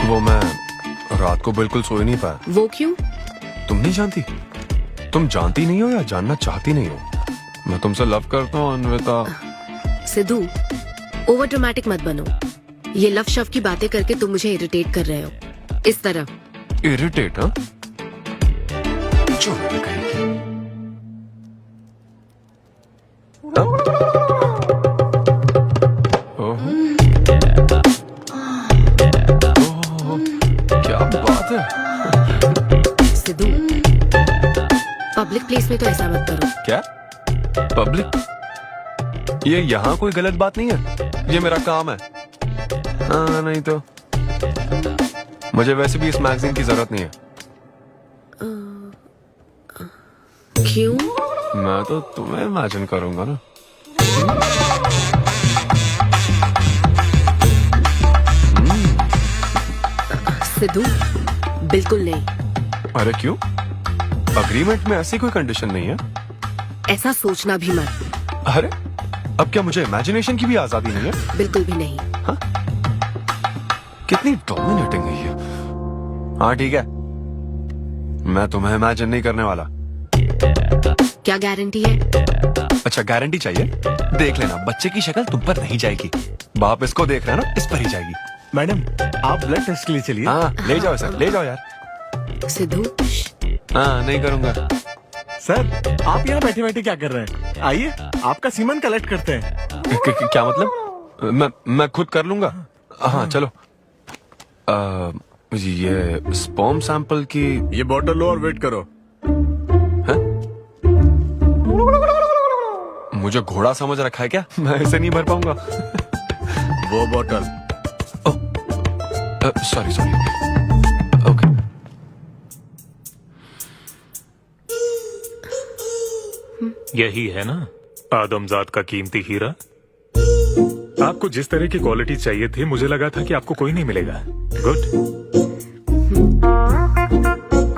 वो मैं रात को बिल्कुल सो ही नहीं पाया। वो क्यों? तुम नहीं जानती? तुम जानती नहीं हो या जानना चाहती नहीं हो? मैं तुमसे लव करता हूँ अन्विता। सिद्धू, ओवर ड्रामेटिक मत बनो। ये लव शव की बातें करके तुम मुझे इरिटेट कर रहे हो। इस तरह इरिटेट? हाँ, क्या बात है? सिद्धू, पब्लिक प्लेस में तो ऐसा मत करो। क्या पब्लिक? ये यहाँ कोई गलत बात नहीं है, ये मेरा काम है। हाँ, नहीं तो मुझे वैसे भी इस मैगजीन की जरूरत नहीं है। क्यों? मैं तो तुम्हें इमेजिन करूंगा ना। सिद्धू, बिल्कुल नहीं। अरे क्यों? अग्रीमेंट में ऐसी कोई कंडीशन नहीं है। ऐसा सोचना भी मत। अरे अब क्या मुझे इमेजिनेशन की भी आजादी नहीं है? बिल्कुल भी नहीं। हाँ? कितनी डोमिनेटिंग है ये। हाँ ठीक है, मैं तुम्हें इमेजिन नहीं करने वाला। क्या गारंटी है? अच्छा, गारंटी चाहिए? देख लेना, बच्चे की शक्ल तुम पर नहीं जाएगी। बाप इसको देख रहा है ना, इस पर ही जाएगी। मैडम, आप ब्लड टेस्ट के लिए चलिए। हाँ, ले जाओ सर, ले जाओ यार। सिद्धू, हाँ, नहीं करूंगा। सर, आप यहाँ बैठे बैठे क्या कर रहे हैं? आइए, आपका सीमन कलेक्ट करते हैं। क्या मतलब? मैं खुद कर लूंगा। हाँ चलो। ये स्पर्म सैंपल की ये बोतल लो और वेट करो। मुझे घोड़ा समझ रखा है क्या? मैं ऐसे नहीं भर पाऊंगा। वो बोतल। Sorry sorry. ओके। यही है ना आदमजात का कीमती हीरा? आपको जिस तरह की क्वालिटी चाहिए थी, मुझे लगा था कि आपको कोई नहीं मिलेगा। गुड।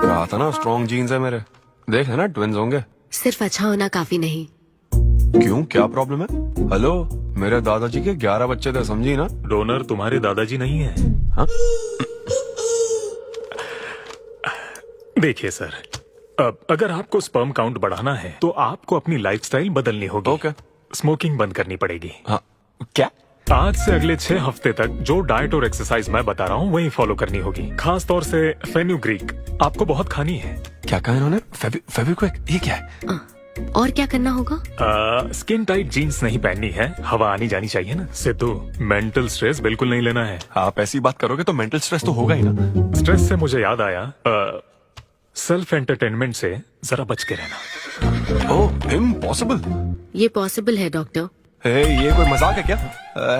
कहा था ना, स्ट्रॉन्ग जीन्स है मेरे। देख है ना, ट्विंस होंगे। सिर्फ अच्छा होना काफी नहीं। क्यों, क्या प्रॉब्लम है? हेलो, मेरे दादाजी के 11 बच्चे थे, समझी ना? डोनर तुम्हारे दादाजी नहीं है। हाँ? देखिए सर, अब अगर आपको स्पर्म काउंट बढ़ाना है तो आपको अपनी लाइफस्टाइल बदलनी होगी। ओके। स्मोकिंग बंद करनी पड़ेगी। हाँ, क्या? आज से अगले 6 हफ्ते तक जो डाइट और एक्सरसाइज मैं बता रहा हूँ वही फॉलो करनी होगी। खास तौर से फेन्यूग्रीक आपको बहुत खानी है। क्या कहा इन्होंने? फेविक्विक? ये क्या है? और क्या करना होगा? स्किन टाइट जीन्स नहीं पहननी है, हवा आनी जानी चाहिए ना। सिद्धू, मेंटल स्ट्रेस बिल्कुल नहीं लेना है। आप ऐसी बात करोगे तो मेंटल स्ट्रेस तो होगा ही ना। स्ट्रेस से मुझे याद आया, सेल्फ एंटरटेनमेंट से जरा बच के रहना। ओह, इम्पॉसिबल। ये पॉसिबल है डॉक्टर। ये कोई मजाक है क्या?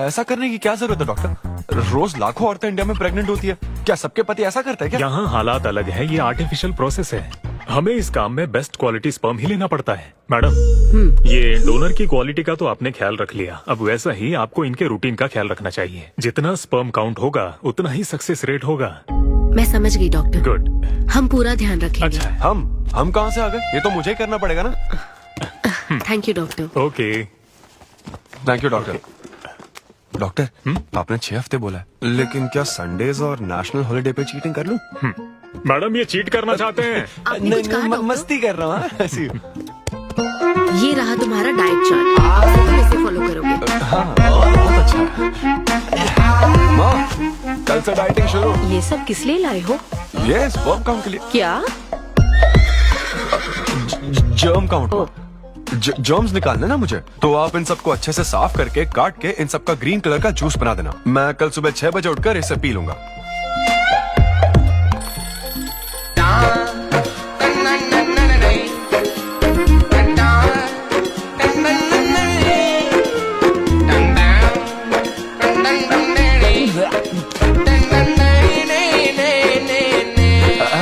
ऐसा करने की क्या जरूरत है डॉक्टर? रोज लाखों औरतें इंडिया में प्रेग्नेंट होती है, क्या सबके पति ऐसा करते हैं क्या? यहाँ हालात अलग है, ये आर्टिफिशियल प्रोसेस है। हमें इस काम में बेस्ट क्वालिटी स्पर्म ही लेना पड़ता है। मैडम, ये डोनर की क्वालिटी का तो आपने ख्याल रख लिया, अब वैसा ही आपको इनके रूटीन का ख्याल रखना चाहिए। जितना स्पर्म काउंट होगा उतना ही सक्सेस रेट होगा। मैं समझ गई डॉक्टर। गुड। हम पूरा ध्यान रखेंगे। अच्छा, हम कहाँ से आ गए? ये तो मुझे ही करना पड़ेगा ना। Thank you doctor. Okay thank you doctor. Doctor आपने 6 हफ्ते बोला है, लेकिन क्या संडेज और नेशनल हॉलिडे पे चीटिंग कर लूं? मैडम ये चीट करना चाहते हैं? नहीं, मस्ती कर रहा हूँ ऐसी। ये रहा तुम्हारा डाइट चार्ट, अब से तुम इसे फॉलो करोगे। हाँ, बहुत अच्छा। माँ, कल से डाइटिंग शुरू। ये सब किस लिए लाए हो? ये स्पर्म काउंट के लिए। क्या? Germ count. जर्म्स निकालने ना मुझे, तो आप इन सबको अच्छे से साफ करके काट के इन सबका ग्रीन कलर का जूस बना देना। मैं कल सुबह 6 बजे उठकर इसे पी लूंगा।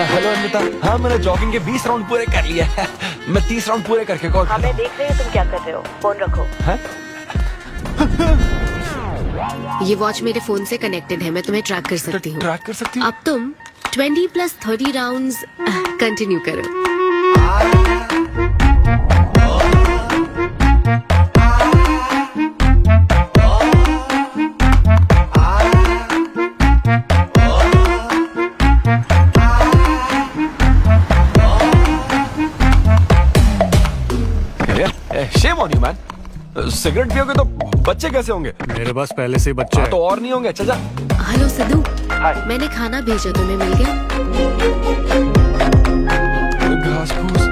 हेलो अनिता, हाँ मैंने जॉगिंग के 20 राउंड पूरे कर लिए। मैं 30 राउंड पूरे करके कॉल। हाँ मैं देख रही हूँ तुम क्या कर रहे हो, फोन रखो। ये वॉच मेरे फोन से कनेक्टेड है, मैं तुम्हें ट्रैक कर सकती हूँ। ट्रैक कर सकती हूँ? अब तुम 20+30 राउंड्स कंटिन्यू करो। Shame on you, man. Cigarette पियोगे तो बच्चे कैसे होंगे? मेरे पास पहले से ही बच्चे हैं। तो और नहीं होंगे। चल जा। हेलो सिद्धू, मैंने खाना भेजा, तुम्हें मिल गया? घास फूस।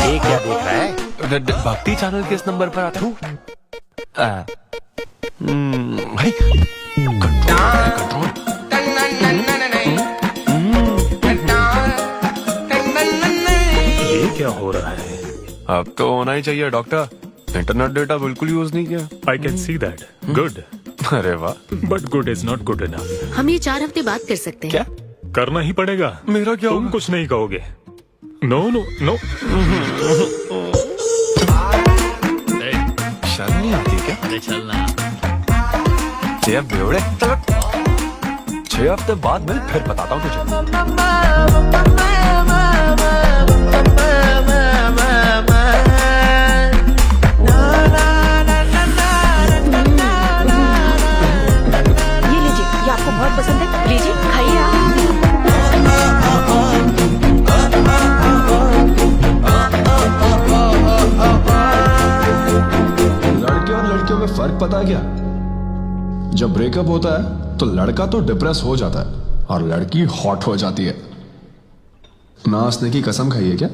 ये क्या देख रहा है? भक्ति चैनल किस नंबर पर आता है? भाई कंट्रोल। ये क्या हो रहा है? अब तो होना ही चाहिए डॉक्टर, इंटरनेट डेटा बिल्कुल यूज नहीं किया। I can see that. Good. अरे वाह। But good is not good enough. हम ये 4 हफ्ते बात कर सकते हैं। क्या करना ही पड़ेगा? मेरा क्या तुम कुछ नहीं कहोगे। No no no. शर्म नहीं आती क्या? अरे चलना। 6 बेवड़े। 6 हफ्ते बाद मिल, फिर बताता हूँ तुझे। ये लीजिए, ये आपको बहुत पसंद है, लीजिए खाइए आप। लड़के और लड़कियों में फर्क पता है क्या? जब ब्रेकअप होता है तो लड़का तो डिप्रेस हो जाता है और लड़की हॉट हो जाती है। नाचने की कसम खाई है क्या?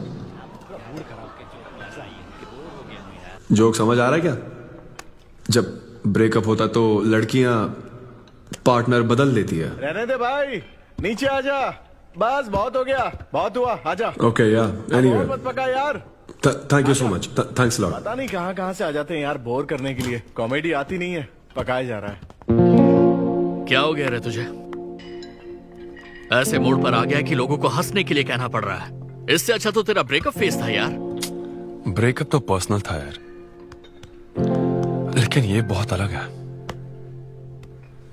जोक समझ आ रहा है क्या? जब ब्रेकअप होता तो लड़कियां पार्टनर बदल देती है। रहने दे भाई, नीचे आ जा। बस बहुत हो गया, बहुत हुआ, आजा। ओके या एनीवे, मत पका यार। Thank you so much, thanks lot. पता नहीं कहाँ से आ जाते हैं यार, बोर करने के लिए। कॉमेडी आती नहीं है, पकाया जा रहा है। क्या हो गया रे तुझे? ऐसे मूड पर आ गया कि लोगों को हंसने के लिए कहना पड़ रहा है। इससे अच्छा तो तेरा ब्रेकअप फेस था यार। ब्रेकअप तो पर्सनल था यार, लेकिन ये बहुत अलग है।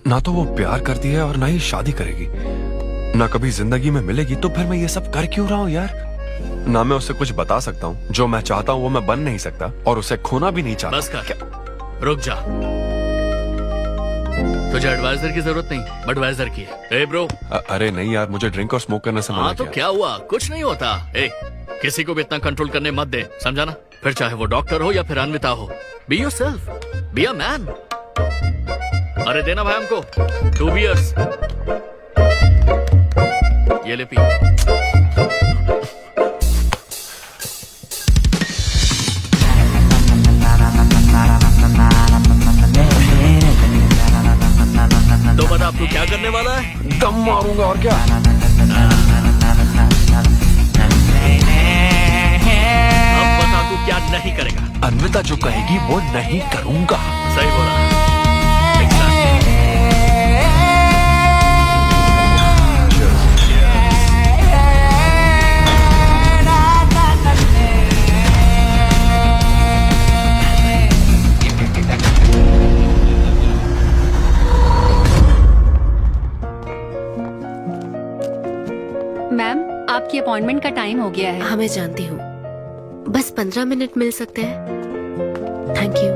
ना तो वो प्यार करती है और ना ही शादी करेगी, ना कभी जिंदगी में मिलेगी, तो फिर मैं ये सब कर क्यों रहा हूँ यार? ना मैं उसे कुछ बता सकता हूँ, जो मैं चाहता हूँ वो मैं बन नहीं सकता, और उसे खोना भी नहीं चाहता। बस कर, रुक जा। तुझे एडवाइजर की जरूरत नहीं, एडवाइजर की है। ए ब्रो। अरे नहीं यार, मुझे ड्रिंक और स्मोक करने से मना हाँ तो क्या हुआ? कुछ नहीं होता। ए, किसी को भी इतना कंट्रोल करने मत दे, समझा ना? फिर चाहे वो डॉक्टर हो या फिर अन्विता हो। Be yourself, be a man. अरे देना भाई हमको 2 बियर्स। ये ले पी। तो बता अब तू क्या करने वाला है? दम मारूंगा और क्या। अब बता तू क्या नहीं करेगा? अन्विता जो कहेगी वो नहीं करूंगा। सही बोला। अपॉइंटमेंट का टाइम हो गया है। हाँ मैं जानती हूँ, बस 15 मिनट मिल सकते हैं? Thank you.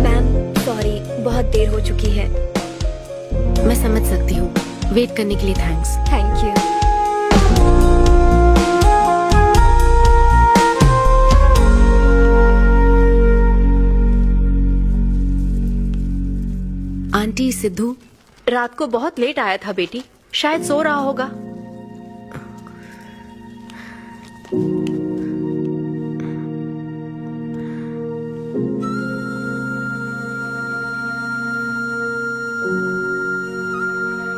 मैम सॉरी, बहुत देर हो चुकी है। मैं समझ सकती हूँ, वेट करने के लिए thanks. Thank you. Aunty, Sidhu रात को बहुत लेट आया था बेटी, शायद सो रहा होगा।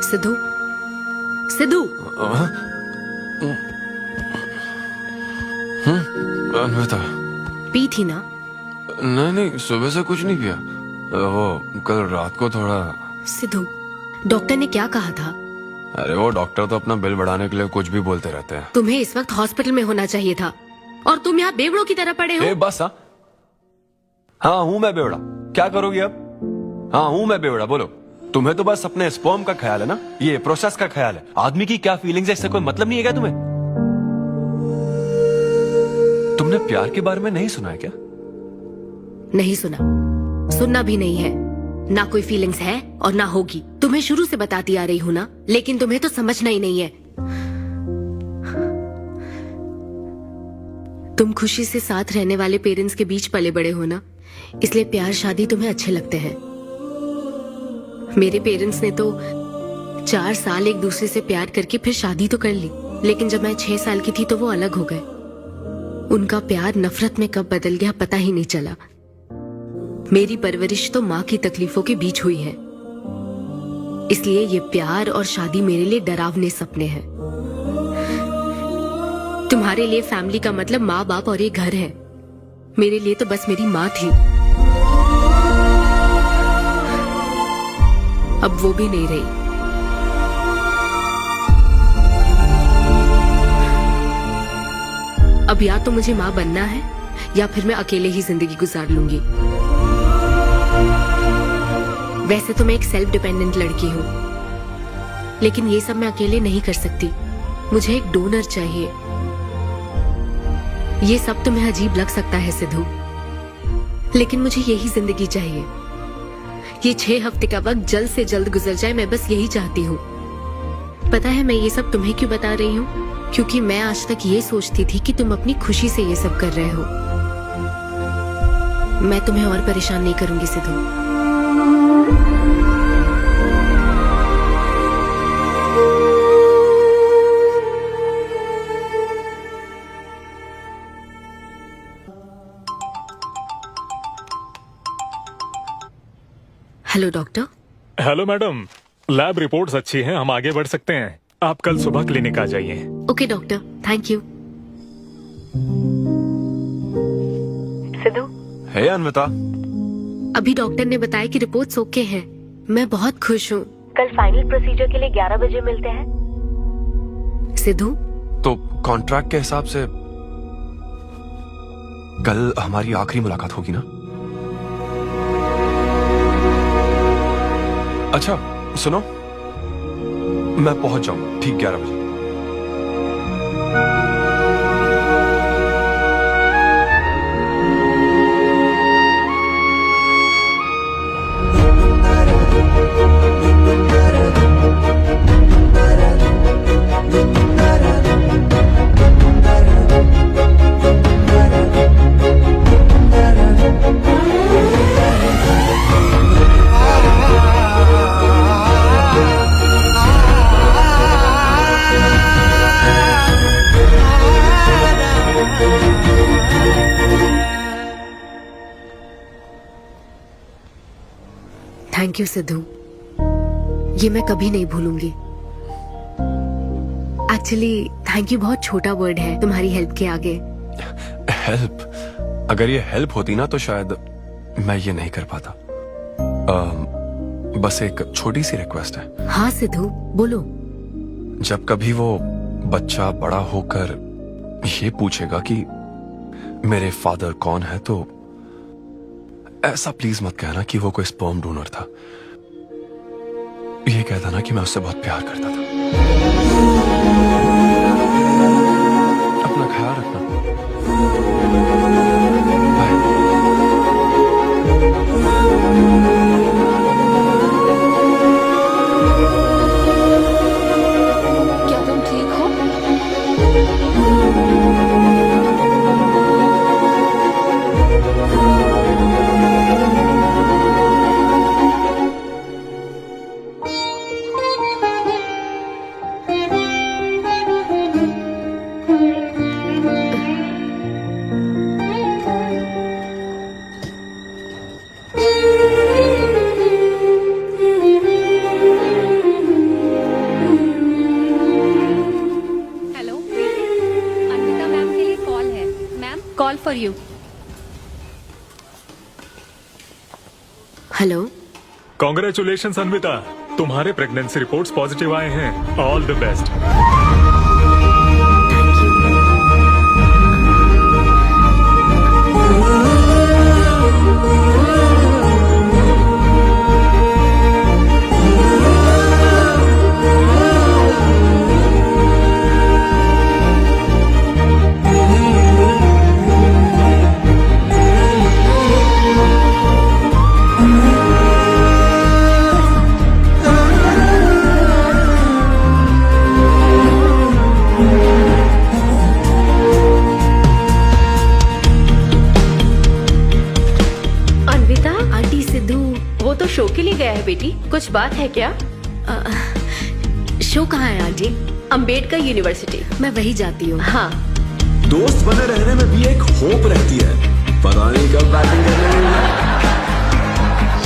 सिद्धू, सिद्धू। अन्विता, पी थी ना? नहीं, सुबह से कुछ नहीं किया। वो कल रात को थोड़ा। सिद्धू, डॉक्टर ने क्या कहा था? अरे वो डॉक्टर तो अपना बिल बढ़ाने के लिए कुछ भी बोलते रहते हैं। तुम्हें इस वक्त हॉस्पिटल में होना चाहिए था और तुम यहाँ बेवड़ों की तरह पड़े हो। बस हाँ हूँ मैं बेवड़ा, क्या करोगी अब? हाँ हूँ मैं बेवड़ा, बोलो। तुम्हें तो बस अपने स्पर्म का ख्याल है ना, ये प्रोसेस का ख्याल है। आदमी की क्या फीलिंग्स है इससे कोई मतलब नहीं है क्या तुम्हें? तुमने प्यार के बारे में नहीं सुना है क्या? नहीं सुना, सुनना भी नहीं है। ना कोई फीलिंग्स है और ना होगी। तुम्हें शुरू से बताती आ रही हूँ ना, लेकिन तुम्हें तो समझना ही नहीं है। तुम खुशी से साथ रहने वाले पेरेंट्स के बीच पले बड़े हो ना, इसलिए प्यार शादी तुम्हें अच्छे लगते हैं। मेरे पेरेंट्स ने तो 4 साल एक दूसरे से प्यार करके फिर शादी तो कर ली, लेकिन जब मैं 6 साल की थी तो वो अलग हो गए। उनका प्यार नफरत में कब बदल गया पता ही नहीं चला। मेरी परवरिश तो माँ की तकलीफों के बीच हुई है, इसलिए ये प्यार और शादी मेरे लिए डरावने सपने हैं। तुम्हारे लिए फैमिली का मतलब माँ बाप और ये घर है, मेरे लिए तो बस मेरी माँ थी। अब वो भी नहीं रही। अब या तो मुझे माँ बनना है या फिर मैं अकेले ही जिंदगी गुजार लूंगी। वैसे तो मैं एक सेल्फ डिपेंडेंट लड़की हूँ, लेकिन ये सब मैं अकेले नहीं कर सकती। मुझे एक डोनर चाहिए। ये सब तुम्हें अजीब लग सकता है सिद्धू, लेकिन मुझे यही जिंदगी चाहिए। ये 6 हफ्ते का वक्त जल्द से जल्द गुजर जाए, मैं बस यही चाहती हूँ। पता है मैं ये सब तुम्हें क्यों बता रही हूँ? क्योंकि मैं आज तक ये सोचती थी कि तुम अपनी खुशी से ये सब कर रहे हो। मैं तुम्हें और परेशान नहीं करूंगी Sidhu. Hello doctor. Hello madam, lab reports अच्छी हैं, हम आगे बढ़ सकते हैं। आप कल सुबह क्लिनिक आ जाइए। Okay doctor, thank you. Siddhu. Hey Anvita. अभी डॉक्टर ने बताया कि रिपोर्ट्स ओके हैं। मैं बहुत खुश हूँ। कल फाइनल प्रोसीजर के लिए 11 बजे मिलते हैं। सिद्धू। तो कॉन्ट्रैक्ट के हिसाब से कल हमारी आखिरी मुलाकात होगी ना? अच्छा सुनो, मैं पहुंच जाऊंगा ठीक 11 बजे। थैंक यू सिद्धू, ये मैं कभी नहीं भूलूंगी। एक्चुअली थैंक यू बहुत छोटा वर्ड है तुम्हारी हेल्प के आगे। हेल्प? अगर ये हेल्प होती ना तो शायद मैं ये नहीं कर पाता। बस एक छोटी सी रिक्वेस्ट है। हाँ सिद्धू बोलो। जब कभी वो बच्चा बड़ा होकर ये पूछेगा कि मेरे फादर कौन है, तो ऐसा प्लीज मत कहना कि वो कोई स्पर्म डोनर था। ये कहता ना कि मैं उससे बहुत प्यार करता था। अपना ख्याल रखना। क्या तुम ठीक हो? हेलो, अन्विता मैम के लिए कॉल है। Ma'am, call for you. Hello. Congratulation Anvita, तुम्हारे प्रेगनेंसी रिपोर्ट्स पॉजिटिव आए हैं। All the best. Anvita, aunty Sidhu, वो तो शो के लिए गया है बेटी। कुछ बात है क्या? शो कहाँ है आंटी? अम्बेडकर यूनिवर्सिटी। मैं वही जाती हूँ। हाँ। दोस्त बने रहने में भी एक होप रहती है, पता नहीं कब बैटिंग करने मिलेगी।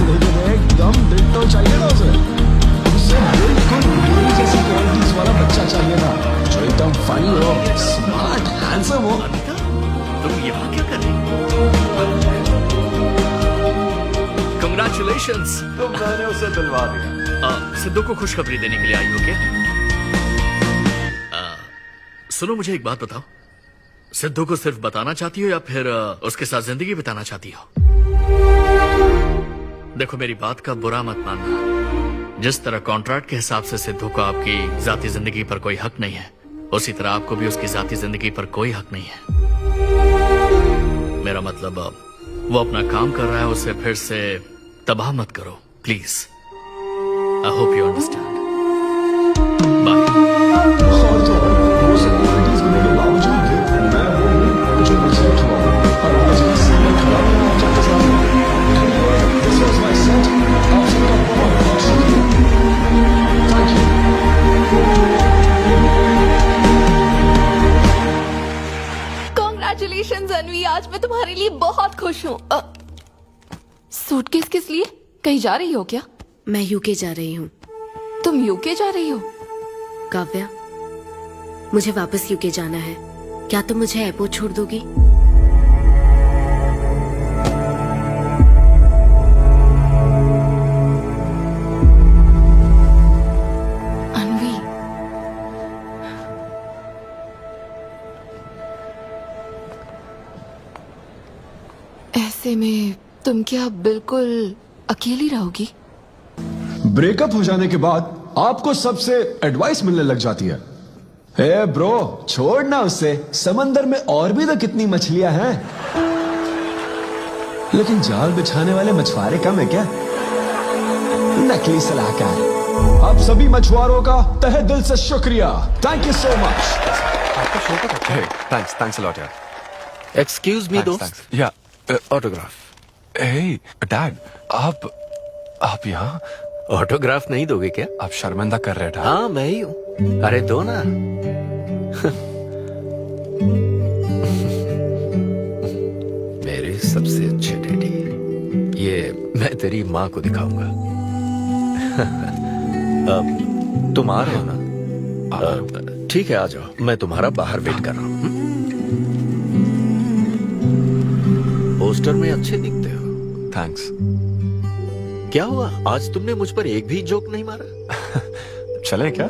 लेकिन एकदम डिट्टो चाहिए था उसे बिल्कुल मेरी जैसी क्वालिटीज वाला बच्चा चाहिए था, जो एकदम फनी हो, स्मार्ट, हैंडसम हो। तुम यहाँ क्या कर रही हो? Congratulations! तो मैंने उसे दिलवा दिया। सिद्धू को खुशखबरी देने के लिए आई हो क्या? सुनो, मुझे एक बात बताओ, सिद्धू को सिर्फ बताना चाहती हो या फिर उसके साथ जिंदगी बिताना चाहती हो? देखो, मेरी बात का बुरा मत मानना। जिस तरह कॉन्ट्रैक्ट के हिसाब से सिद्धू को आपकी जाती जिंदगी पर कोई हक नहीं है, उसी तरह आपको भी उसकी जाती जिंदगी पर कोई हक नहीं है। मेरा मतलब, वो अपना काम कर रहा है, उसे फिर से तबाह मत करो please. I hope you understand. Congratulation Anvi, आज मैं तुम्हारे लिए बहुत खुश हूँ। सूटकेस किस लिए? कहीं जा रही हो क्या? मैं यूके जा रही हूँ। तुम यूके जा रही हो? काव्या, मुझे वापस यूके जाना है। क्या तुम मुझे एयरपोर्ट छोड़ दोगी? अनवी, ऐसे में तुम क्या बिल्कुल अकेली रहोगी? ब्रेकअप हो जाने के बाद आपको सबसे एडवाइस मिलने लग जाती है। हे ब्रो, छोड़ना उससे, समंदर में और भी तो कितनी मछलियां हैं। लेकिन जाल बिछाने वाले मछुआरे कम है क्या? नकली सलाहकार। आप सभी मछुआरों का तहे दिल से शुक्रिया। Thank you so much. आपका शो का थैंक्स, थैंक्स अ लॉट यार। एक्सक्यूज मी दोस्त। या ऑटोग्राफ। हे डैड, आप यहाँ? ऑटोग्राफ नहीं दोगे क्या? आप शर्मिंदा कर रहे थे। हाँ, मैं ही हूँ। अरे दो ना। मेरे सबसे अच्छे डैडी, ये मैं तेरी माँ को दिखाऊंगा। अब तुम आ रहे हो ना? ठीक है, आ जाओ, मैं तुम्हारा बाहर वेट कर रहा हूँ। पोस्टर में अच्छे दिखते हो। थैंक्स। क्या हुआ, आज तुमने मुझ पर एक भी जोक नहीं मारा? चले क्या?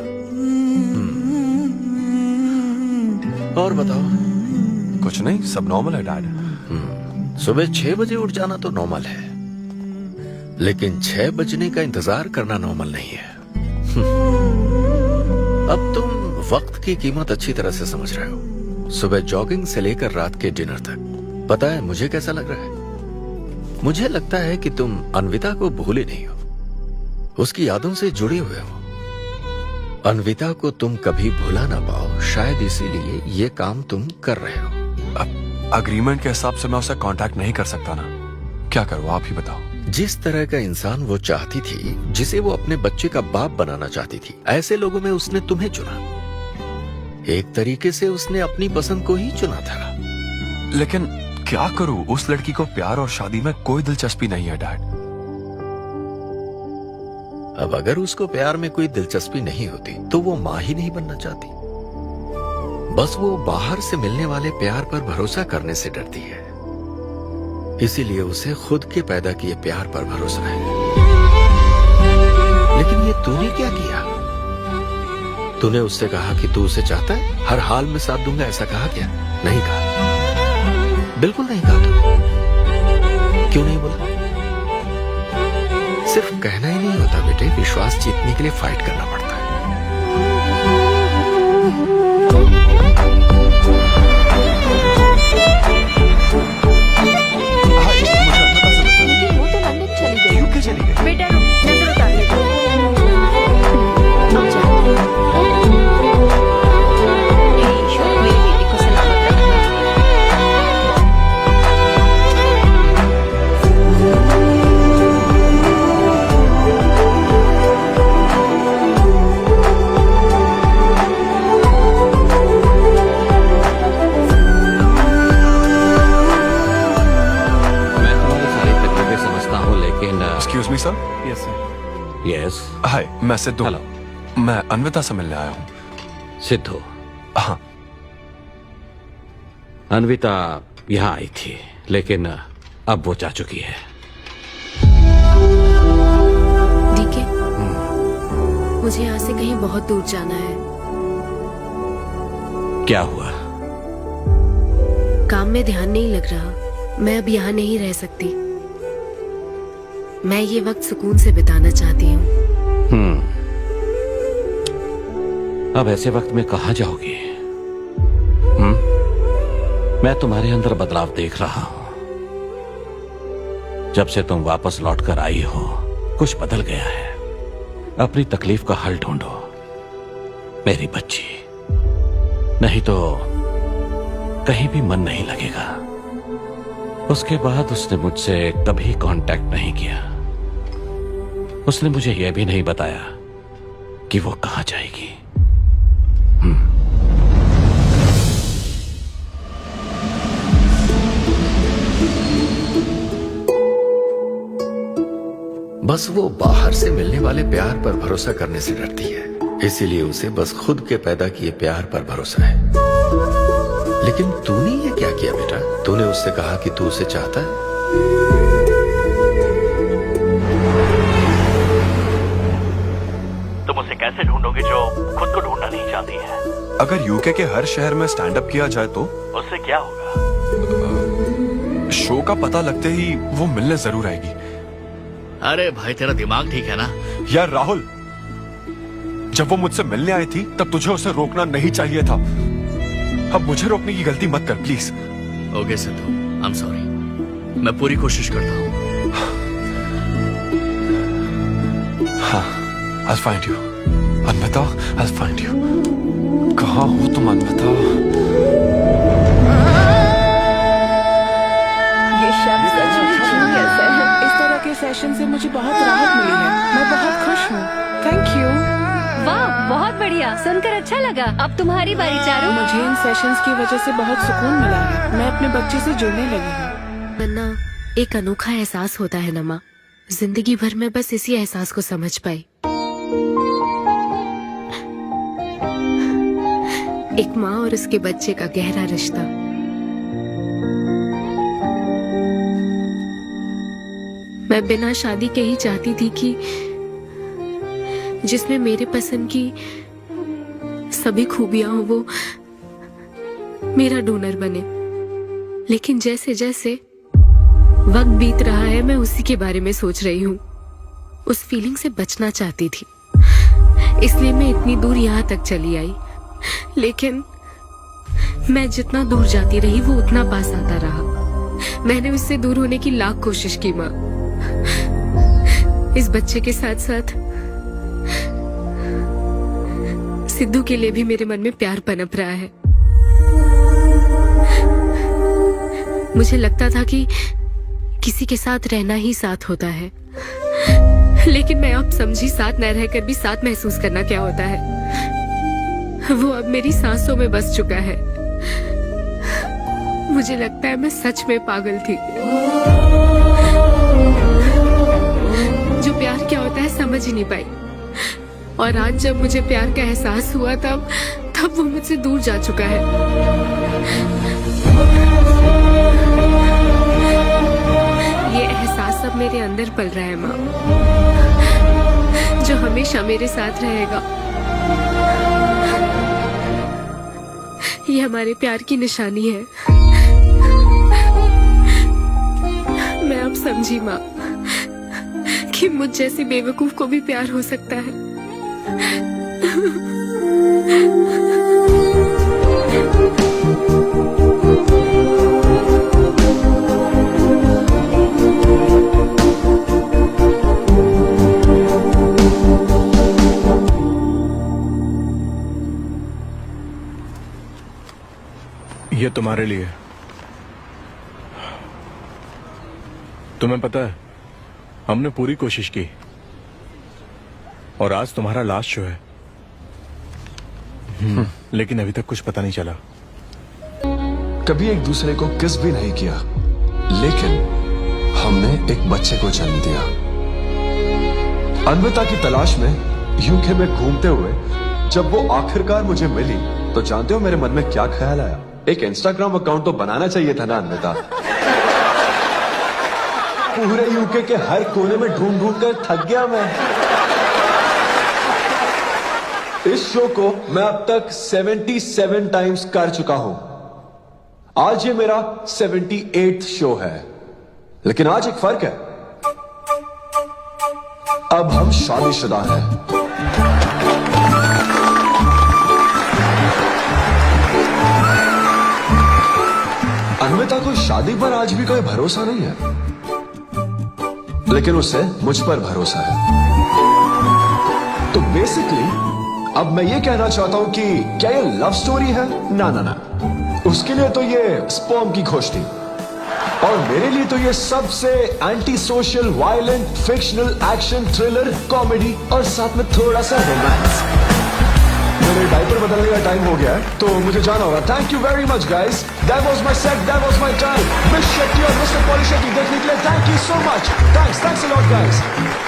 और बताओ, कुछ नहीं, सब नॉर्मल है डैड। सुबह 6 बजे उठ जाना तो नॉर्मल है, लेकिन 6 बजने का इंतजार करना नॉर्मल नहीं है। अब तुम वक्त की कीमत अच्छी तरह से समझ रहे हो। सुबह जॉगिंग से लेकर रात के डिनर तक। पता है मुझे कैसा लग रहा है? मुझे लगता है कि तुम अन्विता को भूले नहीं हो, उसकी यादों से जुड़े हुए हो। अन्विता को तुम कभी भुला ना पाओ, शायद इसीलिए ये काम तुम कर रहे हो। अग्रीमेंट के हिसाब से मैं उसे कांटेक्ट नहीं कर सकता ना, क्या करूं आप ही बताओ। जिस तरह का इंसान वो चाहती थी, जिसे वो अपने बच्चे का बाप बनाना चाहती थी, ऐसे लोगों में उसने तुम्हें चुना। एक तरीके से उसने अपनी पसंद को ही चुना था। लेकिन क्या करूं, उस लड़की को प्यार और शादी में कोई दिलचस्पी नहीं है डैड। अब अगर उसको प्यार में कोई दिलचस्पी नहीं होती तो वो माँ ही नहीं बनना चाहती। बस वो बाहर से मिलने वाले प्यार पर भरोसा करने से डरती है, इसीलिए उसे खुद के पैदा किए प्यार पर भरोसा है। लेकिन ये तूने क्या किया? तूने उससे कहा कि तू उसे चाहता है, हर हाल में साथ दूंगा, ऐसा कहा क्या? नहीं कहा, बिल्कुल नहीं कहा। तू क्यों नहीं बोला? सिर्फ कहना ही नहीं होता बेटे, विश्वास जीतने के लिए फाइट करना पड़ता है। लेकिन वो तो लंदन चली गई। यूके चली गई? बेटा नजर उतार ले। मेरी बेटी को सलामत रखना। Excuse me sir. Yes sir. Yes. Hi, मैं सिद्धू। हेलो। मैं अन्विता से मिलने आया हूँ। सिद्धू? हाँ। अन्विता यहाँ आई थी, लेकिन अब वो जा चुकी है। ठीक है, मुझे यहाँ से कहीं बहुत दूर जाना है। क्या हुआ? काम में ध्यान नहीं लग रहा, मैं अब यहाँ नहीं रह सकती। मैं ये वक्त सुकून से बिताना चाहती हूँ। अब ऐसे वक्त में कहाँ जाओगी? मैं तुम्हारे अंदर बदलाव देख रहा हूं। जब से तुम वापस लौटकर आई हो, कुछ बदल गया है। अपनी तकलीफ का हल ढूंढो मेरी बच्ची, नहीं तो कहीं भी मन नहीं लगेगा। उसके बाद उसने मुझसे कभी कांटेक्ट नहीं किया। उसने मुझे यह भी नहीं बताया कि वो कहां जाएगी। बस वो बाहर से मिलने वाले प्यार पर भरोसा करने से डरती है, इसीलिए उसे बस खुद के पैदा किए प्यार पर भरोसा है। लेकिन तूने ये क्या किया बेटा? तूने उससे कहा कि तू उसे चाहता है। तुम उसे कैसे ढूंढोगे जो खुद को ढूंढना नहीं चाहती है? अगर यूके के हर शहर में स्टैंड अप किया जाए तो उससे क्या होगा? शो का पता लगते ही वो मिलने जरूर आएगी। अरे भाई, तेरा दिमाग ठीक है ना? यार राहुल, जब वो मुझसे मिलने आई थी तब तुझे उसे रोकना नहीं चाहिए था। अब मुझे रोकने की गलती मत कर please. Okay Sidhu, I am sorry. मैं पूरी कोशिश करता हूँ। हाँ, I'll find you. Anvita, I'll find you. कहाँ हो तुम अन्विता? ये शब्द सच में कैसा है? इस तरह के सेशन से मुझे बहुत राहत मिली है। मैं बहुत खुश हूँ। Thank you. वाह, बहुत बढ़िया, सुनकर अच्छा लगा। अब तुम्हारी बारी चारू। मुझे इन सेशंस की वजह से बहुत सुकून मिला है। मैं अपने बच्चे से जुड़ने लगी हूँ। वरना एक अनोखा एहसास होता है नमा, जिंदगी भर में बस इसी एहसास को समझ पाई। एक माँ और उसके बच्चे का गहरा रिश्ता। मैं बिना शादी के ही चाहती थी कि जिसमें मेरे पसंद की सभी खूबियां हो वो मेरा डोनर बने। लेकिन जैसे जैसे वक्त बीत रहा है मैं उसी के बारे में सोच रही हूँ। उस फीलिंग से बचना चाहती थी, इसलिए मैं इतनी दूर यहाँ तक चली आई। लेकिन मैं जितना दूर जाती रही वो उतना पास आता रहा। मैंने उससे दूर होने की लाख कोशिश की माँ। इस बच्चे के साथ साथ सिद्धू के लिए भी मेरे मन में प्यार पनप रहा है। मुझे लगता था कि किसी के साथ रहना ही साथ होता है, लेकिन मैं अब समझी साथ न रहकर भी साथ महसूस करना क्या होता है। वो अब मेरी सांसों में बस चुका है। मुझे लगता है मैं सच में पागल थी। जो प्यार क्या होता है समझ ही नहीं पाई, और आज जब मुझे प्यार का एहसास हुआ तब वो मुझसे दूर जा चुका है। ये एहसास अब मेरे अंदर पल रहा है माँ, जो हमेशा मेरे साथ रहेगा। ये हमारे प्यार की निशानी है। मैं अब समझी माँ कि मुझ जैसी बेवकूफ को भी प्यार हो सकता है। ये तुम्हारे लिए। तुम्हें पता है हमने पूरी कोशिश की और आज तुम्हारा लास्ट शो है, लेकिन अभी तक कुछ पता नहीं चला। कभी एक दूसरे को किस भी नहीं किया, लेकिन हमने एक बच्चे को जन्म दिया। अन्विता की तलाश में यूके में घूमते हुए जब वो आखिरकार मुझे मिली तो जानते हो मेरे मन में क्या ख्याल आया? एक इंस्टाग्राम अकाउंट तो बनाना चाहिए था ना अन्विता। पूरे यूके के हर कोने में ढूंढ ढूंढ कर थक गया मैं। इस शो को मैं अब तक 77 टाइम्स कर चुका हूं। आज ये मेरा 78th शो है, लेकिन आज एक फर्क है, अब हम शादीशुदा हैं। अन्विता को शादी पर आज भी कोई भरोसा नहीं है, लेकिन उसे मुझ पर भरोसा है। तो बेसिकली अब मैं ये कहना चाहता हूं कि क्या ये लव स्टोरी है? ना ना ना, उसके लिए तो ये स्पर्म की खोज थी, और मेरे लिए तो ये सबसे anti social, violent, fictional, action, thriller, comedy और साथ में थोड़ा सा रोमांस। मेरे डायपर बदलने का टाइम हो गया है, तो मुझे जाना होगा। Thank you very much guys, that was my set, that was my time. Miss Shetty और मिस्टर पॉली शेट्टी देखने के लिए thank you so much. Thanks a lot guys.